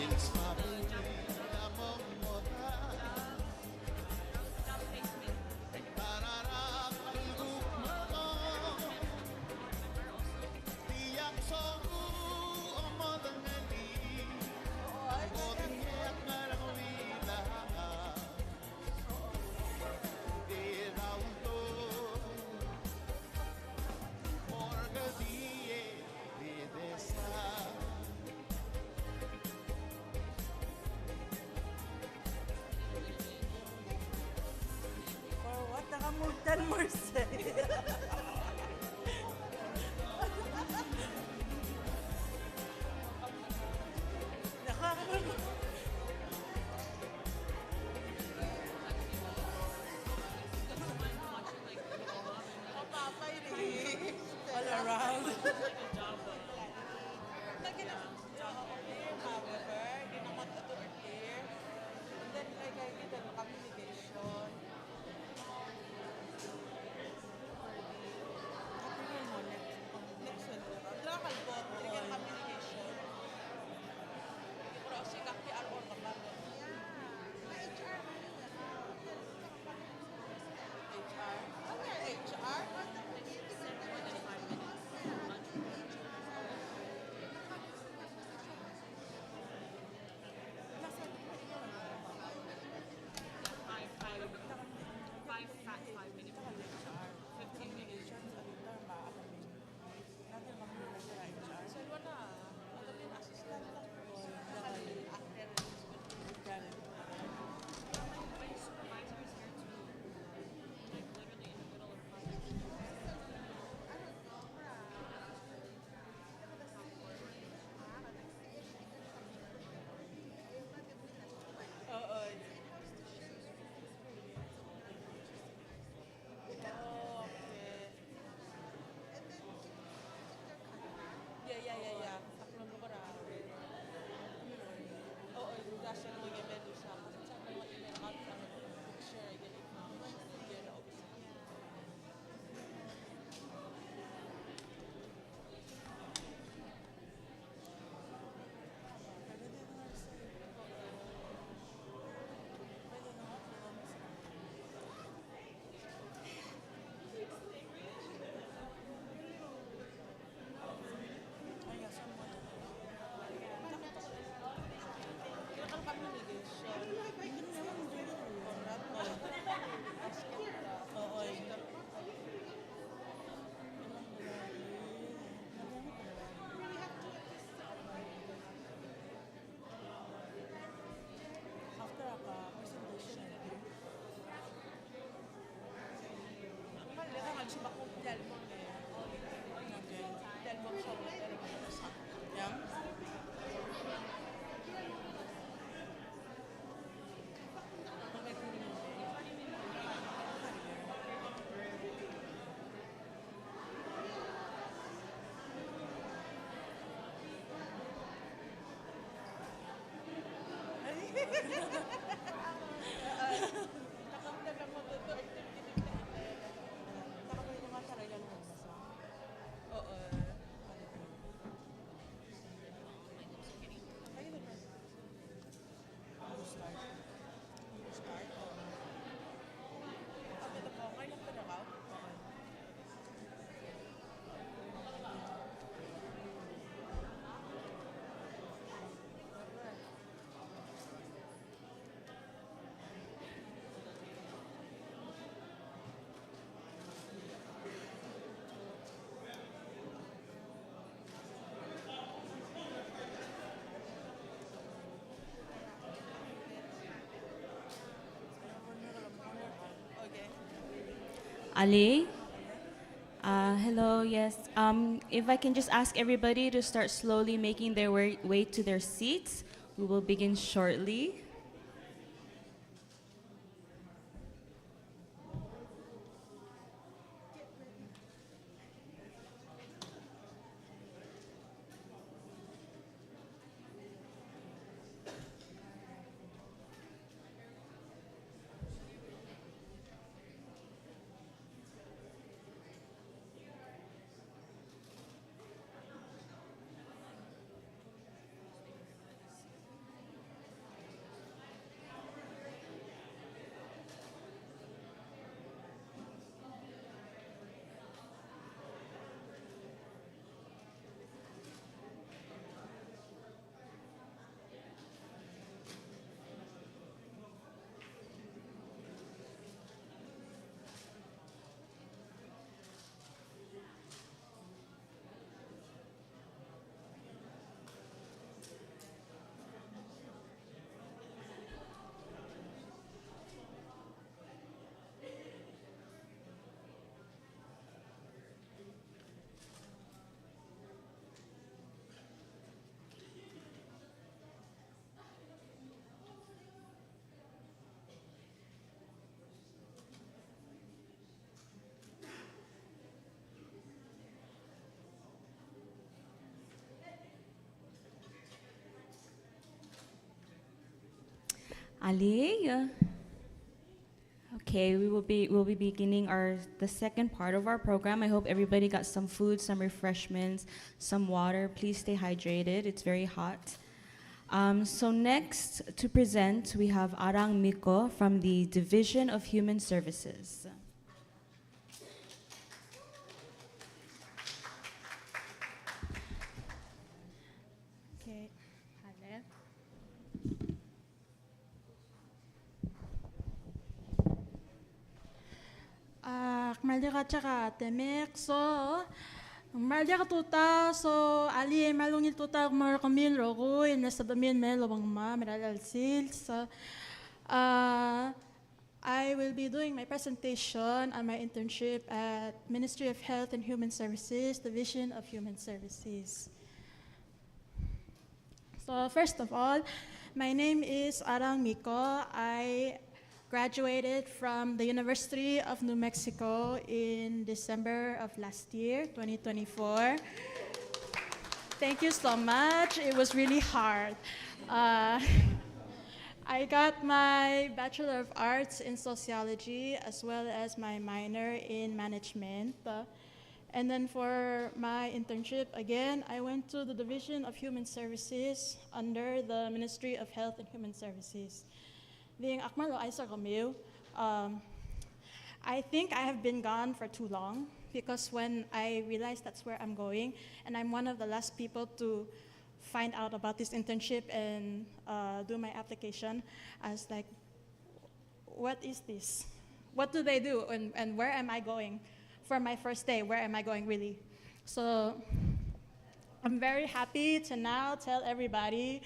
what? Nakamultan mo all around. Ali? Hello, yes. If I can just ask everybody to start slowly making their way to their seats, we will begin shortly. Ali? Okay, we'll be beginning the second part of our program. I hope everybody got some food, some refreshments, some water. Please stay hydrated. It's very hot. So next to present, we have Arang Miko from the Division of Human Services. Okay, hello. Kmalika tsaka temek so malika tuta so ali malungil tuta mar kamil rogo in nasa damin melo bang ma meral sils I will be doing my presentation on my internship at Ministry of Health and Human Services, Division of Human Services. So first of all, my name is Arang Miko. I graduated from the University of New Mexico in December of last year, 2024. Thank you so much. It was really hard. I got my Bachelor of Arts in Sociology as well as my minor in Management. And then for my internship, again, I went to the Division of Human Services under the Ministry of Health and Human Services. Being Akmalo Aisa Kamil, I think I have been gone for too long because when I realized that's where I'm going, and I'm one of the last people to find out about this internship and do my application, I was like, what is this? What do they do and where am I going? For my first day, where am I going really? So I'm very happy to now tell everybody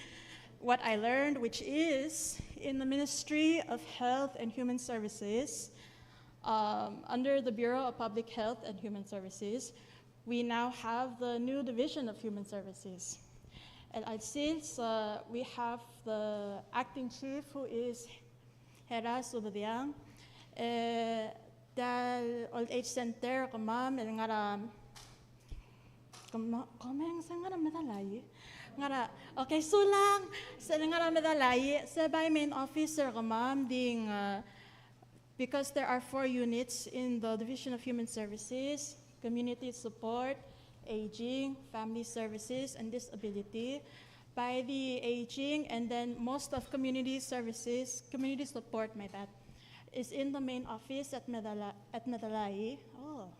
what I learned, which is in the Ministry of Health and Human Services, under the Bureau of Public Health and Human Services, we now have the new Division of Human Services. And since we have the acting chief, who is Hera Subadiang, the old age center, kamam, el ngaram, kamang sa ngaram medalay, ngara, okay, sulang, sa ngaram medalay, sa by main officer, kamam, ding, because there are 4 units in the Division of Human Services: community support, aging, family services, and disability. By the aging, and then most of community services, community support, my bad, is in the main office at Medalay. Oh.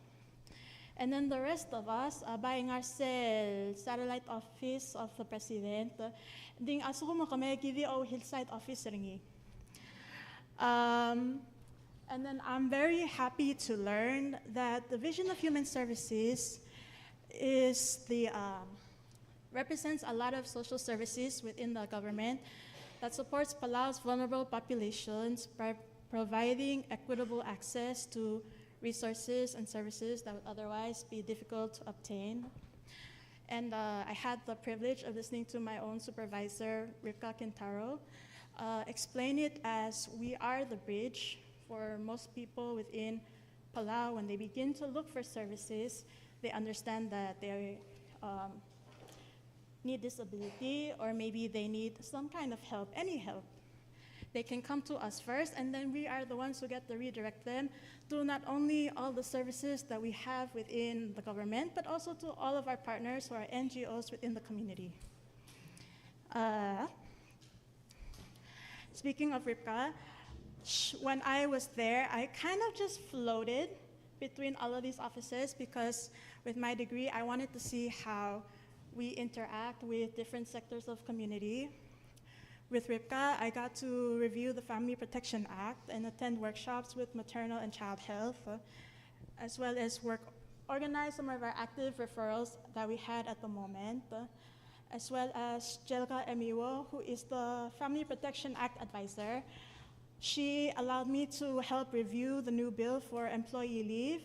And then the rest of us, buying our satellite office of the president, ding aso ko mo kami GVO hillside office ringi. And then I'm very happy to learn that the Division of Human Services is represents a lot of social services within the government that supports Palau's vulnerable populations by providing equitable access to resources and services that would otherwise be difficult to obtain. And I had the privilege of listening to my own supervisor, Rika Quintaro, explain it as we are the bridge for most people within Palau. When they begin to look for services, they understand that they need disability, or maybe they need some kind of help, any help. They can come to us first, and then we are the ones who get to redirect them to not only all the services that we have within the government, but also to all of our partners who are NGOs within the community. Speaking of Ripka, when I was there, I kind of just floated between all of these offices because with my degree, I wanted to see how we interact with different sectors of community. With Ripka, I got to review the Family Protection Act and attend workshops with maternal and child health, as well as organize some of our active referrals that we had at the moment, as well as Jelka Emiwo, who is the Family Protection Act advisor. She allowed me to help review the new bill for employee leave,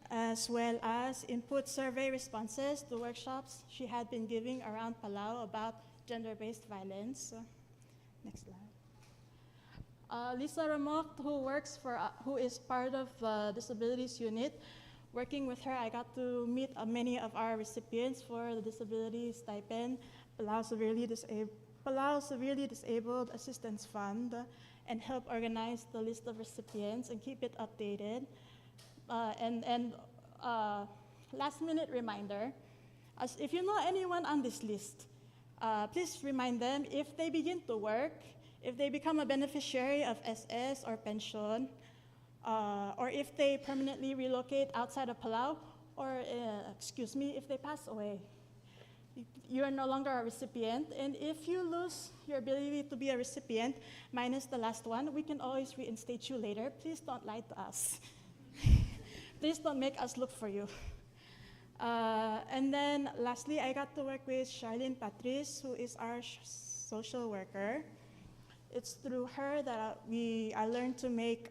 as well as input survey responses to workshops she had been giving around Palau about gender-based violence. Next slide. Lisa Ramok, who is part of the disabilities unit. Working with her, I got to meet many of our recipients for the disability stipend, Palau Palau Severely Disabled Assistance Fund and help organize the list of recipients and keep it updated. Last minute reminder, as if you know anyone on this list, please remind them if they begin to work, if they become a beneficiary of SS or pension, or if they permanently relocate outside of Palau, or if they pass away. You are no longer a recipient, and if you lose your ability to be a recipient, minus the last one, we can always reinstate you later. Please don't lie to us. Please don't make us look for you. And then lastly, I got to work with Charlene Patrice, who is our social worker. It's through her that I learned to make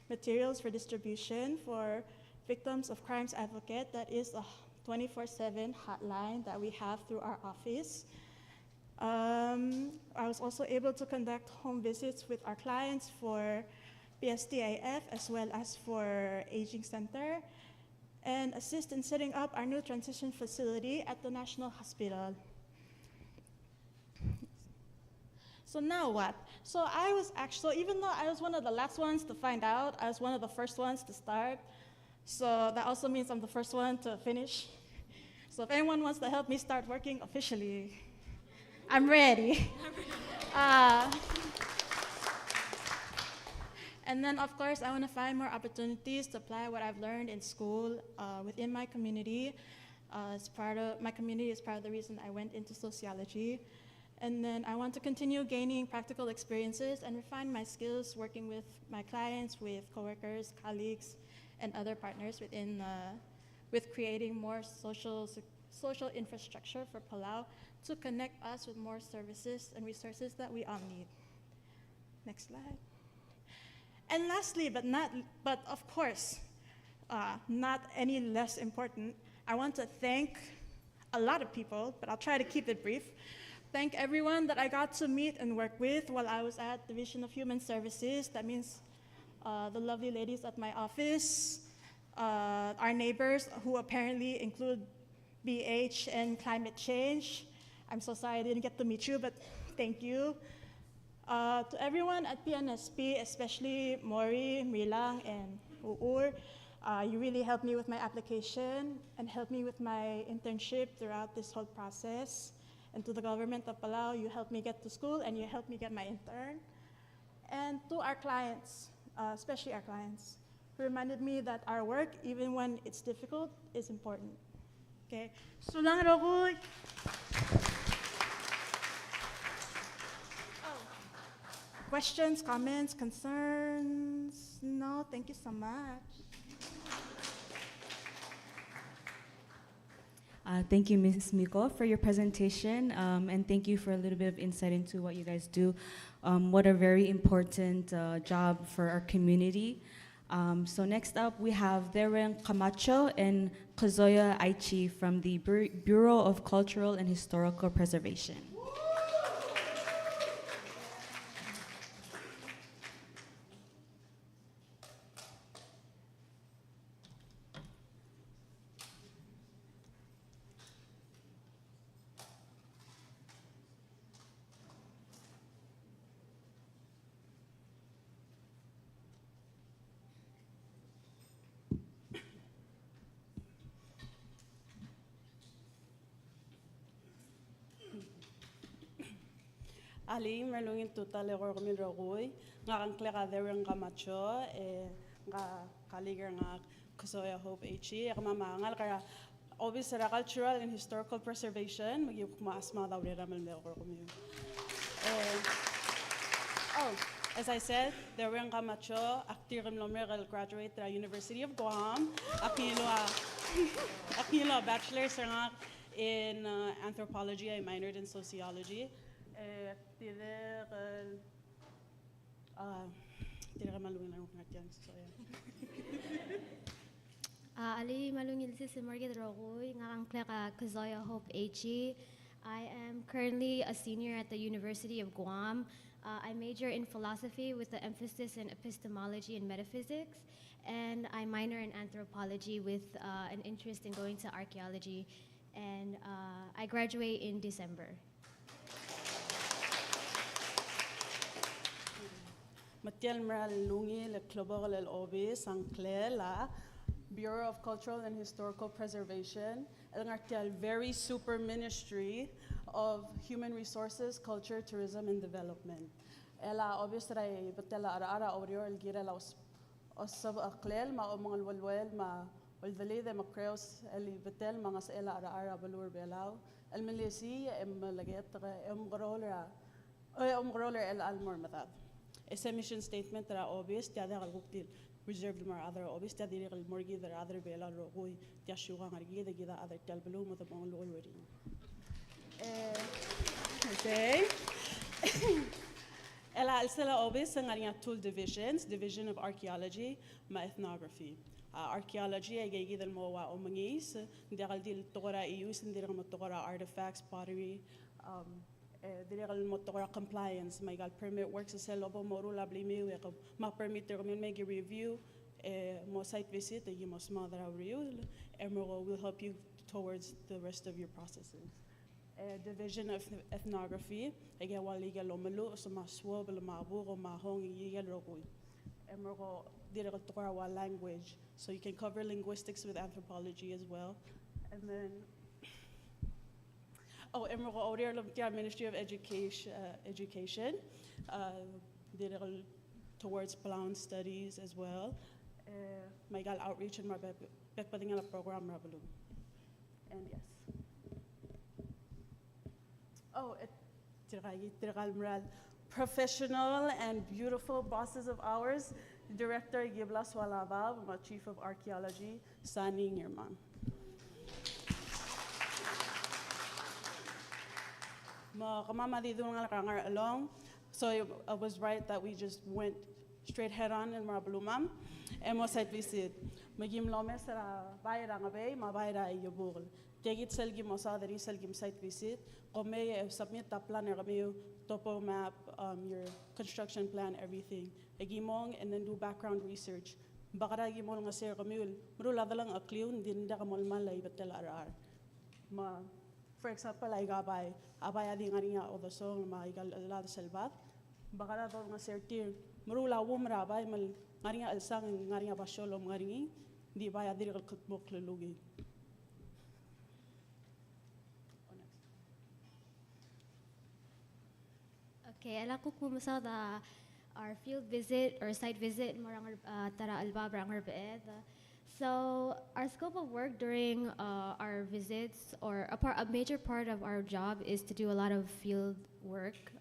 materials for distribution for Victims of Crimes Advocate. That is a 24/7 hotline that we have through our office. I was also able to conduct home visits with our clients for PSTIF as well as for Aging Center, and assist in setting up our new transition facility at the National Hospital. So now what? So I was actually, even though I was one of the last ones to find out, I was one of the first ones to start. So that also means I'm the first one to finish. So if anyone wants to help me start working officially, I'm ready. And then, of course, I want to find more opportunities to apply what I've learned in school within my community. My community is part of the reason I went into sociology. And then I want to continue gaining practical experiences and refine my skills working with my clients, with coworkers, colleagues, and other partners with creating more social infrastructure for Palau to connect us with more services and resources that we all need. Next slide. And lastly, but of course, not any less important, I want to thank a lot of people, but I'll try to keep it brief. Thank everyone that I got to meet and work with while I was at Division of Human Services. That means the lovely ladies at my office, our neighbors who apparently include BH and climate change. I'm so sorry I didn't get to meet you, but thank you. To everyone at PNSB, especially Mori, Milang, and Uur, you really helped me with my application and helped me with my internship throughout this whole process. And to the government of Palau, you helped me get to school and you helped me get my intern. And to our clients, especially our clients, who reminded me that our work, even when it's difficult, is important. Okay, Sulang Rogoy. Questions, comments, concerns? No, thank you so much. Thank you, Ms. Miko, for your presentation, and thank you for a little bit of insight into what you guys do. What a very important job for our community. So next up, we have Darren Camacho and Kazoya Aichi from the Bureau of Cultural and Historical Preservation. Ali merlungin tutal ego min rogui nga klega dereng Camacho nga kaliger nga Kasoya Hope H mama ngal kaya obvious cultural and historical preservation magi kuma asma daw dera mel ego kumi. As I said, Dereng Camacho aktir nomerel graduate at University of Guam. Akilo a bachelor's in anthropology. I minored in sociology. Ali malungil si Margaret Rogoy nga ang Kazoya Hope H. I am currently a senior at the University of Guam. I major in philosophy with the emphasis in epistemology and metaphysics, and I minor in anthropology with an interest in going to archaeology, and I graduate in December. Matiel Mral Lungi, Le Global El Obi, Sankle, La Bureau of Cultural and Historical Preservation, El Ngartial Very Super Ministry of Human Resources, Culture, Tourism, and Development. Ela obviously, Batela Ara Orior El Gira La Osab Aklel, Ma Omangal Walwel, Ma Walvali, the Macreos, Eli Batel, Mangas Ela Ara Balur Belau, El Milisi, Laget, Roller El Almor Matad. A mission statement that are obvious, the other reserved more other obvious, the other mortgage, the other Bela Rogui, the Ashuang Argi, the Gida other Telbalum with the Bong already. Okay. Ela Alcela obvious and two divisions, Division of Archaeology, my ethnography. Archaeology, I gave them more omangis, the Aldil Tora use and the Tora artifacts, pottery. Direct motor compliance, my God permit works as a lobo morula blimi, my permit to make a review, more site visit, you must mother review, and will help you towards the rest of your processes. Division of ethnography, again, while legal lomalu, so my swab, mabu, or my hong, yigal rogui. Emergo direct language, so you can cover linguistics with anthropology as well. And then Ministry of Education, towards Palau studies as well. My outreach and my program. And yes. Professional and beautiful bosses of ours, Director Gibla Swalaba, my Chief of Archaeology, Sani Nirman. Along. So I was right that we just went straight head on in Marabalumam. And was site visit. Magim Lomes Baira Bay, Mabaira Yobul. Take it Selgim Mosa, the Selgim site visit. Come submit a plan, topo map, your construction plan, everything. Agimong and then do background research. Bakara Gimong a Sir Ramul, Muruladalang a clue, didn't Dagamolmalay, but tell Ma. For example, I got by Abaya Dingaria or the song, my Galad Selbat, Bagara don't certain, Murula Wumra by Maria El Sang and Maria Basholo Marini, the Baya Diril Moklugi. Okay, ala ko kumusta our field visit or site visit marang tara alba brangar beed. So our scope of work during our visits, or a major part of our job, is to do a lot of field work.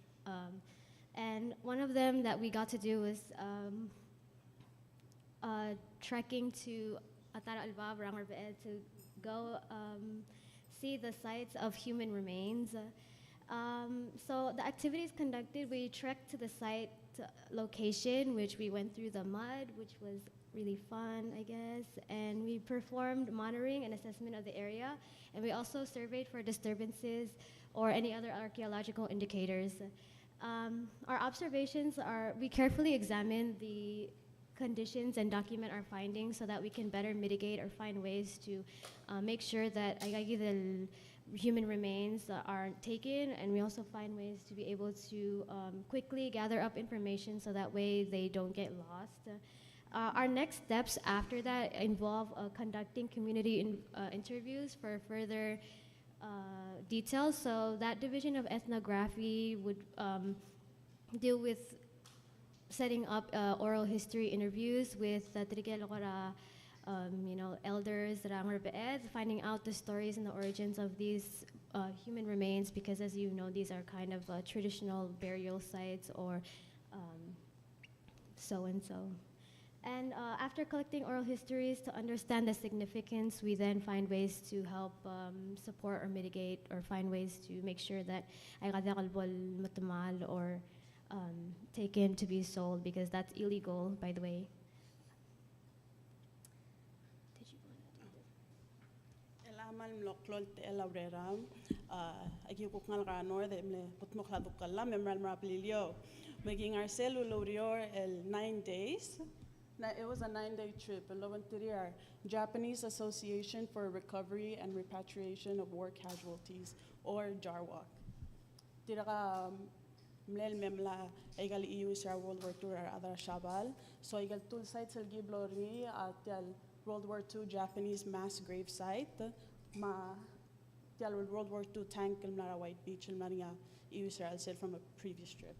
And one of them that we got to do was trekking to Atara Alba Brangar Beed to go see the sites of human remains. So the activities conducted, we trekked to the site location, which we went through the mud, which was really fun, I guess, and we performed monitoring and assessment of the area, and we also surveyed for disturbances or any other archaeological indicators. Our observations are, we carefully examine the conditions and document our findings so that we can better mitigate or find ways to make sure that the human remains are taken, and we also find ways to be able to quickly gather up information so that way they don't get lost. Our next steps after that involve conducting community interviews for further details. So that division of ethnography would deal with setting up oral history interviews with elders, finding out the stories and the origins of these human remains, because as you know, these are kind of traditional burial sites or so-and-so. And after collecting oral histories to understand the significance, we then find ways to help support or mitigate, or find ways to make sure that ay matamal or taken to be sold, because that's illegal, by the way. Elamal mloklol te elabrera, agikukngal ranor de mle putmokla dukalla memral mrapilio, making our cellular el 9 days. It was a 9-day trip. Our Japanese Association for Recovery and Repatriation of War Casualties, or JARWAC. mlel memla egal EU sa World War II or other shabal. So egal tool sites el giblorni at World War II Japanese mass grave site ma World War II tank el mlara White Beach el maria EU Israel said from a previous trip.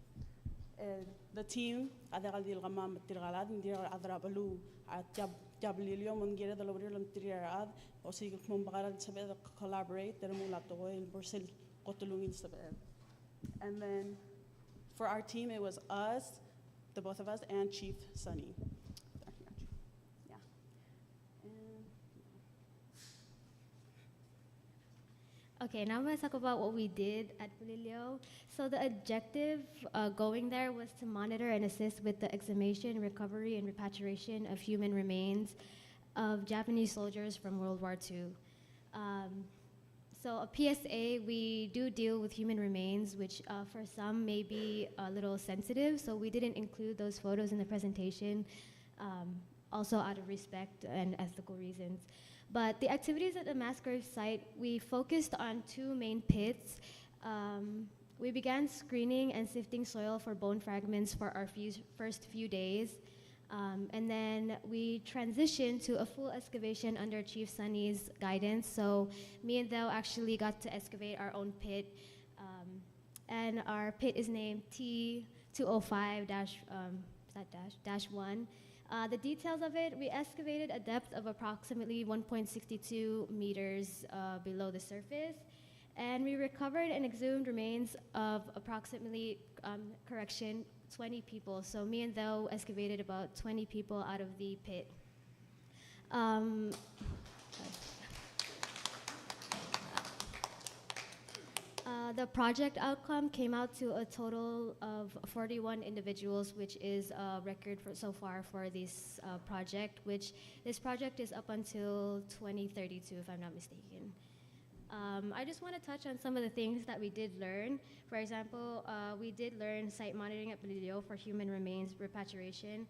The team adagal dil gamam tirgalad ndir adrabalu at اليوم نجينا دلوري لهم تريارات أو سيجل كم بقرا سبعة collaborate ترمولا توي البرسل قتلوين سبعة. And then for our team it was us, the both of us, and Chief Sunny. Yeah. Okay, now I'm going to talk about what we did at Polillo. So the objective going there was to monitor and assist with the exhumation, recovery, and repatriation of human remains of Japanese soldiers from World War II. So a PSA, we do deal with human remains, which for some may be a little sensitive, so we didn't include those photos in the presentation, also out of respect and ethical reasons. But the activities at the mass grave site, we focused on two main pits. We began screening and sifting soil for bone fragments for our first few days. And then we transitioned to a full excavation under Chief Sunny's guidance. So me and Del actually got to excavate our own pit. And our pit is named T205-1. The details of it, we excavated a depth of approximately 1.62 meters below the surface, and we recovered and exhumed remains of approximately, 20 people. So me and Theo excavated about 20 people out of the pit. The project outcome came out to a total of 41 individuals, which is a record so far for this project, which this project is up until 2032, if I'm not mistaken. I just want to touch on some of the things that we did learn. For example, we did learn site monitoring at Polillo for human remains repatriation.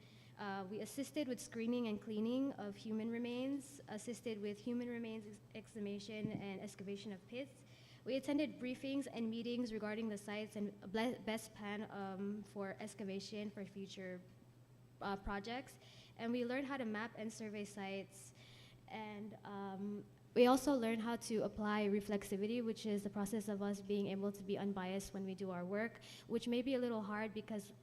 We assisted with screening and cleaning of human remains, assisted with human remains exhumation and excavation of pits. We attended briefings and meetings regarding the sites and best plan for excavation for future projects. And we learned how to map and survey sites. And we also learned how to apply reflexivity, which is the process of us being able to be unbiased when we do our work, which may be a little hard because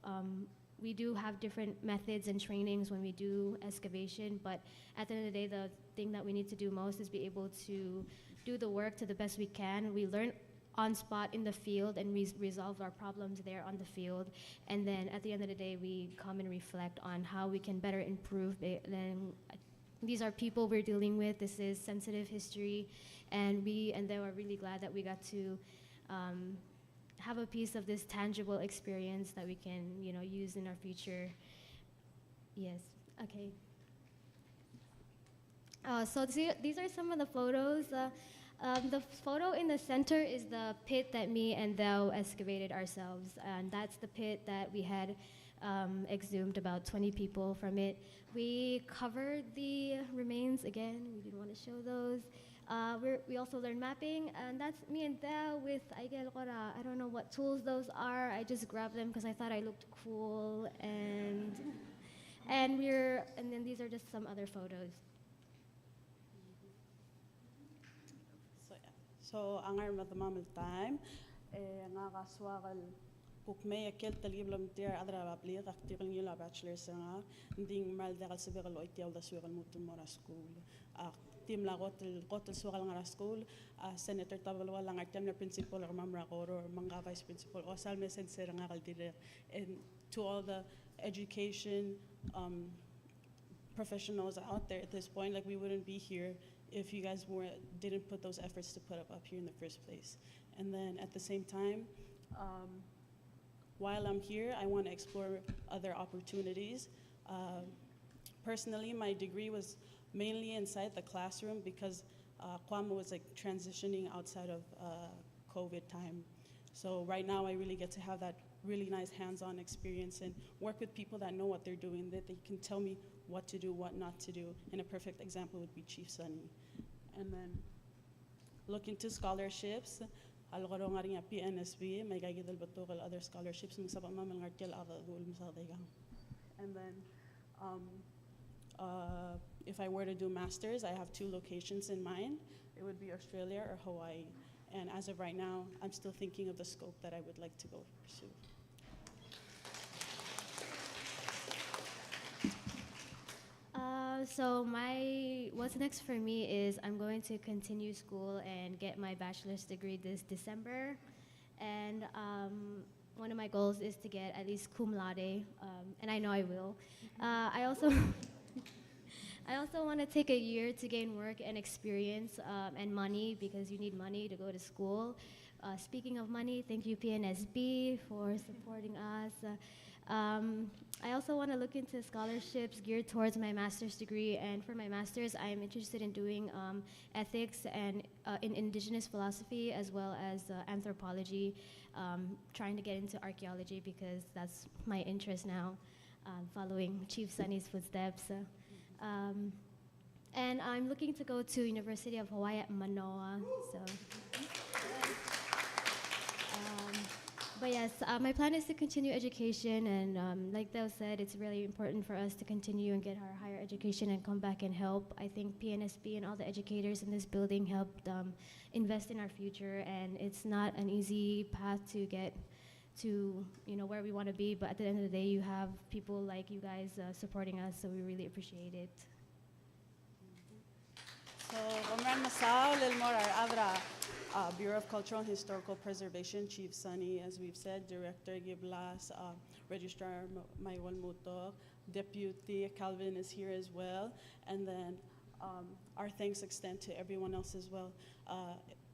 we do have different methods and trainings when we do excavation, but at the end of the day, the thing that we need to do most is be able to do the work to the best we can. We learn on spot in the field and resolve our problems there on the field. And then at the end of the day, we come and reflect on how we can better improve it. Then these are people we're dealing with. This is sensitive history, and they were really glad that we got to have a piece of this tangible experience that we can, use in our future. Yes. Okay. So these are some of the photos. The photo in the center is the pit that me and Thou excavated ourselves, and that's the pit that we had exhumed about 20 people from it. We covered the remains again. We didn't want to show those. We also learned mapping, and that's me and Thou with I don't know what tools those are. I just grabbed them because I thought I looked cool, and then these are just some other photos. So angar madamam el time, nga kaswagal kukme akel talib lam tiar adra babli kaktiral niyo la bachelor nga nding mal degal sebegal oitial da sugal mutum mora school. Tim la gotel sugal nga school, senator tabalo lang artem na principal or mamra or manga vice principal o salme senser nga kaldire. And to all the education professionals out there at this point, like we wouldn't be here if you guys didn't put those efforts to put up here in the first place. And then at the same time, while I'm here, I want to explore other opportunities. Personally, my degree was mainly inside the classroom because Kwame was like transitioning outside of COVID time. So right now I really get to have that really nice hands-on experience and work with people that know what they're doing, that they can tell me what to do, what not to do. And a perfect example would be Chief Sunny. And then look into scholarships. algoro nga rin PNSB may gagidal batukal other scholarships mga sabang mamal ngartial ada dul misadagang. And then if I were to do masters, I have 2 locations in mind. It would be Australia or Hawaii. And as of right now, I'm still thinking of the scope that I would like to go pursue. So what's next for me is I'm going to continue school and get my bachelor's degree this December. And one of my goals is to get at least cum laude, and I know I will. I also I also want to take a year to gain work and experience and money, because you need money to go to school. Speaking of money, thank you PNSB for supporting us. I also want to look into scholarships geared towards my master's degree, and for my master's, I am interested in doing ethics and in indigenous philosophy, as well as anthropology, trying to get into archaeology because that's my interest now, following Chief Sunny's footsteps. And I'm looking to go to University of Hawaii at Manoa, so. But yes, my plan is to continue education, and like Dale said, it's really important for us to continue and get our higher education and come back and help. I think PNSB and all the educators in this building helped invest in our future, and it's not an easy path to get to where we want to be, but at the end of the day, you have people like you guys supporting us, so we really appreciate it. So, Comrade Masao, Lilmor Adra, Bureau of Cultural and Historical Preservation, Chief Sunny, as we've said, Director Giblas, Registrar Maywal Muto, Deputy Calvin is here as well, and then our thanks extend to everyone else as well.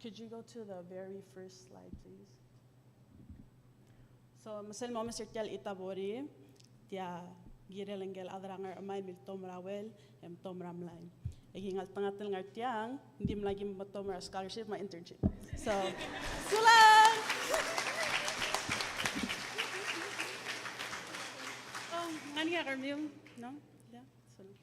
Could you go to the very first slide, please? So, Masel Mama Sirtial Itabori, Tia Girelengel Adrangar Amay Miltom Rawel, and Tom Ramline. Igingal pangatil ngartiang, hindi mo lagi matomra scholarship, my internship. So, sulang! Oh, ngani nga karmiyong, no? Yeah, sulang.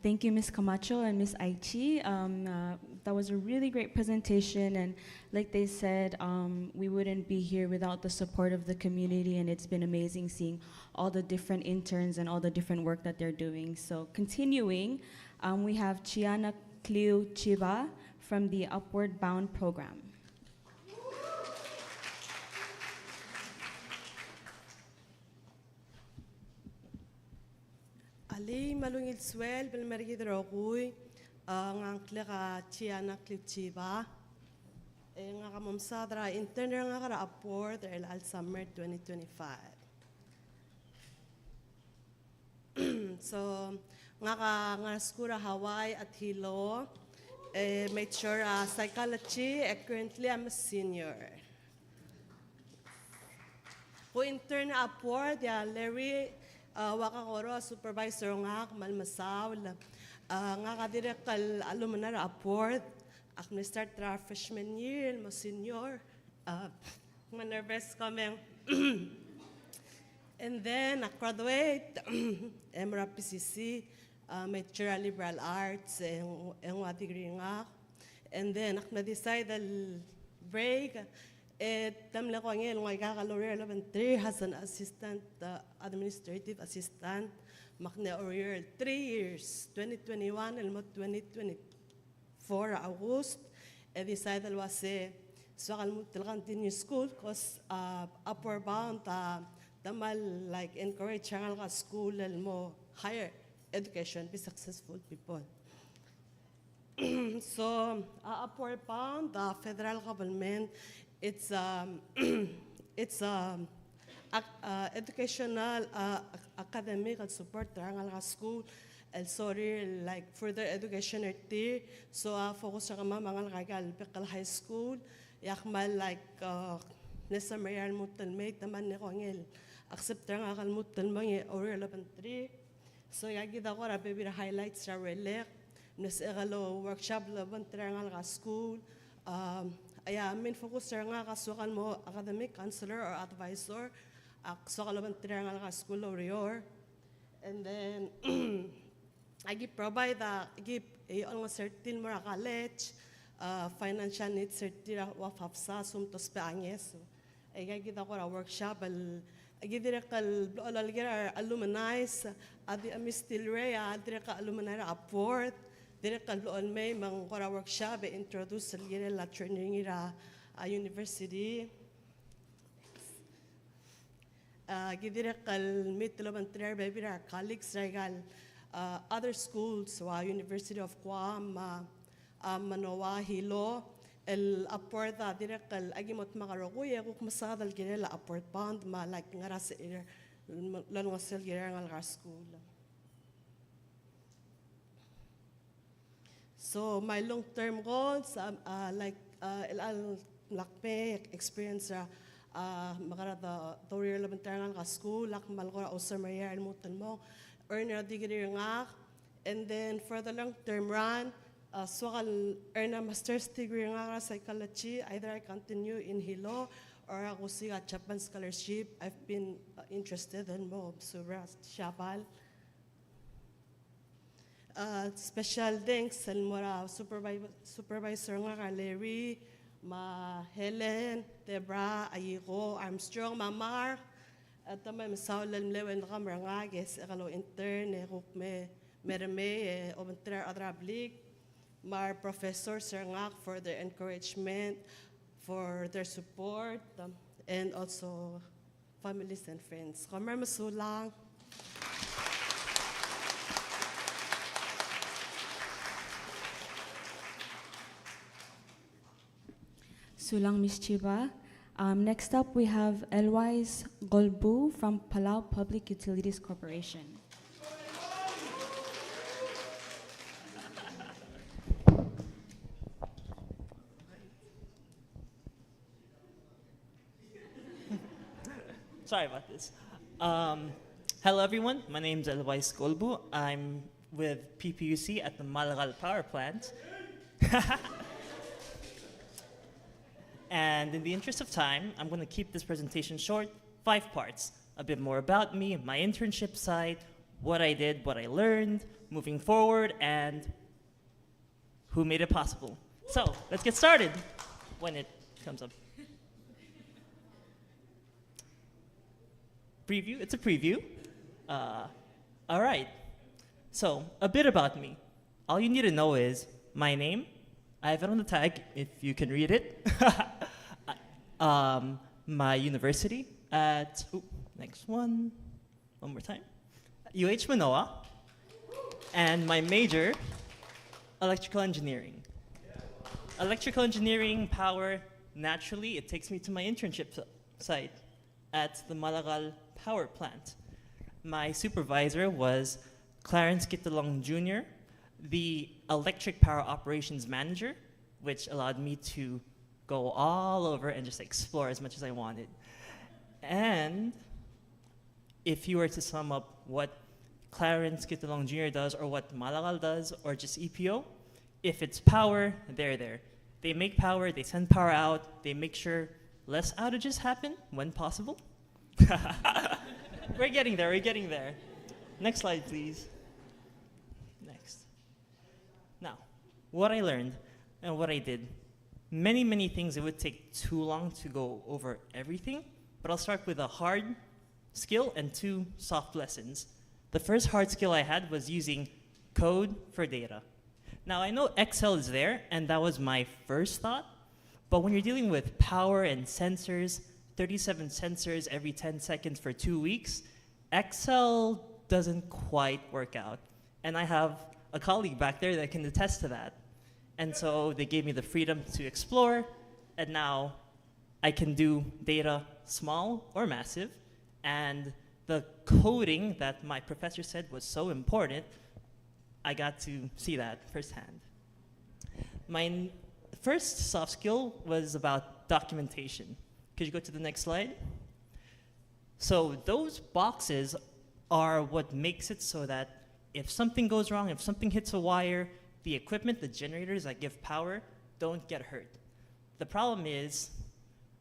Thank you, Ms. Camacho and Ms. Aichi. That was a really great presentation, and like they said, we wouldn't be here without the support of the community, and it's been amazing seeing all the different interns and all the different work that they're doing. So continuing, we have Chiana Cleo Chiba from the Upward Bound program. Ali malungil swel bil mergi drogui ngangkle ka Chiana Clipchiba nga ka momsadra intern nga ka upward al summer 2025. So nga skura Hawaii at Hilo, made sure psychology, currently I'm a senior. Who intern upward, yeah, Larry, wakakoro supervisor nga malmasaw nga kadire kal alumnar upward ak na start tra freshman year mo senior nga nervous kami and then I graduate MRA PCC major liberal arts and wa degree nga and then ak na decide al break tamla ko ngel ngoy kakalorya 3 as an assistant administrative assistant makna order 3 years 2021 elmo 2024 August decide al wase so kalmo continue school cause upper bound tamal like encourage ang school elmo higher education be successful people. So upward bound the federal government it's educational academic and support ang school and sorry like further education so focus sa mga kagal high school yakmal like nesa mayal mutalmate naman ni kongel accept ang akal mutalmang or 11.3 so yagida ko ra baby highlights sa relek nesa egalo workshop 11.3 ang school main focus nga kasukan mo academic counselor or advisor so kalaban triangle ka school or and then I provide ang certain mga college, financial needs certain wafafsa sumtos paanges. Ay kita ko workshop dire kal alumni adi amistil rea dire ka alumni apport dire kal may mang workshop introduce la training ira university gidire kal mitlo bantre baby our colleagues regal other schools wa University of Guam Manoa Hilo el aporta direct al agimot makarokuya kung masadal gire la aport bond ma like ngaras lalo ngasel gire ngal school. So my long-term goals like el lakpe experience makarata tour elementary ngal school lak malgora osar mayer el mutan mo earn a degree nga and then for the long-term run so I'll earn a master's degree in psychology. Either I continue in Hilo or ako siya Japan scholarship. I've been interested in more Subra Shabal. Special thanks sa mga supervisor nga Larry, ma Helen, Debra, Ayiko, Armstrong, ma Mark, at may masawlan lewen ka mga guys, akalo intern, me mereme, obentra adrablik. My professors for their encouragement, for their support, and also families and friends. Kamar masulang. Sulang Miss Chiba. Next up, we have Elwise Golbu from Palau Public Utilities Corporation. Sorry about this. Hello, everyone. My name is Elwise Golbu. I'm with PPUC at the Malagal Power Plant. And in the interest of time, I'm going to keep this presentation short, 5 parts. A bit more about me, my internship side, what I did, what I learned, moving forward, and who made it possible. So let's get started when it comes up. Preview, it's a preview. All right, so a bit about me. All you need to know is my name. I have it on the tag if you can read it. My university at, next one more time. UH Manoa. And my major, electrical engineering. Electrical engineering, power, naturally, it takes me to my internship site at the Malagal Power Plant. My supervisor was Clarence Kitalong Jr., the electric power operations manager, which allowed me to go all over and just explore as much as I wanted. And if you were to sum up what Clarence Kitalong Jr. does or what Malagal does or just EPO, if it's power, they're there. They make power, they send power out, they make sure less outages happen when possible. We're getting there, we're getting there. Next slide, please. Next. Now, what I learned and what I did. Many, many things, it would take too long to go over everything, but I'll start with a hard skill and 2 soft lessons. The first hard skill I had was using code for data. Now, I know Excel is there, and that was my first thought, but when you're dealing with power and sensors, 37 sensors every 10 seconds for 2 weeks, Excel doesn't quite work out. And I have a colleague back there that can attest to that. And so they gave me the freedom to explore, and now I can do data small or massive, and the coding that my professor said was so important, I got to see that firsthand. My first soft skill was about documentation. Could you go to the next slide? So those boxes are what makes it so that if something goes wrong, if something hits a wire, the equipment, the generators that give power, don't get hurt. The problem is,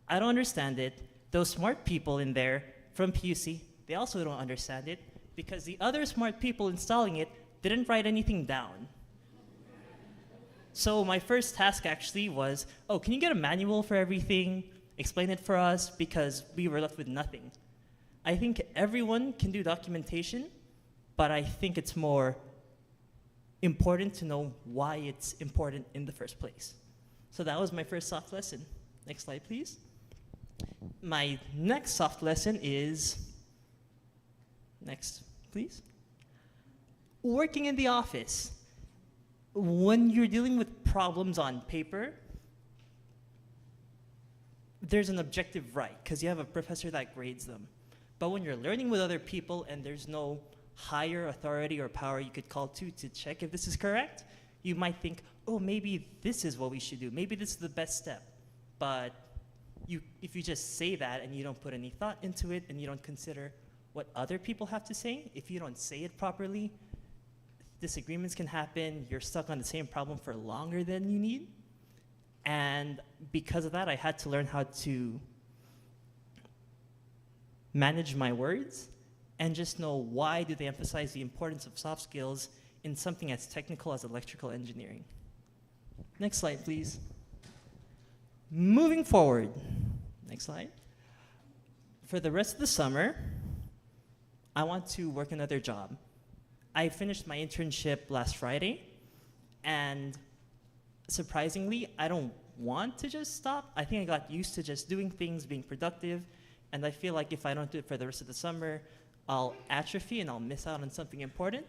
I don't understand it. Those smart people in there from PUC, they also don't understand it because the other smart people installing it didn't write anything down. So my first task actually was, oh, can you get a manual for everything? Explain it for us, because we were left with nothing. I think everyone can do documentation, but I think it's more important to know why it's important in the first place. So that was my first soft lesson. Next slide, please. My next soft lesson is, next, please. Working in the office. When you're dealing with problems on paper, there's an objective right, because you have a professor that grades them. But when you're learning with other people and there's no higher authority or power you could call to check if this is correct, you might think, oh, maybe this is what we should do. Maybe this is the best step. But if you just say that and you don't put any thought into it and you don't consider what other people have to say, if you don't say it properly, disagreements can happen. You're stuck on the same problem for longer than you need. And because of that, I had to learn how to manage my words and just know why do they emphasize the importance of soft skills in something as technical as electrical engineering. Next slide, please. Moving forward, next slide. For the rest of the summer, I want to work another job. I finished my internship last Friday, and surprisingly, I don't want to just stop. I think I got used to just doing things, being productive, and I feel like if I don't do it for the rest of the summer, I'll atrophy and I'll miss out on something important.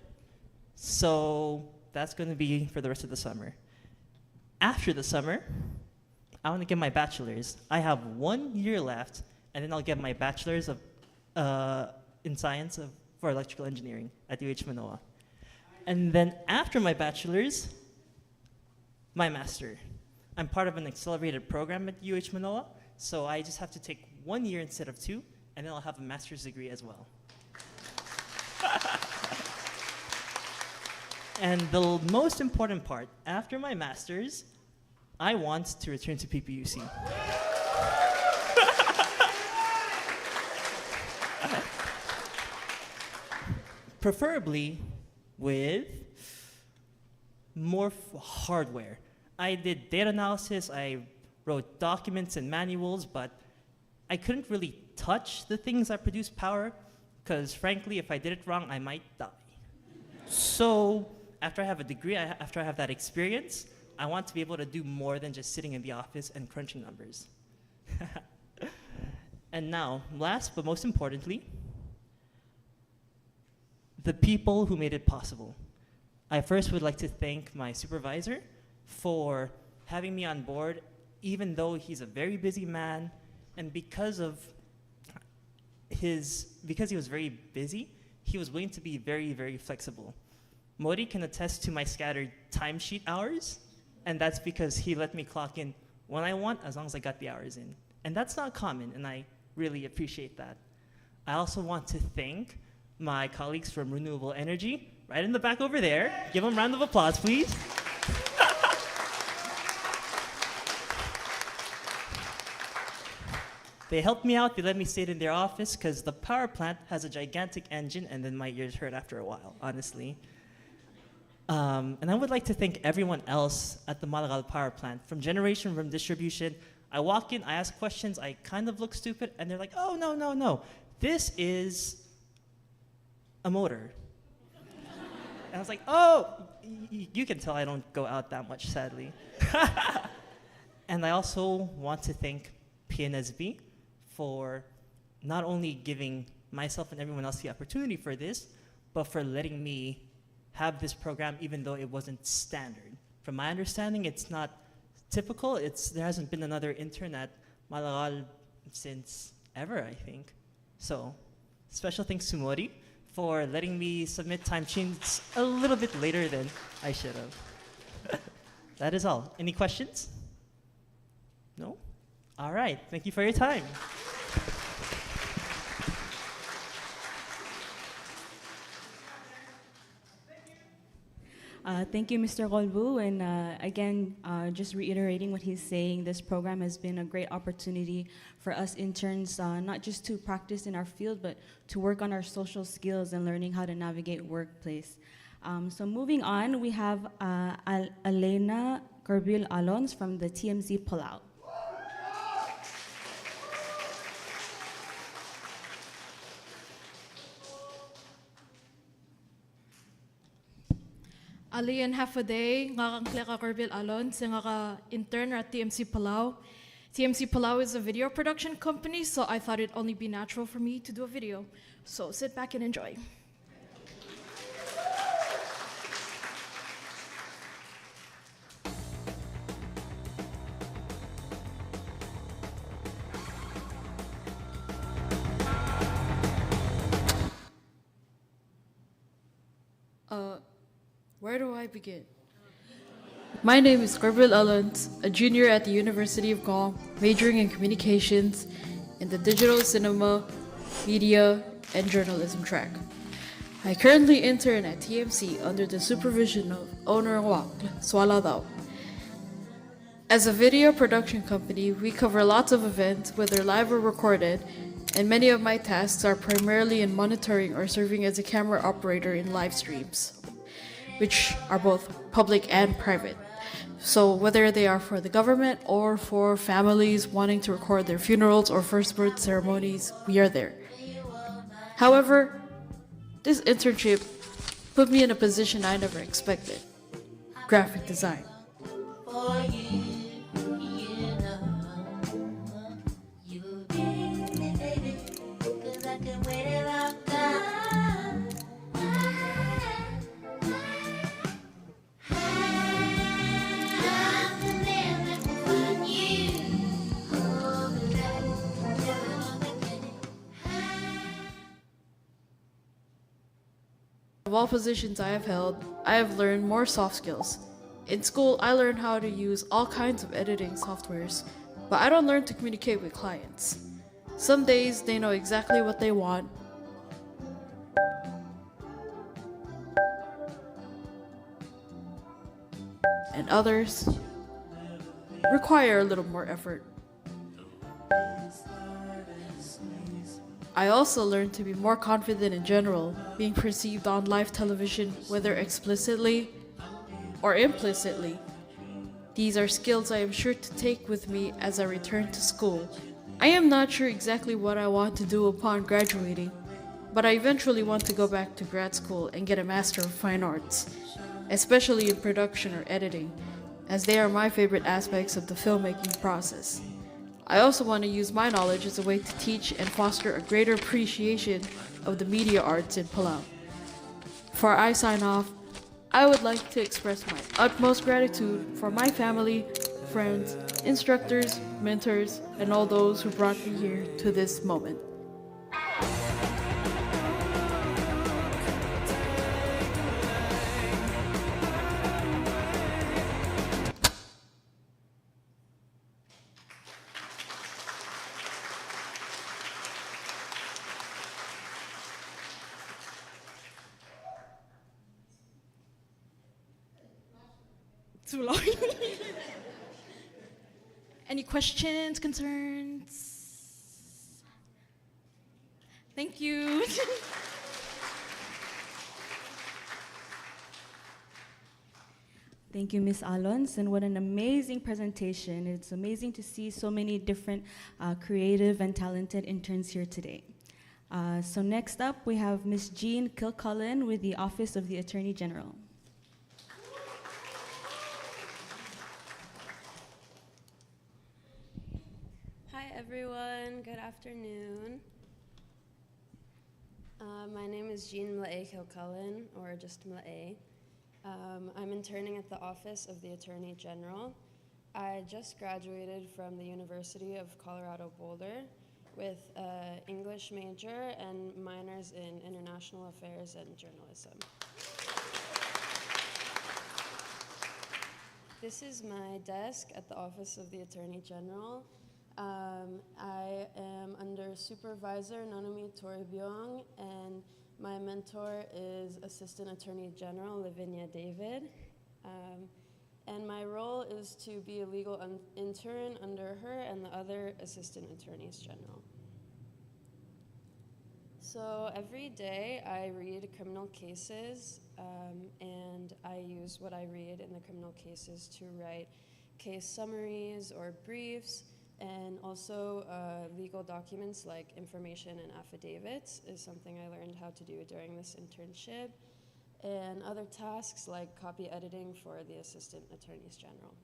So that's going to be for the rest of the summer. After the summer, I want to get my bachelor's. I have 1 year left, and then I'll get my bachelor's of, in science for electrical engineering at UH Manoa. And then after my bachelor's, my master. I'm part of an accelerated program at UH Manoa, so I just have to take 1 year instead of 2, and then I'll have a master's degree as well. And the most important part, after my master's, I want to return to PPUC. Preferably with more hardware. I did data analysis, I wrote documents and manuals, but I couldn't really touch the things that produce power, because frankly, if I did it wrong, I might die. So after I have a degree, after I have that experience, I want to be able to do more than just sitting in the office and crunching numbers. And now, last but most importantly, the people who made it possible. I first would like to thank my supervisor for having me on board, even though he's a very busy man, and because he was very busy, he was willing to be very, very flexible. Mori can attest to my scattered timesheet hours, and that's because he let me clock in when I want, as long as I got the hours in. And that's not common, and I really appreciate that. I also want to thank my colleagues from Renewable Energy, right in the back over there. Give them a round of applause, please. They helped me out, they let me stay in their office, because the power plant has a gigantic engine, and then my ears hurt after a while, honestly. And I would like to thank everyone else at the Malagal power plant, from generation, from distribution. I walk in, I ask questions, I kind of look stupid, and they're like, oh, no, no, no. This is a motor. And I was like, oh, you can tell I don't go out that much, sadly. And I also want to thank PNSB for not only giving myself and everyone else the opportunity for this, but for letting me have this program even though it wasn't standard. From my understanding, it's not typical. There hasn't been another intern at Malagal since ever, I think. So, special thanks to Mori for letting me submit timesheets a little bit later than I should have. That is all. Any questions? No? All right. Thank you for your time. Thank you, Mr. Golbu. And again, just reiterating what he's saying, this program has been a great opportunity for us interns, not just to practice in our field, but to work on our social skills and learning how to navigate workplace. So moving on, we have Elena Corbil Alons from the TMZ Palau. Alian half a day, nga kang Corbil Alon, sa nga intern at TMC Palau. TMC Palau is a video production company, so I thought it'd only be natural for me to do a video. So sit back and enjoy. Where do I begin? My name is Corbil Allens, a junior at the University of Guam, majoring in communications in the digital cinema, media, and journalism track. I currently intern at TMC under the supervision of owner Wak Swaladao. As a video production company, we cover lots of events, whether live or recorded, and many of my tasks are primarily in monitoring or serving as a camera operator in live streams, which are both public and private. So whether they are for the government or for families wanting to record their funerals or first birth ceremonies, we are there. However, this internship put me in a position I never expected: graphic design. Of all positions I have held, I have learned more soft skills. In school, I learned how to use all kinds of editing softwares, but I don't learn to communicate with clients. Some days they know exactly what they want, and others require a little more effort. I also learned to be more confident in general, being perceived on live television, whether explicitly or implicitly. These are skills I am sure to take with me as I return to school. I am not sure exactly what I want to do upon graduating, but I eventually want to go back to grad school and get a Master of Fine Arts, especially in production or editing, as they are my favorite aspects of the filmmaking process. I also want to use my knowledge as a way to teach and foster a greater appreciation of the media arts in Palau. Before I sign off, I would like to express my utmost gratitude for my family, friends, instructors, mentors, and all those who brought me here to this moment. Too long. Any questions, concerns? Thank you. Thank you, Ms. Alons, and what an amazing presentation. It's amazing to see so many different creative and talented interns here today. So next up, we have Ms. Jean Kilcullen with the Office of the Attorney General. Hi everyone, good afternoon. My name is Jean Mlae Kilcullen, or just Mlae. I'm interning at the Office of the Attorney General. I just graduated from the University of Colorado Boulder with an English major and minors in International Affairs and Journalism. This is my desk at the Office of the Attorney General. I am under Supervisor Nanumi Toribyong, and my mentor is Assistant Attorney General Lavinia David. And my role is to be a legal intern under her and the other Assistant Attorneys General. So every day I read criminal cases, and I use what I read in the criminal cases to write case summaries or briefs, and also legal documents like information and affidavits is something I learned how to do during this internship, and other tasks like copy editing for the Assistant Attorneys General.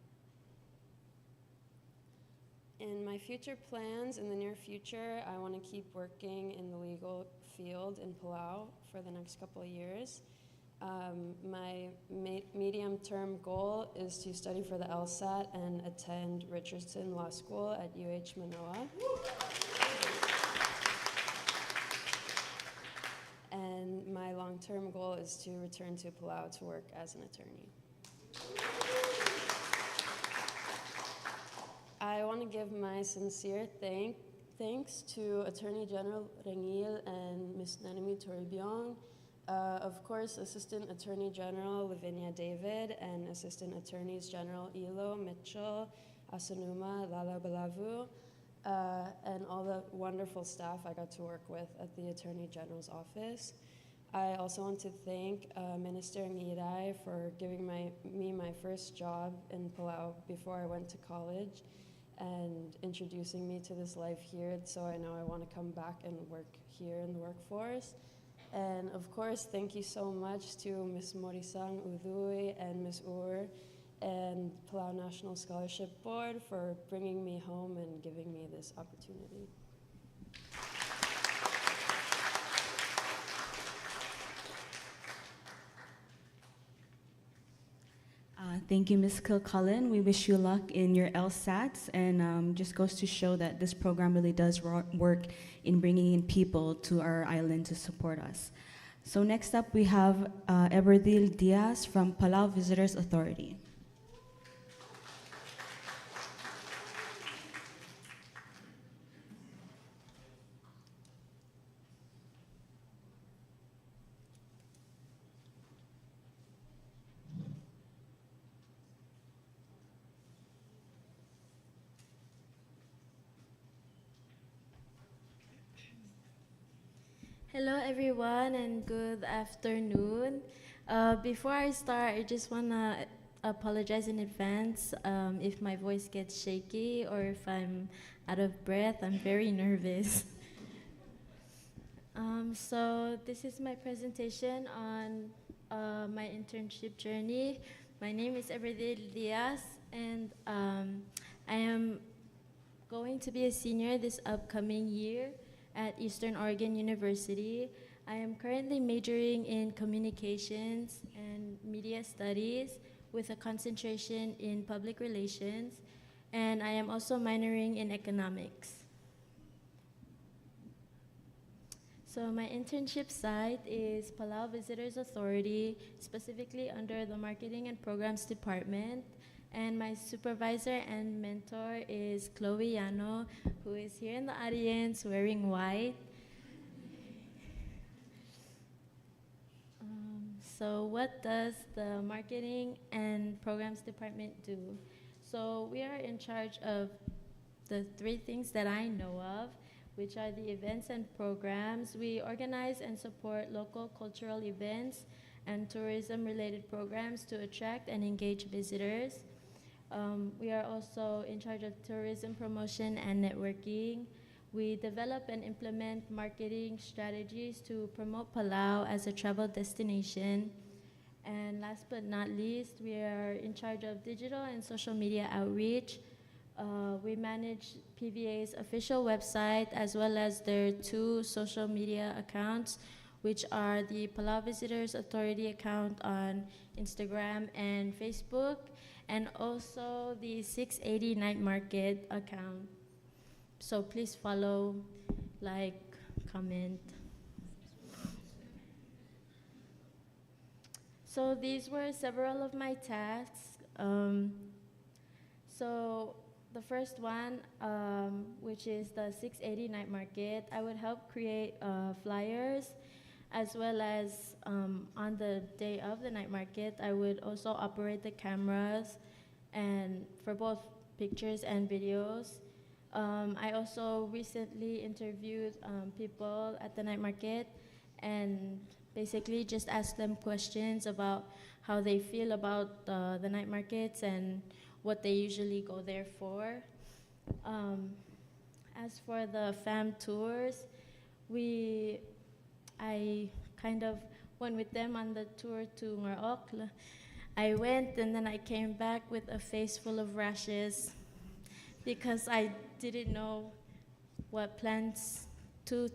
In my future plans in the near future, I want to keep working in the legal field in Palau for the next couple of years. My medium-term goal is to study for the LSAT and attend Richardson Law School at UH Manoa. And my long-term goal is to return to Palau to work as an attorney. I want to give my sincere thanks to Attorney General Rengil and Ms. Nanami Toribong, of course Assistant Attorney General Lavinia David, and Assistant Attorneys General Ilo, Mitchell, Asanuma, Lala Balavu, and all the wonderful staff I got to work with at the Attorney General's office. I also want to thank Minister Ngirai for giving me my first job in Palau before I went to college, and introducing me to this life here, so I know I want to come back and work here in the workforce. And of course, thank you so much to Ms. Morisang Udui and Ms. Ur and Palau National Scholarship Board for bringing me home and giving me this opportunity. Thank you, Ms. Kilcullen. We wish you luck in your LSATs, and just goes to show that this program really does work in bringing in people to our island to support us. So next up, we have Eberdil Diaz from Palau Visitors Authority. Hello everyone and good afternoon. Before I start, I just want to apologize in advance if my voice gets shaky or if I'm out of breath. I'm very nervous. So this is my presentation on my internship journey. My name is Eberdil Diaz, and I am going to be a senior this upcoming year at Eastern Oregon University. I am currently majoring in communications and media studies with a concentration in public relations, and I am also minoring in economics. So my internship site is Palau Visitors Authority, specifically under the Marketing and Programs Department. And my supervisor and mentor is Chloe Yano, who is here in the audience wearing white. So what does the Marketing and Programs Department do? So we are in charge of the three things that I know of, which are the events and programs. We organize and support local cultural events and tourism-related programs to attract and engage visitors. We are also in charge of tourism promotion and networking. We develop and implement marketing strategies to promote Palau as a travel destination. And last but not least, we are in charge of digital and social media outreach. We manage PVA's official website as well as their 2 social media accounts, which are the Palau Visitors Authority account on Instagram and Facebook, and also the 680 Night Market account. So please follow, like, comment. So these were several of my tasks. So the first one, which is the 680 Night Market, I would help create flyers, as well as on the day of the night market, I would also operate the cameras and for both pictures and videos. I also recently interviewed people at the night market and basically just asked them questions about how they feel about the night markets and what they usually go there for. As for the fam tours, I kind of went with them on the tour to Ngorok. I went and then I came back with a face full of rashes because I didn't know what plants to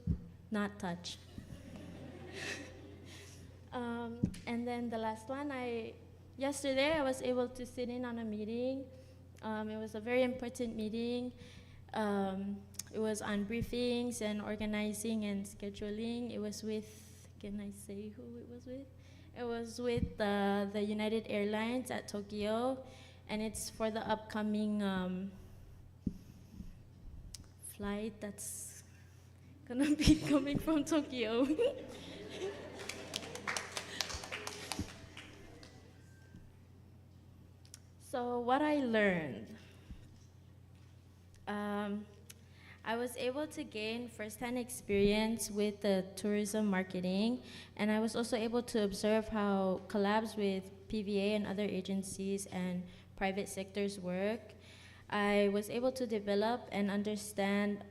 not touch. And then the last one, yesterday I was able to sit in on a meeting. It was a very important meeting. It was on briefings and organizing and scheduling. It was with, can I say who it was with? It was with the United Airlines at Tokyo, and it's for the upcoming flight that's gonna be coming from Tokyo. So what I learned, I was able to gain firsthand experience with the tourism marketing, and I was also able to observe how collabs with PVA and other agencies and private sectors work. I was able to develop and understand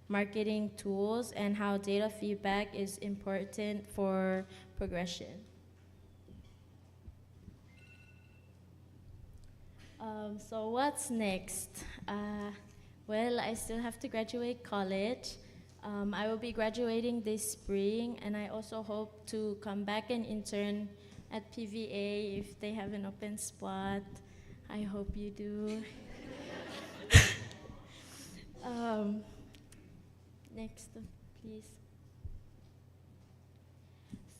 marketing tools and how data feedback is important for progression. So what's next? Well, I still have to graduate college. I will be graduating this spring, and I also hope to come back and intern at PVA if they have an open spot. I hope you do. Next, please.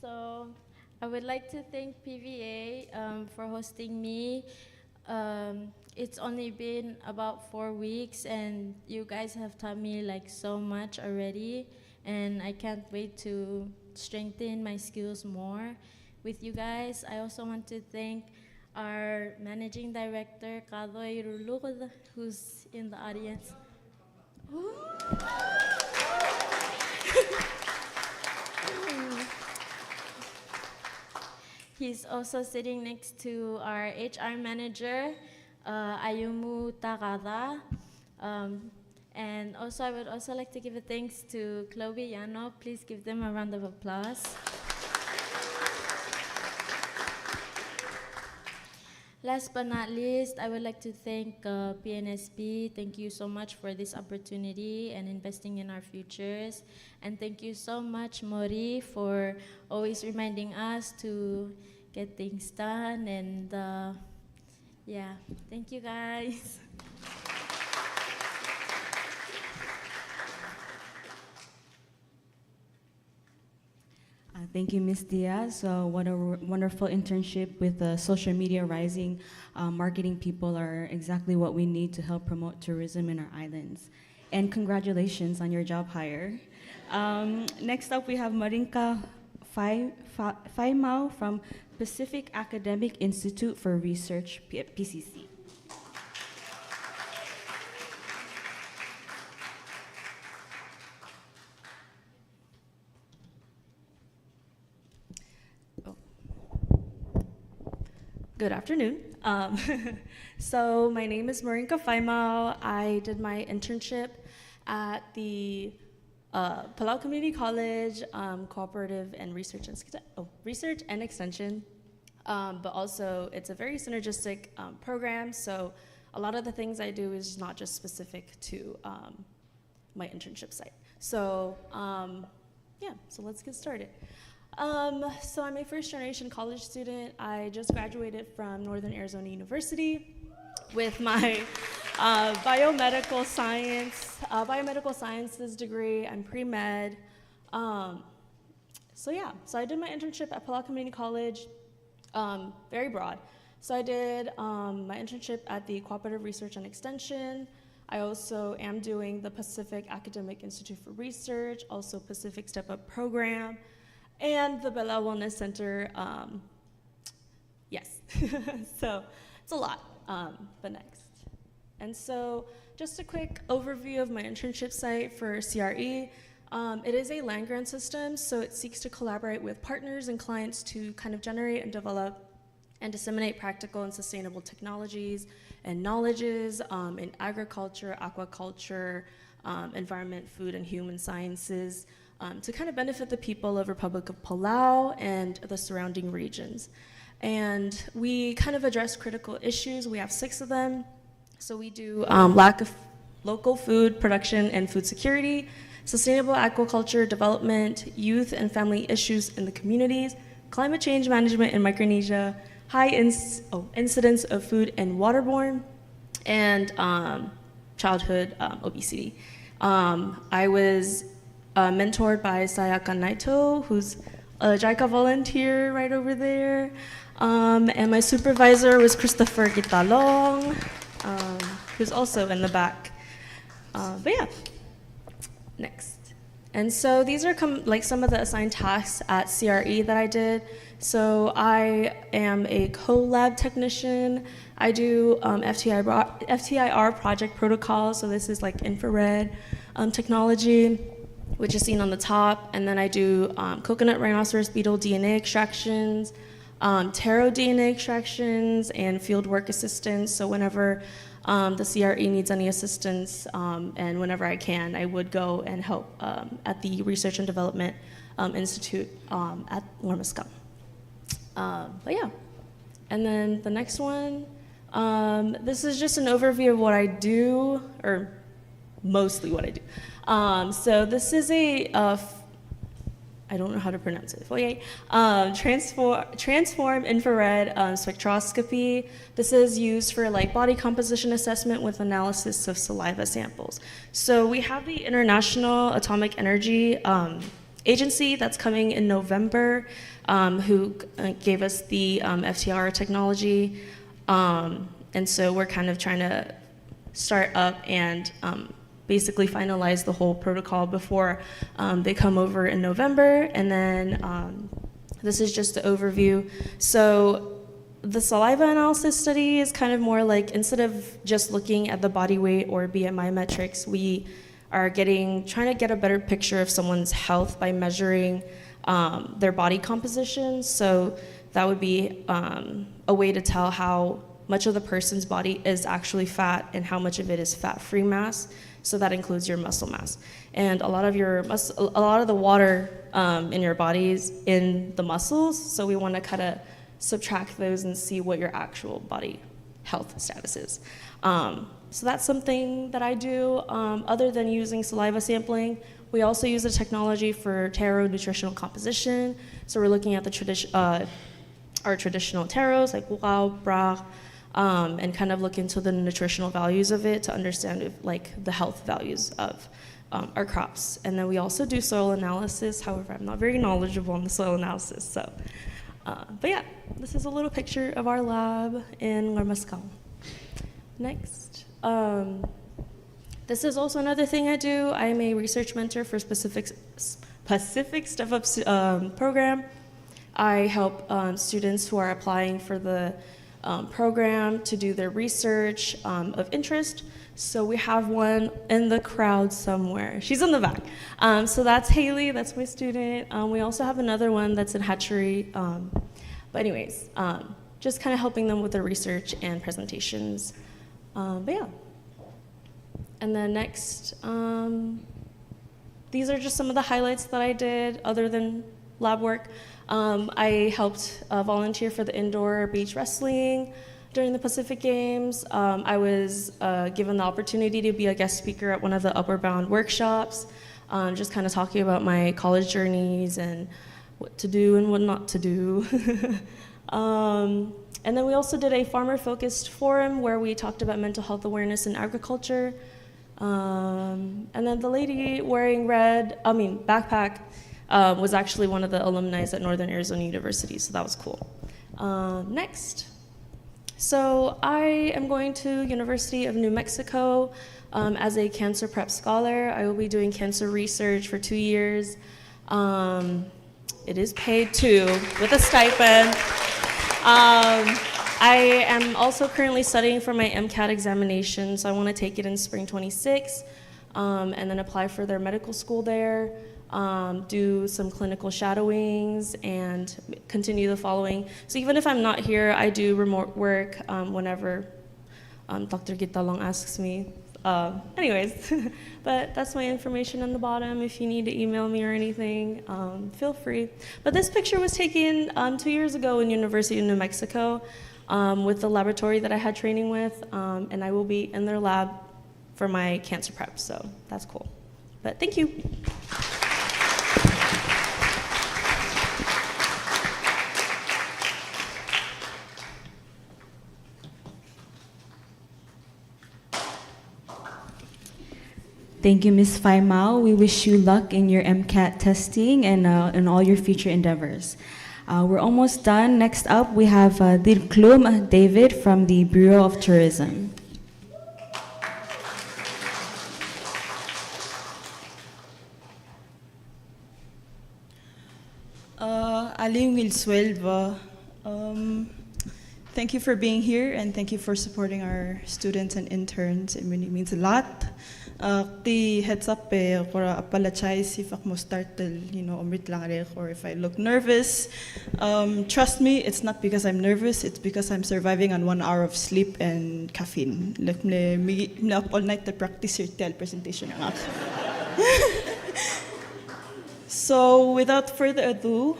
So I would like to thank PVA for hosting me. It's only been about 4 weeks, and you guys have taught me like so much already, and I can't wait to strengthen my skills more with you guys. I also want to thank our managing director, Kadoy Rulugod, who's in the audience. He's also sitting next to our HR manager, Ayumu Takada. And also, I would also like to give a thanks to Chloe Yano. Please give them a round of applause. Last but not least, I would like to thank PNSB. Thank you so much for this opportunity and investing in our futures. And thank you so much, Mori, for always reminding us to get things done. And yeah, thank you guys. Thank you, Ms. Diaz. What a wonderful internship with Social Media Rising. Marketing people are exactly what we need to help promote tourism in our islands. And congratulations on your job hire. Next up, we have Marinka Faimao from Pacific Academic Institute for Research, PCC. Good afternoon. So my name is Marinka Faimao. I did my internship at the Palau Community College Cooperative and Research and Extension, but also it's a very synergistic program. So a lot of the things I do is not just specific to my internship site. So yeah, so let's get started. So I'm a first-generation college student. I just graduated from Northern Arizona University with my biomedical sciences degree. I'm pre-med. So yeah, so I did my internship at Palau Community College, very broad. So I did my internship at the Cooperative Research and Extension. I also am doing the Pacific Academic Institute for Research, also Pacific Step Up Program, and the Palau Wellness Center. Yes, so it's a lot, but next. And so just a quick overview of my internship site for CRE. It is a land grant system, so it seeks to collaborate with partners and clients to kind of generate and develop and disseminate practical and sustainable technologies and knowledges in agriculture, aquaculture, environment, food, and human sciences to kind of benefit the people of Republic of Palau and the surrounding regions. And we kind of address critical issues. We have 6 of them. So we do lack of local food production and food security, sustainable aquaculture development, youth and family issues in the communities, climate change management in Micronesia, high incidence of food and waterborne, and childhood obesity. I was mentored by Sayaka Naito, who's a JICA volunteer right over there. And my supervisor was Christopher Gitalong, who's also in the back. But yeah, next. And so these are like some of the assigned tasks at CRE that I did. So I am a co-lab technician. I do FTIR project protocol, so this is like infrared technology, which is seen on the top. And then I do coconut rhinoceros beetle DNA extractions, taro DNA extractions, and field work assistance. So whenever the CRE needs any assistance, and whenever I can, I would go and help at the Research and Development Institute at Lormascom. But yeah, and then the next one, this is just an overview of what I do, or mostly what I do. So this is I don't know how to pronounce it. Okay. Transform infrared spectroscopy. This is used for like body composition assessment with analysis of saliva samples. So we have the International Atomic Energy Agency that's coming in November, who gave us the FTR technology. And so we're kind of trying to start up and basically finalize the whole protocol before they come over in November. And then this is just the overview. So the saliva analysis study is kind of more like, instead of just looking at the body weight or BMI metrics, we are trying to get a better picture of someone's health by measuring their body composition. So that would be a way to tell how much of the person's body is actually fat and how much of it is fat-free mass. So that includes your muscle mass. And a lot of the water in your body is in the muscles, so we want to kind of subtract those and see what your actual body health status is. So that's something that I do. Other than using saliva sampling, we also use the technology for taro nutritional composition. So we're looking at our traditional taros like wow, bra, and kind of look into the nutritional values of it to understand the health values of our crops. And then we also do soil analysis. However, I'm not very knowledgeable on the soil analysis. So, but yeah, this is a little picture of our lab in Lormascom. Next. This is also another thing I do. I am a research mentor for Pacific Step Up program. I help students who are applying for the program to do their research of interest. So we have one in the crowd somewhere. She's in the back. So that's Haley, that's my student. We also have another one that's in hatchery. But anyways, just kind of helping them with their research and presentations. But yeah. And then next, these are just some of the highlights that I did other than lab work. I helped volunteer for the indoor beach wrestling during the Pacific Games. I was given the opportunity to be a guest speaker at one of the Upward Bound workshops, just kind of talking about my college journeys and what to do and what not to do. And then we also did a farmer-focused forum where we talked about mental health awareness in agriculture. And then the lady wearing backpack, was actually one of the alumni at Northern Arizona University, so that was cool. Next. So I am going to University of New Mexico as a cancer prep scholar. I will be doing cancer research for 2 years. It is paid too, with a stipend. I am also currently studying for my MCAT examination, so I want to take it in spring 26, and then apply for their medical school there, do some clinical shadowings, and continue the following. So even if I'm not here, I do remote work whenever Dr. Gitalong asks me. Anyways, but that's my information on the bottom. If you need to email me or anything, feel free. But this picture was taken 2 years ago in University of New Mexico with the laboratory that I had training with, and I will be in their lab for my cancer prep, so that's cool. But thank you. Thank you, Ms. Phai Mao. We wish you luck in your MCAT testing and in all your future endeavors. We're almost done. Next up, we have Dirklum David from the Bureau of Tourism. Aling Wilswelva, thank you for being here and thank you for supporting our students and interns. It really means a lot. The heads up kora apologize if ako mo start umrit lang rin or if I look nervous. Trust me, it's not because I'm nervous, it's because I'm surviving on 1 hour of sleep and caffeine. Like me up all night to practice your tel presentation ng ako. So without further ado,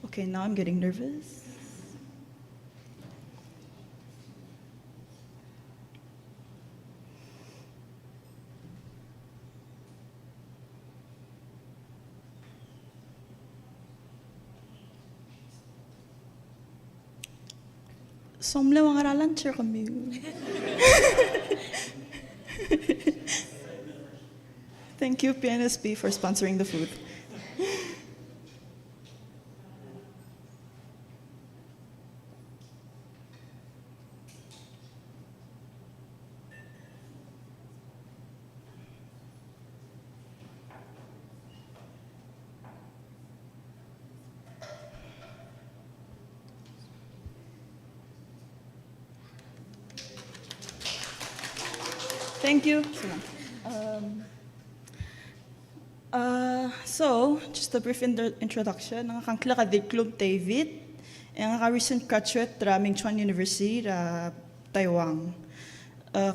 okay, now I'm getting nervous. Somle wang aralan chair kami. Thank you, PNSB, for sponsoring the food. Thank you. So, just a brief introduction. Nakakangkla ka Club David. Ang recent graduate ra Ming Chuan University ra Taiwan.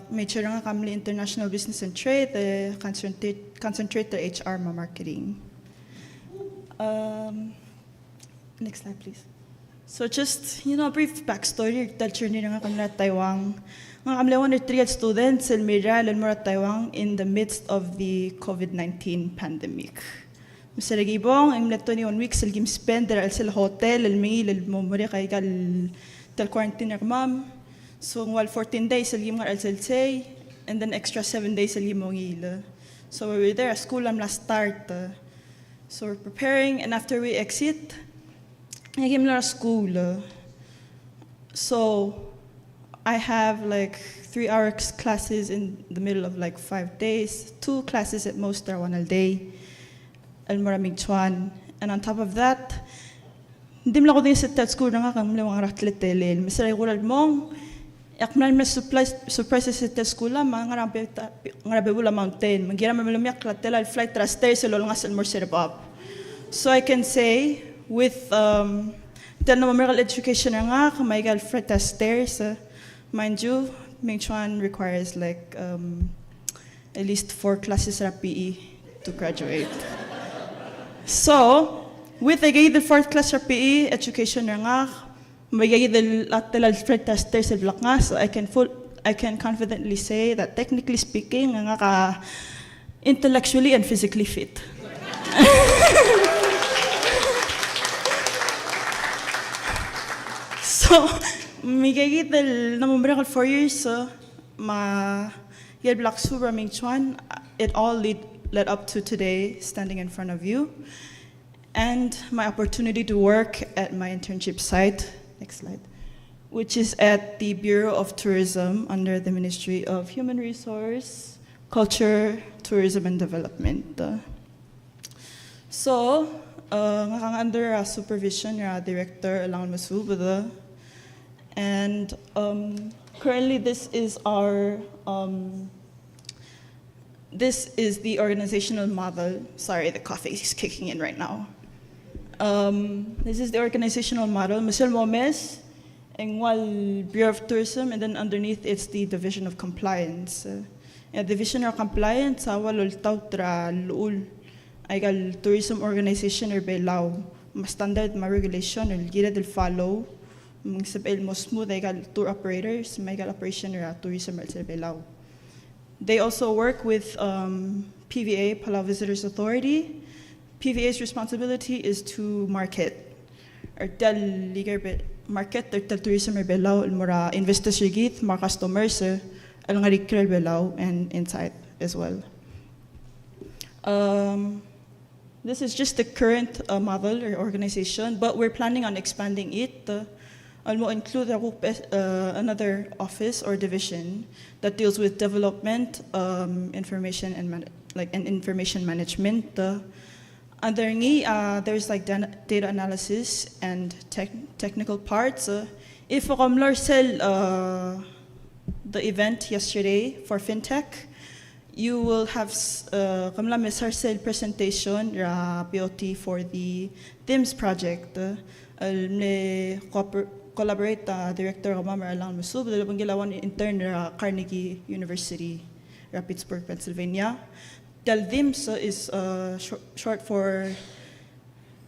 Major nga kami International Business and Trade, concentrate the HR marketing. Next slide, please. So just, a brief backstory. Culture ni nga kami na Taiwan. Nga kami 103 students in Mira and Mura Taiwan in the midst of the COVID-19 pandemic. Mr. Gibong, I'm 21 weeks I'll spend there at hotel, I'll meal, I'll mumuri kay tal quarantine ma'am. So while 14 days I'll say, and then extra 7 days I'll So we were there at school last start. So we're preparing, and after we exit, I came to school. So I have like 3 hours classes in the middle of like 5 days, 2 classes at most are 1 a day, Almaraming Chuan. And on top of that, hindi mo lang ako din sa school na nga kami lang ang ratletelil. Mr. Regulal mong, akmal may surprises sa school lang, mga ngarabe wala mountain. Mangira may malamiyak ratela, flight trastairs, sa lolongas and more serabab. So I can say, with miracle education na nga, may flight trastairs, mind you, Ming Chuan requires like at least 4 classes of PE to graduate. So, with the 4th class of PE education na nga, may the lateral flight testers sa nga, so I can confidently say that technically speaking, nga ka intellectually and physically fit. So, migay the namumbrikal 4 years, ma yel black super Ming Chuan, it all led up to today, standing in front of you, and my opportunity to work at my internship site, next slide, which is at the Bureau of Tourism under the Ministry of Human Resource, Culture, Tourism and Development. So, nga under supervision your director alang masubada, and currently this is the organizational model. Sorry, the coffee is kicking in right now. This is the organizational model. Michelle Momes, and Bureau of Tourism, and then underneath it's the Division of Compliance. Division of Compliance, walol tautra luul. Ay gal tourism organization or Palau, ma standard, ma regulation, or gira del follow. Mga sabel mo smooth ay gal tour operators, may gal operation or tourism or Palau. They also work with PVA, Palau Visitors Authority. PVA's responsibility is to market or tell market or tell tourism or Palau mura investors rigit, mga customers al nga rikral Palau and inside as well. This is just the current model or organization, but we're planning on expanding it. I'll include another office or division that deals with development, information and information management. There's like data analysis and technical parts. If I sell the event yesterday for fintech, you will have a presentation POT for the TIMS project. Collaborate director alang masub dalawang gilawan intern Carnegie University, Pittsburgh, Pennsylvania. TIMS is short for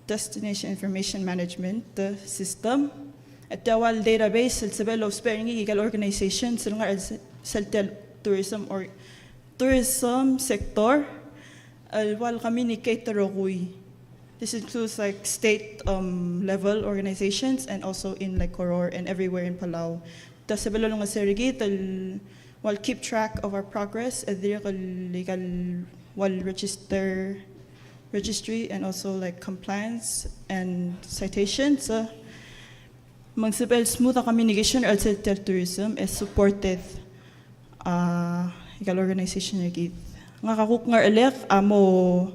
Destination Information Management System. At Taiwan database sa of sparing legal organizations sa tourism or tourism sector while communicator roguy. This includes like state level organizations and also in like Koror and everywhere in Palau. Tas sa belong nga serigit while keep track of our progress at legal while registry and also like compliance and citations. Magsabel smooth communication at tourism is supported legal organization rigit. Nga kakuk nga elek amo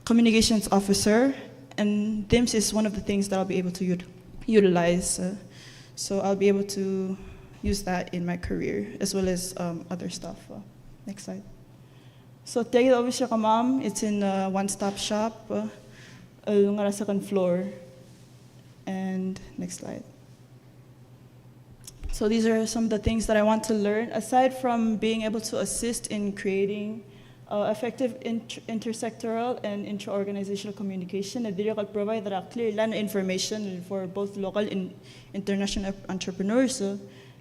communications officer, and TIMS is one of the things that I'll be able to utilize. So I'll be able to use that in my career as well as other stuff. Next slide. So Tegel Officer Kamam, it's in a one-stop shop, nga second floor. And next slide. So these are some of the things that I want to learn. Aside from being able to assist in creating effective intersectoral and intra-organizational communication, and will provide clear land information for both local and international entrepreneurs.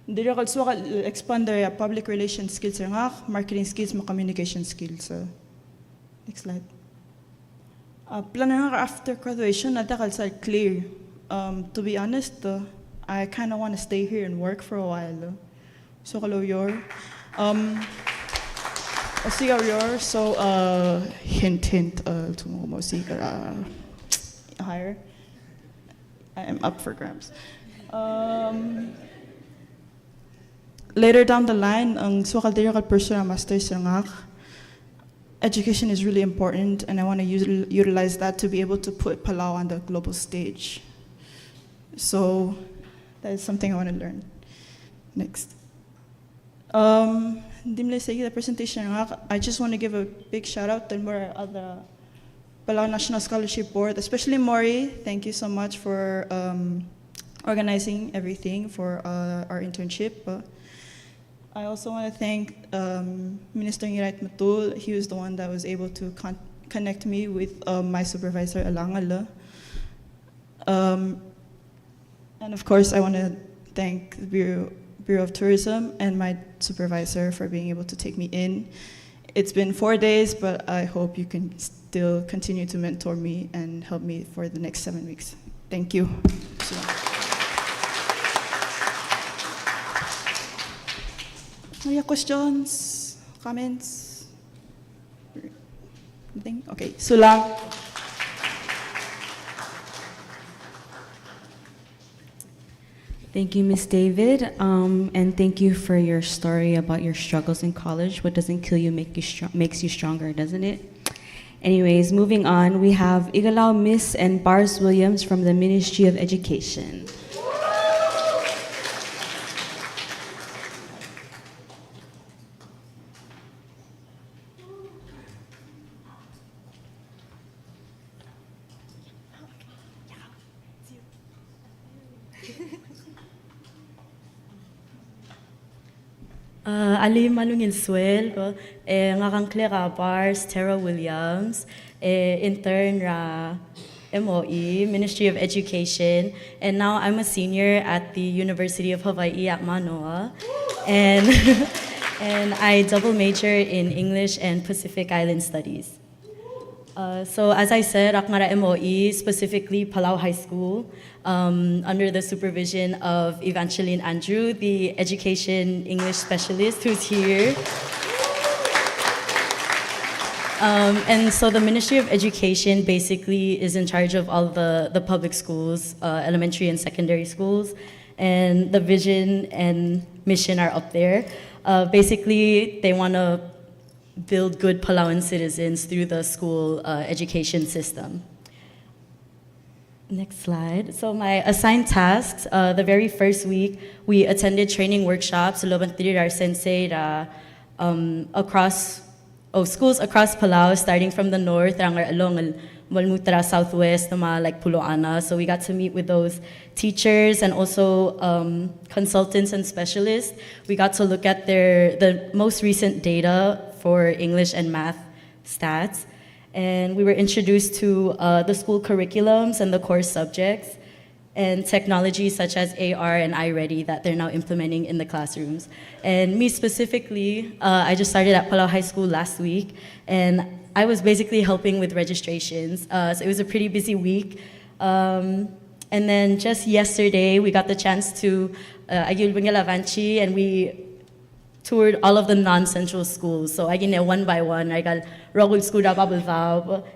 They will also expand their public relations skills, marketing skills, communication skills. Next slide. Plan after graduation, that's clear. To be honest, I kind of want to stay here and work for a while. So hello, your. So hint higher. I am up for grabs. Later down the line, ang personal master's education is really important, and I want to utilize that to be able to put Palau on the global stage. So that is something I want to learn. Next. The presentation, I just want to give a big shout out to the Palau National Scholarship Board, especially Maury. Thank you so much for organizing everything for our internship. I also want to thank Minister Ngirait Matul. He was the one that was able to connect me with my supervisor, Alangala. And of course, I want to thank the Bureau of Tourism and my supervisor for being able to take me in. It's been 4 days, but I hope you can still continue to mentor me and help me for the next 7 weeks. Thank you. Any questions, comments? Anything? Okay, Sulang. Thank you, Ms. David, and thank you for your story about your struggles in college. What doesn't kill you makes you stronger, doesn't it? Anyways, moving on, we have Igalaw Miss and Bars Williams from the Ministry of Education. Ali malungin swel ko ngakang Clara Bars, Tara Williams, intern ra MOE, Ministry of Education, and now I'm a senior at the University of Hawaii at Manoa, and and I double major in English and Pacific Island Studies. So as I said, Akmara MOE, specifically Palau High School, under the supervision of Evangeline Andrew, the education English specialist who's here. And so the Ministry of Education basically is in charge of all the public schools, elementary and secondary schools, and the vision and mission are up there. Basically, they want to build good Palauan citizens through the school education system. Next slide. So my assigned tasks, the very first week, we attended training workshops, sensei across schools across Palau, starting from the north, along Malmutra southwest, like Puloana. So we got to meet with those teachers and also consultants and specialists. We got to look at the most recent data for English and math stats. And we were introduced to the school curriculums and the core subjects and technologies such as AR and iReady that they're now implementing in the classrooms. And me specifically, I just started at Palau High School last week, and I was basically helping with registrations. So it was a pretty busy week. And then just yesterday, we got the chance to, and we toured all of the non-central schools. So I get one by one. I got Rogul School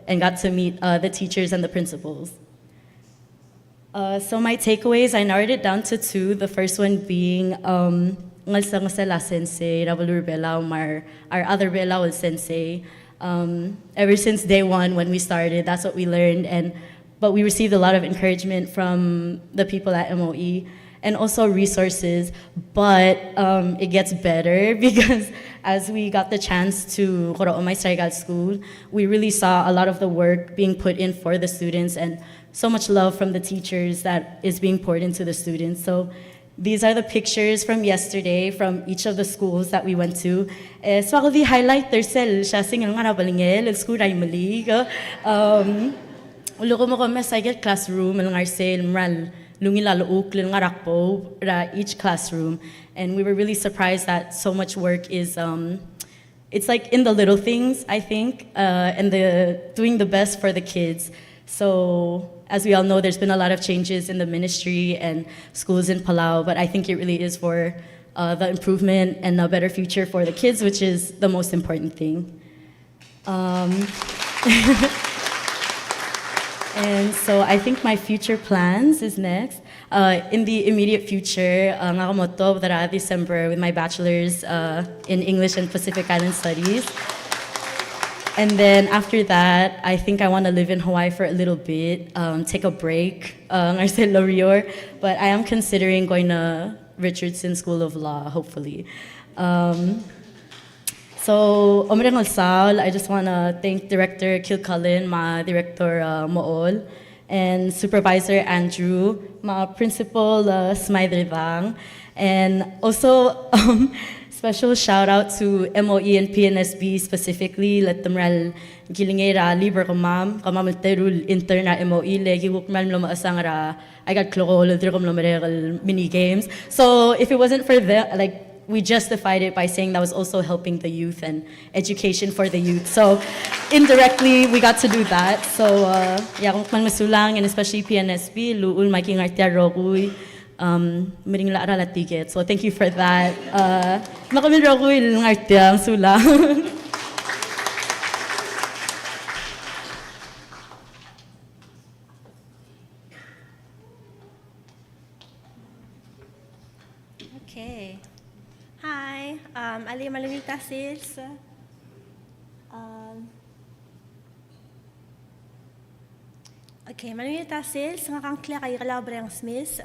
and got to meet the teachers and the principals. So my takeaways, I narrowed it down to two. The first one being sensei, our other Belao sensei. Ever since day one when we started, that's what we learned. But we received a lot of encouragement from the people at MOE. And also resources, but it gets better because as we got the chance to go to my school, we really saw a lot of the work being put in for the students and so much love from the teachers that is being poured into the students. So these are the pictures from yesterday from each of the schools that we went to. So I'll highlight their cell, school classroom, each classroom, and we were really surprised that so much work is it's like in the little things, I think, and doing the best for the kids. So as we all know, there's been a lot of changes in the ministry and schools in Palau, but I think it really is for the improvement and a better future for the kids, which is the most important thing. And so I think my future plans is next. In the immediate future, December with my bachelor's in English and Pacific Island Studies. And then after that, I think I want to live in Hawaii for a little bit, take a break. I said Lorior, but I am considering going to Richardson School of Law, hopefully. So, I just want to thank Director Kilcullen, my Director Mool, and Supervisor Andrew, my Principal Smyther, and also special shout out to MOE and PNSB specifically. Let them ral gilingera libre kamam terul intern na MOE legi wukmal lo maasangara. I got klokol dirkom mini games. So if it wasn't for them, like, we justified it by saying that was also helping the youth and education for the youth. So indirectly, we got to do that. So yeah, kung man masulang, and especially PNSB, luul making artia roguy, miring la ara ticket. So thank you for that. Makamin roguy ng artia sulang. Okay. Hi, Ali Malumita Sis. Okay, manuyo ta sales nga kang kaya kay kalabre ang Smith.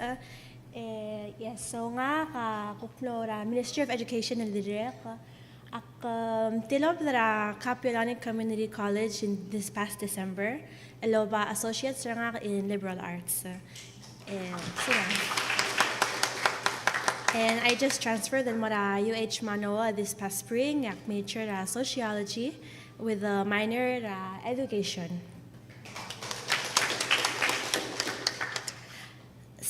Yes, so nga ka kuklora Ministry of Education and Direct. Ak tilob dara Capilani Community College in this past December. Eloba associates nga in liberal arts. And I just transferred in mara UH Manoa this past spring. Ak major sociology with a minor education.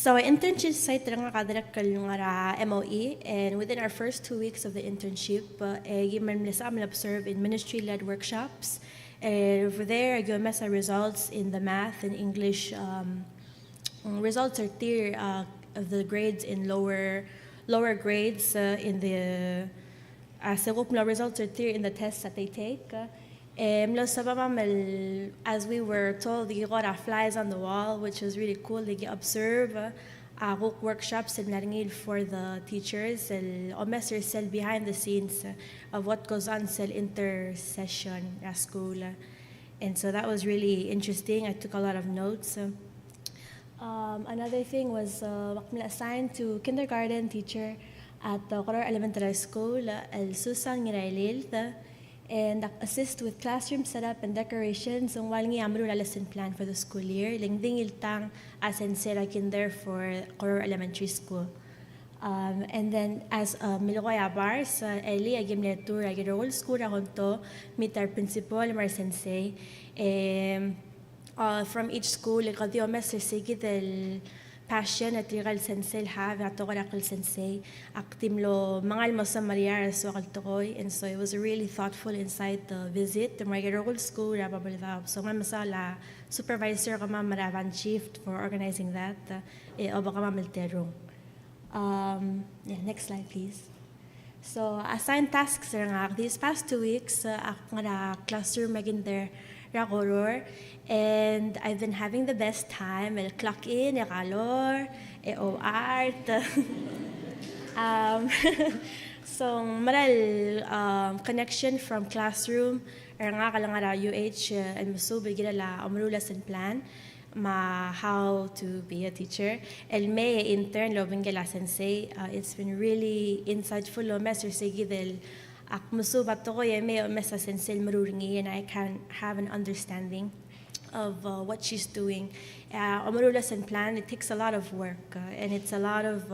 So internship site nga kadarak kalungara MOE, and within our first 2 weeks of the internship, I observe in ministry-led workshops. And over there, I give our results in the math and English. Results are tier of the grades in lower grades in the results are tier in the tests that they take. As we were told, they got flies on the wall, which was really cool. They observe workshops and for the teachers, behind the scenes of what goes on in intersession at school. And so that was really interesting. I took a lot of notes. Another thing was assigned to kindergarten teacher at the Koror Elementary School, El Susan Ngirailil, and assist with classroom setup and decorations. So while amro la lesson plan for the school year, lingding iltang asensera kinder for Koror Elementary School. And then as Milokoya Bars, Eli agim tour agirol school rakonto meet our principal Mar Sensei. From each school, ikadio messer sigid el passion at rigal sensei have at orakal sensei aktimlo mangal mo sa Maria so kaltokoy, and so it was a really thoughtful inside the visit to my school rababalvab. So my masala supervisor kama maravan chief for organizing that oba kama milterong. Next slide please. So assigned tasks nga these past 2 weeks nga classroom magin there Rakoror, and I've been having the best time. El clock in, el calor, o art. So maral connection from classroom nga kalangara UH and musubil gila la umrulas and plan ma how to be a teacher. El may intern loving gila sensei. It's been really insightful lo messer segi del ak musubat to ko may mesa sensei maruringi, and I can have an understanding of what she's doing. Amarulas and plan, it takes a lot of work, and it's a lot of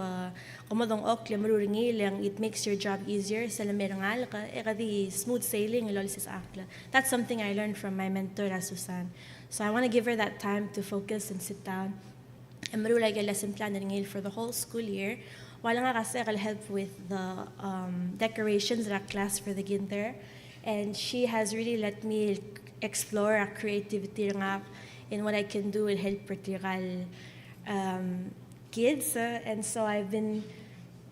kumadong okle maruringi lang. It makes your job easier. Sa lamerangal ekadi smooth sailing lolisis akla. That's something I learned from my mentor Susan. So I want to give her that time to focus and sit down. And marulay ga lesson plan for the whole school year. Wala nga kasi I'll help with the decorations at class for the ginter, and she has really let me explore our creativity nga in what I can do and help practical kids, and so I've been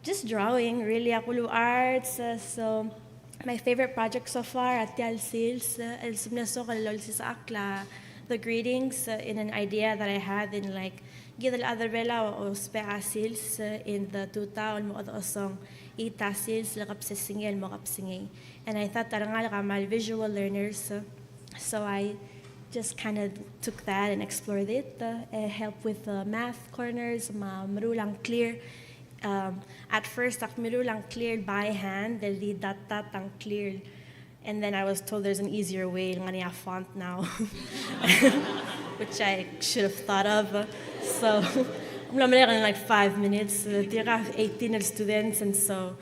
just drawing really akulu arts. So my favorite project so far at Tial Sales el sumnaso kalol sa akla the greetings in an idea that I had in like Gidal other vela o speasils in the 2000 mo osong itasils lakapsisingel mo kapsingay. And I thought tarangal kamal visual learners, so I just kind of took that and explored it. Help with math corners, marulang clear. At first, marulang cleared by hand, the dat ang cleared. And then I was told there's an easier way, ngani font now, which I should have thought of. So, I'm in like 5 minutes. Tira 18 students, and so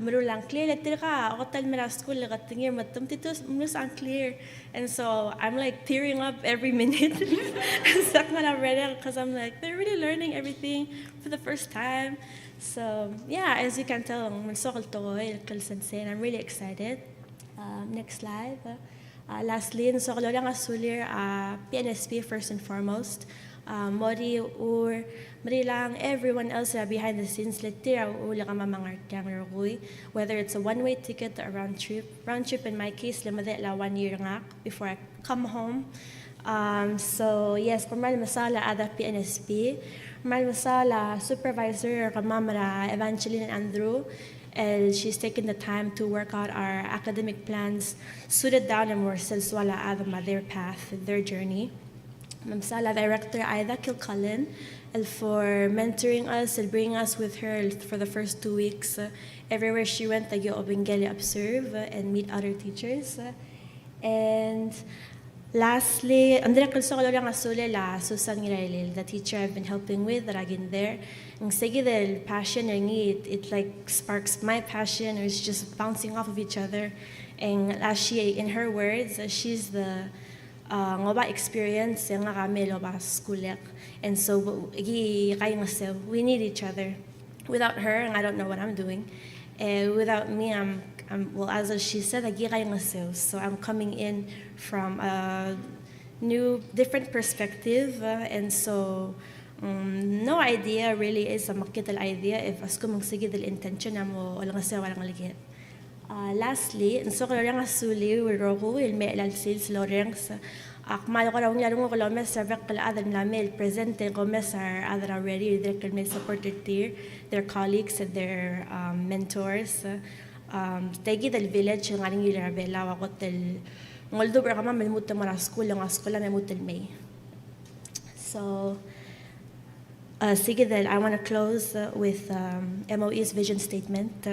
marulang clear. Tira ako tal mera school tingir matum titus ang clear, and so I'm like tearing up every minute. Because I'm like they're really learning everything for the first time. So yeah, as you can tell, I'm I'm really excited. Next slide. Lastly, so lang asulir PNSB first and foremost. Mori or Marilang, everyone else behind the scenes, whether it's a one-way ticket or a round trip. Round trip in my case, 1 year nga before I come home. So yes, Kamal Masala ada PNSB. Kamal Masala supervisor Kamamara Evangeline Andrew. She's taken the time to work out our academic plans, suited down and more selswala adama their path, their journey. Mamsala Director Aida Kilcullen, for mentoring us and bringing us with her for the first 2 weeks. Everywhere she went, I go observe and meet other teachers. And lastly, Andrea Kalsolo lang asule la Susan Ngirailil, the teacher I've been helping with, that I've there. Ang sige del passion it like sparks my passion, or it's just bouncing off of each other. And as she, in her words, she's the ngoba experience nga kami lo ba skulek. And so we need each other. Without her, I don't know what I'm doing. Without me, well, as she said, so I'm coming in from a new, different perspective, and so no idea really is a makital idea if asko magsige del intention mo walang walang ligit. Lastly, and so kaya nga suli wiro ilme ilal sales lorengs akmal ko rawang larong ko lames servek kala adal lamel presente ko mesar other already they can supported their colleagues and their mentors. Tegi del village ng aling ilarbela wakot del ngoldo bra kama melmut mara school ang eskwela memut del May. So sige del, I want to close with MOE's vision statement.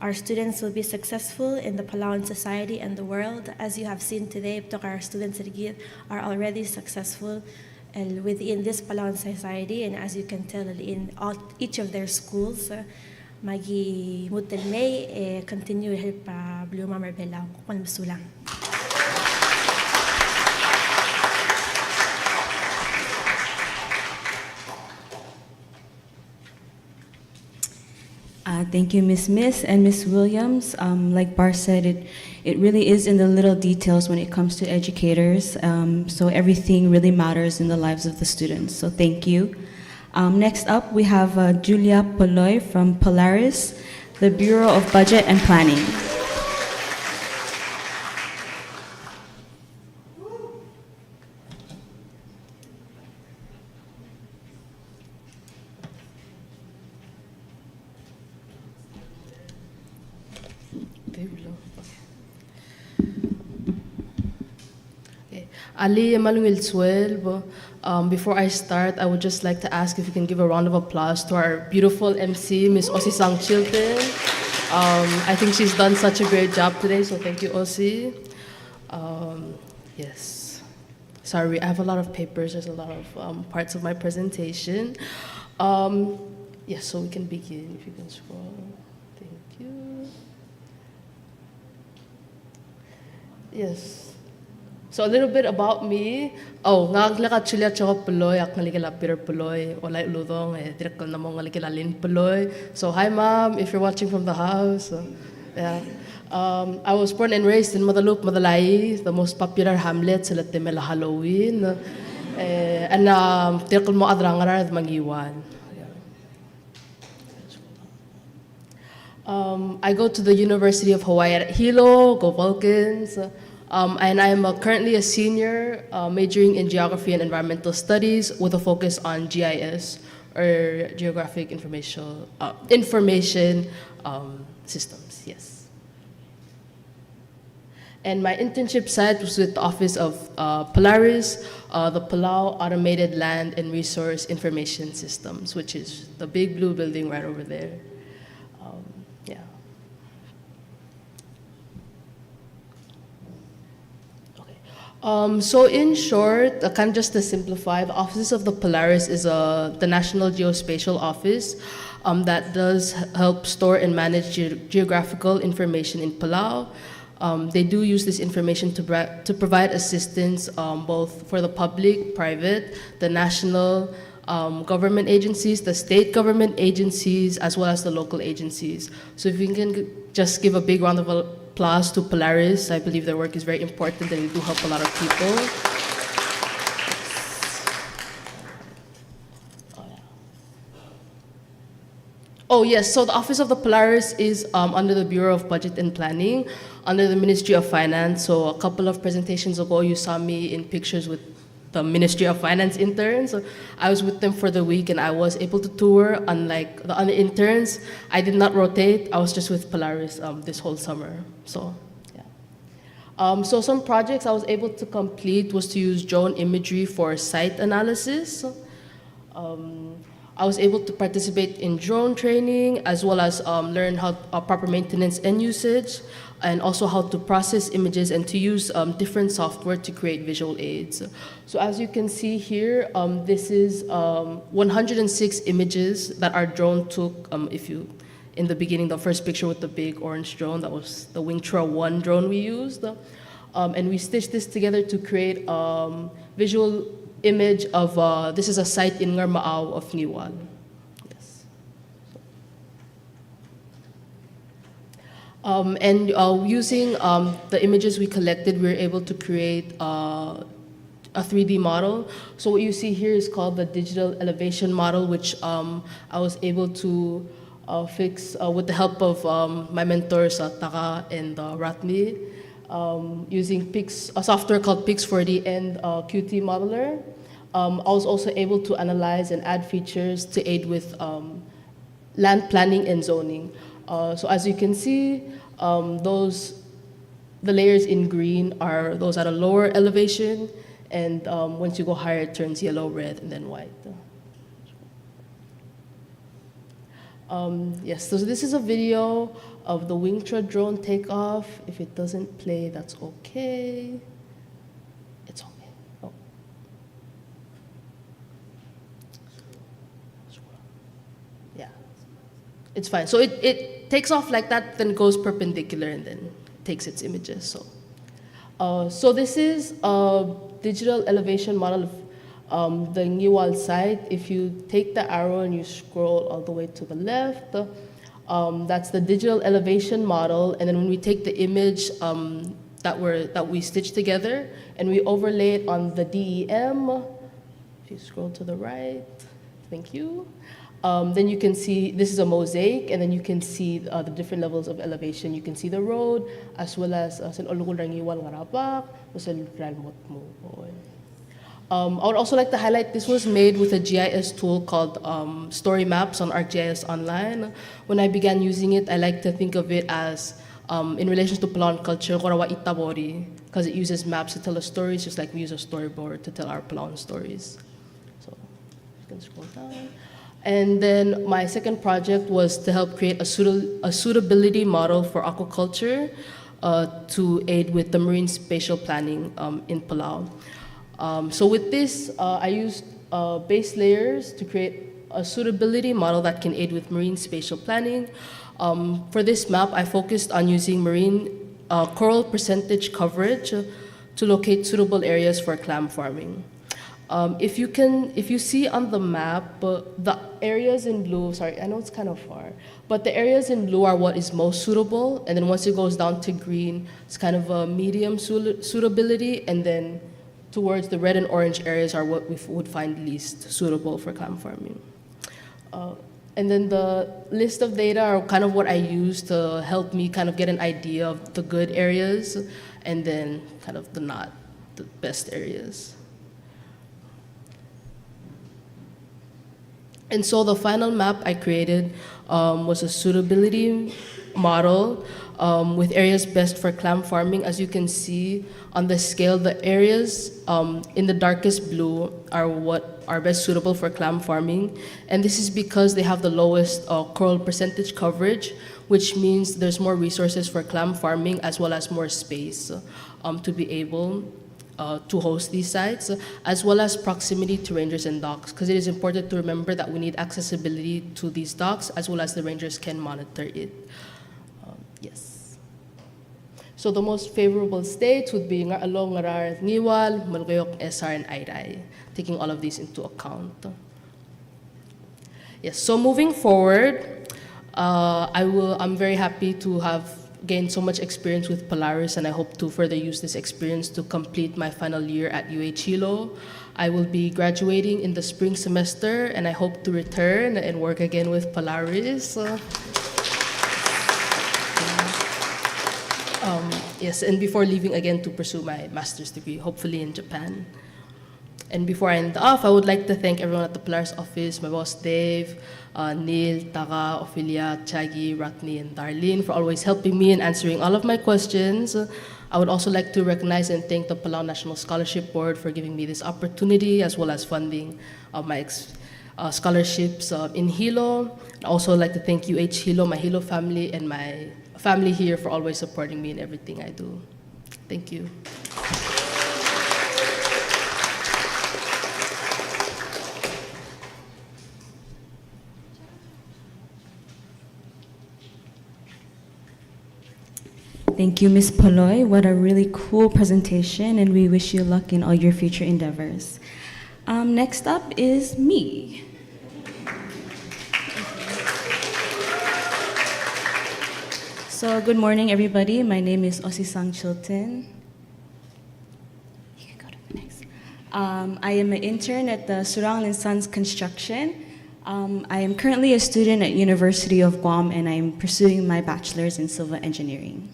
Our students will be successful in the Palauan society and the world. As you have seen today, our students are already successful within this Palauan society, and as you can tell in each of their schools, magi mutel May continue pa Bluma Marbella kung masulang. Thank you, Miss and Miss Williams. Like Bar said, it really is in the little details when it comes to educators. So everything really matters in the lives of the students. So thank you. Next up, we have Julia Poloy from Polaris, the Bureau of Budget and Planning. Ali Emanuel 12. Before I start, I would just like to ask if you can give a round of applause to our beautiful MC, Miss Ossie Sang Chilton. I think she's done such a great job today, so thank you, Ossie. Yes. Sorry, I have a lot of papers. There's a lot of parts of my presentation. Yes, so we can begin. If you can scroll. Thank you. Yes. So a little bit about me. Ngaglakat sila tsaka Puloy, ak naligala Peter Puloy, walay uludong, direct ko namong naligala Lin Puloy. So hi ma'am, if you're watching from the house. Yeah. I was born and raised in Madalup, Madalay, the most popular hamlet sa Latimela Halloween. And direct ko mo adrangarar at Mangiwan. I go to the University of Hawaii at Hilo, go Vulcans. And I'm currently a senior majoring in Geography and Environmental Studies with a focus on GIS, or Geographic Information Systems, yes. And my internship site was with the Office of Polaris, the Palau Automated Land and Resource Information Systems, which is the big blue building right over there. So in short, kind of just to simplify, the Office of the Polaris is the National Geospatial Office that does help store and manage geographical information in Palau. They do use this information to provide assistance both for the public, private, the national government agencies, the state government agencies, as well as the local agencies. So if you can just give a big round of applause to Polaris. I believe their work is very important and they do help a lot of people. Oh yes, so the Office of the Polaris is under the Bureau of Budget and Planning, under the Ministry of Finance. So a couple of presentations ago, you saw me in pictures with the Ministry of Finance interns. So I was with them for the week and I was able to tour. Unlike the other interns, I did not rotate. I was just with Polaris this whole summer. So, yeah. So some projects I was able to complete was to use drone imagery for site analysis. I was able to participate in drone training as well as learn how proper maintenance and usage, and also how to process images and to use different software to create visual aids. So as you can see here, this is 106 images that our drone took. In the beginning, the first picture with the big orange drone, that was the Wingtra 1 drone we used. And we stitched this together to create visual image of, this is a site in Ngarmaaw of Niwal. Yes. Using the images we collected, we were able to create a 3D model. So what you see here is called the digital elevation model, which I was able to fix with the help of my mentors, Taka and Ratni, using a software called Pix4D and Qt Modeler. I was also able to analyze and add features to aid with land planning and zoning. So as you can see, the layers in green are those at a lower elevation, and once you go higher, it turns yellow, red, and then white. Yes, so this is a video of the Wingtra drone takeoff. If it doesn't play, that's okay. It's okay. Oh. Yeah, it's fine. So it takes off like that, then goes perpendicular, and then takes its images. So this is a digital elevation model of the Ngiwal site. If you take the arrow and you scroll all the way to the left, that's the digital elevation model. And then when we take the image that we stitched together and we overlay it on the DEM, if you scroll to the right, thank you. Then you can see this is a mosaic, and then you can see the different levels of elevation. You can see the road as well as I would also like to highlight this was made with a GIS tool called Story Maps on ArcGIS Online. When I began using it, I like to think of it as, in relation to Palauan culture, because it uses maps to tell the stories, just like we use a storyboard to tell our Palauan stories. So you can scroll down. And then my second project was to help create a suitability model for aquaculture to aid with the marine spatial planning in Palau. So with this, I used base layers to create a suitability model that can aid with marine spatial planning. For this map, I focused on using marine coral percentage coverage to locate suitable areas for clam farming. If you see on the map, the areas in blue, sorry, I know it's kind of far, but the areas in blue are what is most suitable, and then once it goes down to green, it's kind of a medium suitability, and then towards the red and orange areas are what we would find least suitable for clam farming. And then the list of data are kind of what I use to help me kind of get an idea of the good areas and then kind of the not the best areas. And so the final map I created was a suitability model with areas best for clam farming. As you can see on the scale, the areas in the darkest blue are what are best suitable for clam farming. And this is because they have the lowest coral percentage coverage, which means there's more resources for clam farming as well as more space to be able to host these sites, as well as proximity to rangers and docks, because it is important to remember that we need accessibility to these docks as well as the rangers can monitor it. Yes. So the most favorable states would be along Ngarar, Ngiwal, Malgoyok, SR, and Airay, taking all of these into account. Yes, so moving forward, I'm very happy to have gained so much experience with Polaris, and I hope to further use this experience to complete my final year at UH Hilo. I will be graduating in the spring semester, and I hope to return and work again with Polaris. Yes, and before leaving again to pursue my master's degree, hopefully in Japan. And before I end off, I would like to thank everyone at the Polaris office, my boss Dave, Neil, Taka, Ophelia, Chagi, Ratni, and Darlene for always helping me and answering all of my questions. I would also like to recognize and thank the Palau National Scholarship Board for giving me this opportunity as well as funding of my scholarships in Hilo. I'd also like to thank UH Hilo, my Hilo family, and my family here for always supporting me in everything I do. Thank you. Thank you, Ms. Paloy. What a really cool presentation, and we wish you luck in all your future endeavors. Next up is me. So good morning, everybody. My name is Osisang Chilton. You can go to the next. I am an intern at the Surang and Sons Construction. I am currently a student at University of Guam, and I am pursuing my bachelor's in civil engineering.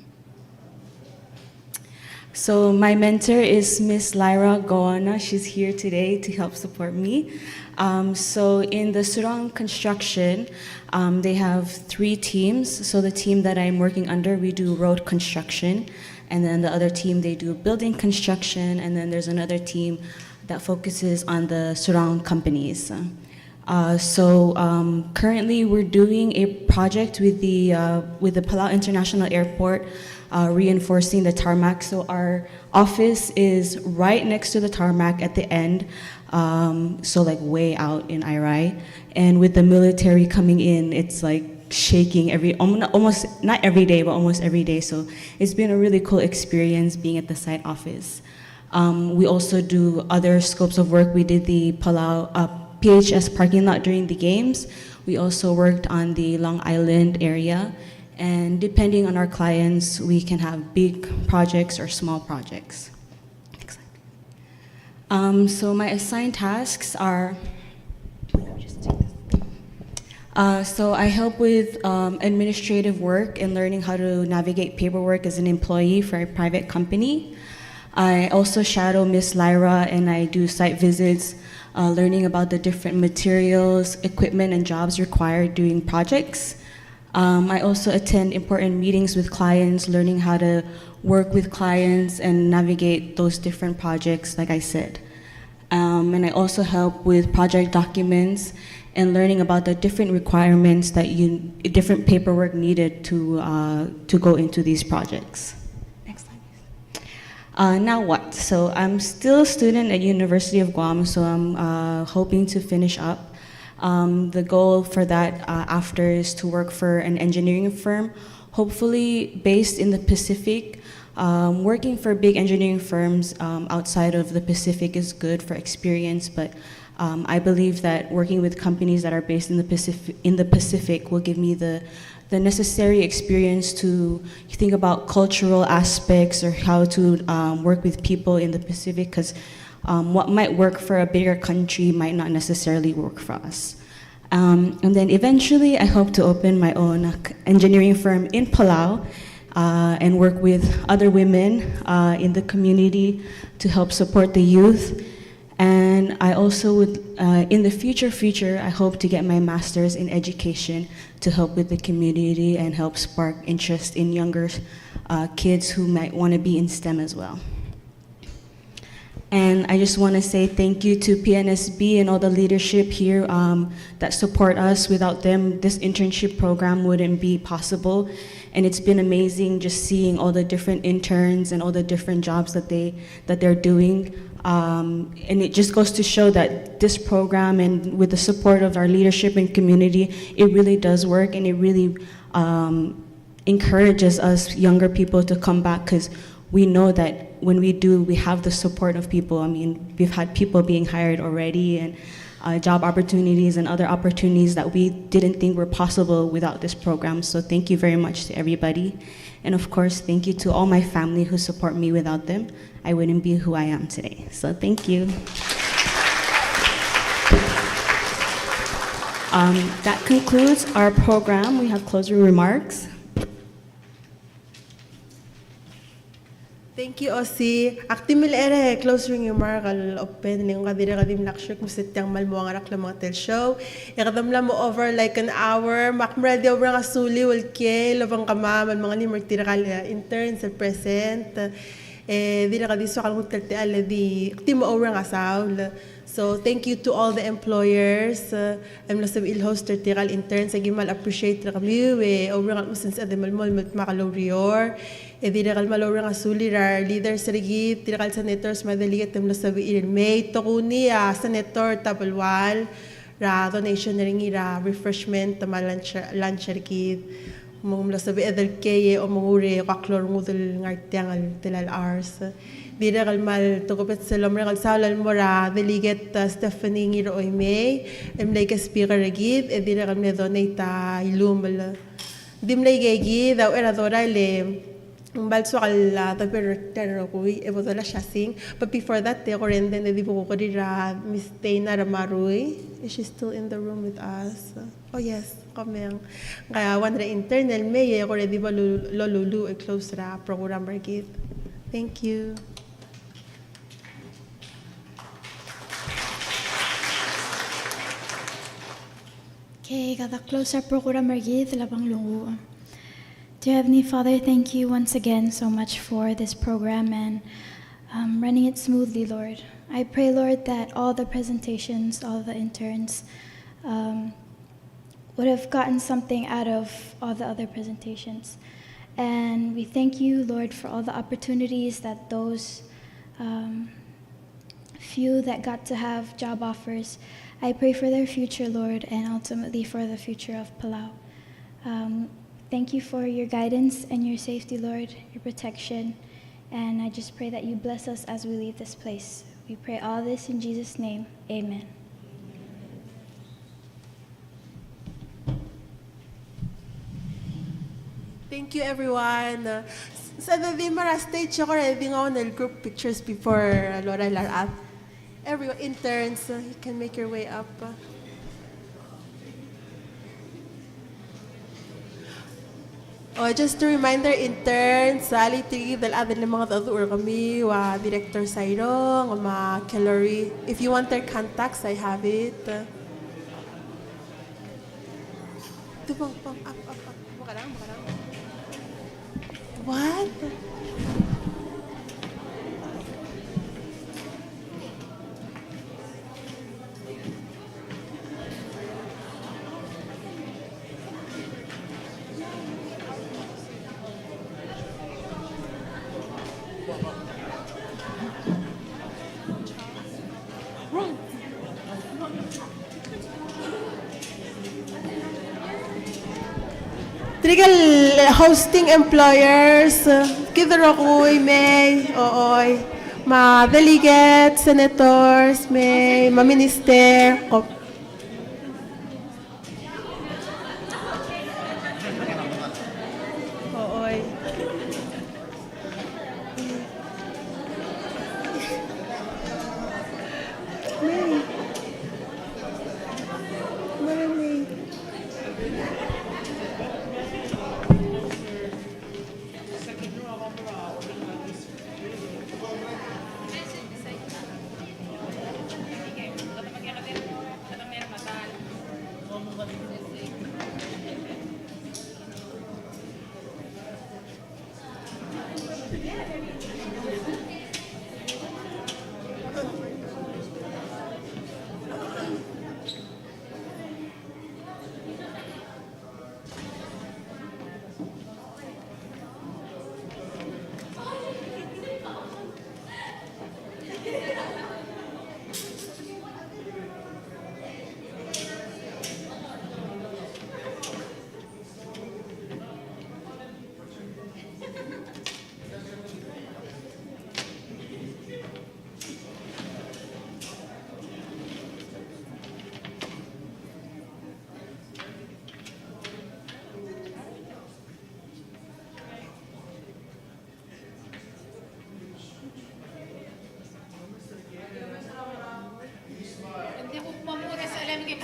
So my mentor is Miss Lyra Goana. She's here today to help support me. So in the Surang construction, they have 3 teams. So the team that I'm working under, we do road construction. And then the other team, they do building construction. And then there's another team that focuses on the Surang companies. Currently we're doing a project with the Palau International Airport, reinforcing the tarmac. So our office is right next to the tarmac at the end, so like way out in Irai. And with the military coming in, it's like shaking almost not every day, but almost every day. So it's been a really cool experience being at the site office. We also do other scopes of work. We did the Palau PHS parking lot during the games. We also worked on the Long Island area. And depending on our clients, we can have big projects or small projects. So my assigned tasks are, so I help with administrative work and learning how to navigate paperwork as an employee for a private company. I also shadow Miss Lyra, and I do site visits, learning about the different materials, equipment, and jobs required during projects. I also attend important meetings with clients, learning how to work with clients and navigate those different projects, like I said. And I also help with project documents and learning about the different requirements that different paperwork needed to go into these projects. Next slide. Now what? So I'm still a student at University of Guam, so I'm hoping to finish up. The goal for that after is to work for an engineering firm, hopefully based in the Pacific. Working for big engineering firms outside of the Pacific is good for experience, but I believe that working with companies that are based in the Pacific will give me the necessary experience to think about cultural aspects or how to work with people in the Pacific, because what might work for a bigger country might not necessarily work for us. And then eventually, I hope to open my own engineering firm in Palau and work with other women in the community to help support the youth. And I also would, in the future, I hope to get my master's in education to help with the community and help spark interest in younger kids who might want to be in STEM as well. And I just want to say thank you to PNSB and all the leadership here that support us. Without them, this internship program wouldn't be possible. And it's been amazing just seeing all the different interns and all the different jobs that they're doing. And it just goes to show that this program, and with the support of our leadership and community, it really does work, and it really encourages us younger people to come back, because we know that when we do, we have the support of people. I mean, we've had people being hired already, and job opportunities and other opportunities that we didn't think were possible without this program. So thank you very much to everybody. And of course, thank you to all my family who support me. Without them, I wouldn't be who I am today. So thank you. That concludes our program. We have closing remarks. Thank you, Osi. Aktimil ere, close ring yung markal open, ning kadira kadim lecture kung sitang malmo ang arak lamang tel show. Ikadam lang mo over like an hour, makmra di over nga suli, walke, labang kamaman, mga ni martira kal interns at present. Di na kadiso kalmong telte ala di, aktim mo over nga saul. So thank you to all the employers. I'm nasab il-host tertiral interns. Agi mal appreciate ra kami. Over nga since ade malmol makalorior. Dirakal malawang asuli ra leaders rigid, dirakal senators madaligat tem nasab il-May. Tokuni senator tapalwal. Ra donation ring ra refreshment tama lunch rigid. Mong nasab edel keye o mongure kaklor ngudel ngartiang tilal ars. Dira kalmal tokopet selom rekal salal mora delegat Stephanie ngiro oy May like a speaker agid dira kalme donate ilumel dimlay gegi daw era dora le balso kal taper ko ebodola shasing but before that te korende ne dibo ko dira Miss Tayna Ramarui. Is she still in the room with us? Oh yes, kameng kaya one ra internal may ko re dibo lolulu e close ra program agid. Thank you. Okay, kada close our program margid labang lungu. Dear Heavenly Father, thank you once again so much for this program and running it smoothly, Lord. I pray, Lord, that all the presentations, all the interns would have gotten something out of all the other presentations. And we thank you, Lord, for all the opportunities that those few that got to have job offers. I pray for their future, Lord, and ultimately for the future of Palau. Thank you for your guidance and your safety, Lord, your protection. And I just pray that you bless us as we leave this place. We pray all this in Jesus' name. Amen. Thank you, everyone. Sa the mara stage ako ready nga on group pictures before Laura Larap. Everyone, interns, you can make your way up. Oh, just a reminder, interns, sali tigi dal adin ng mga tadur kami wa Director Sairong, ma Kellery. If you want their contacts, I have it. Up. Makarang. What? Trigal hosting employers, kither ako'y may, ooy, ma delegates, senators, may ma minister, ooy. Hindi mo mamura sa alam ng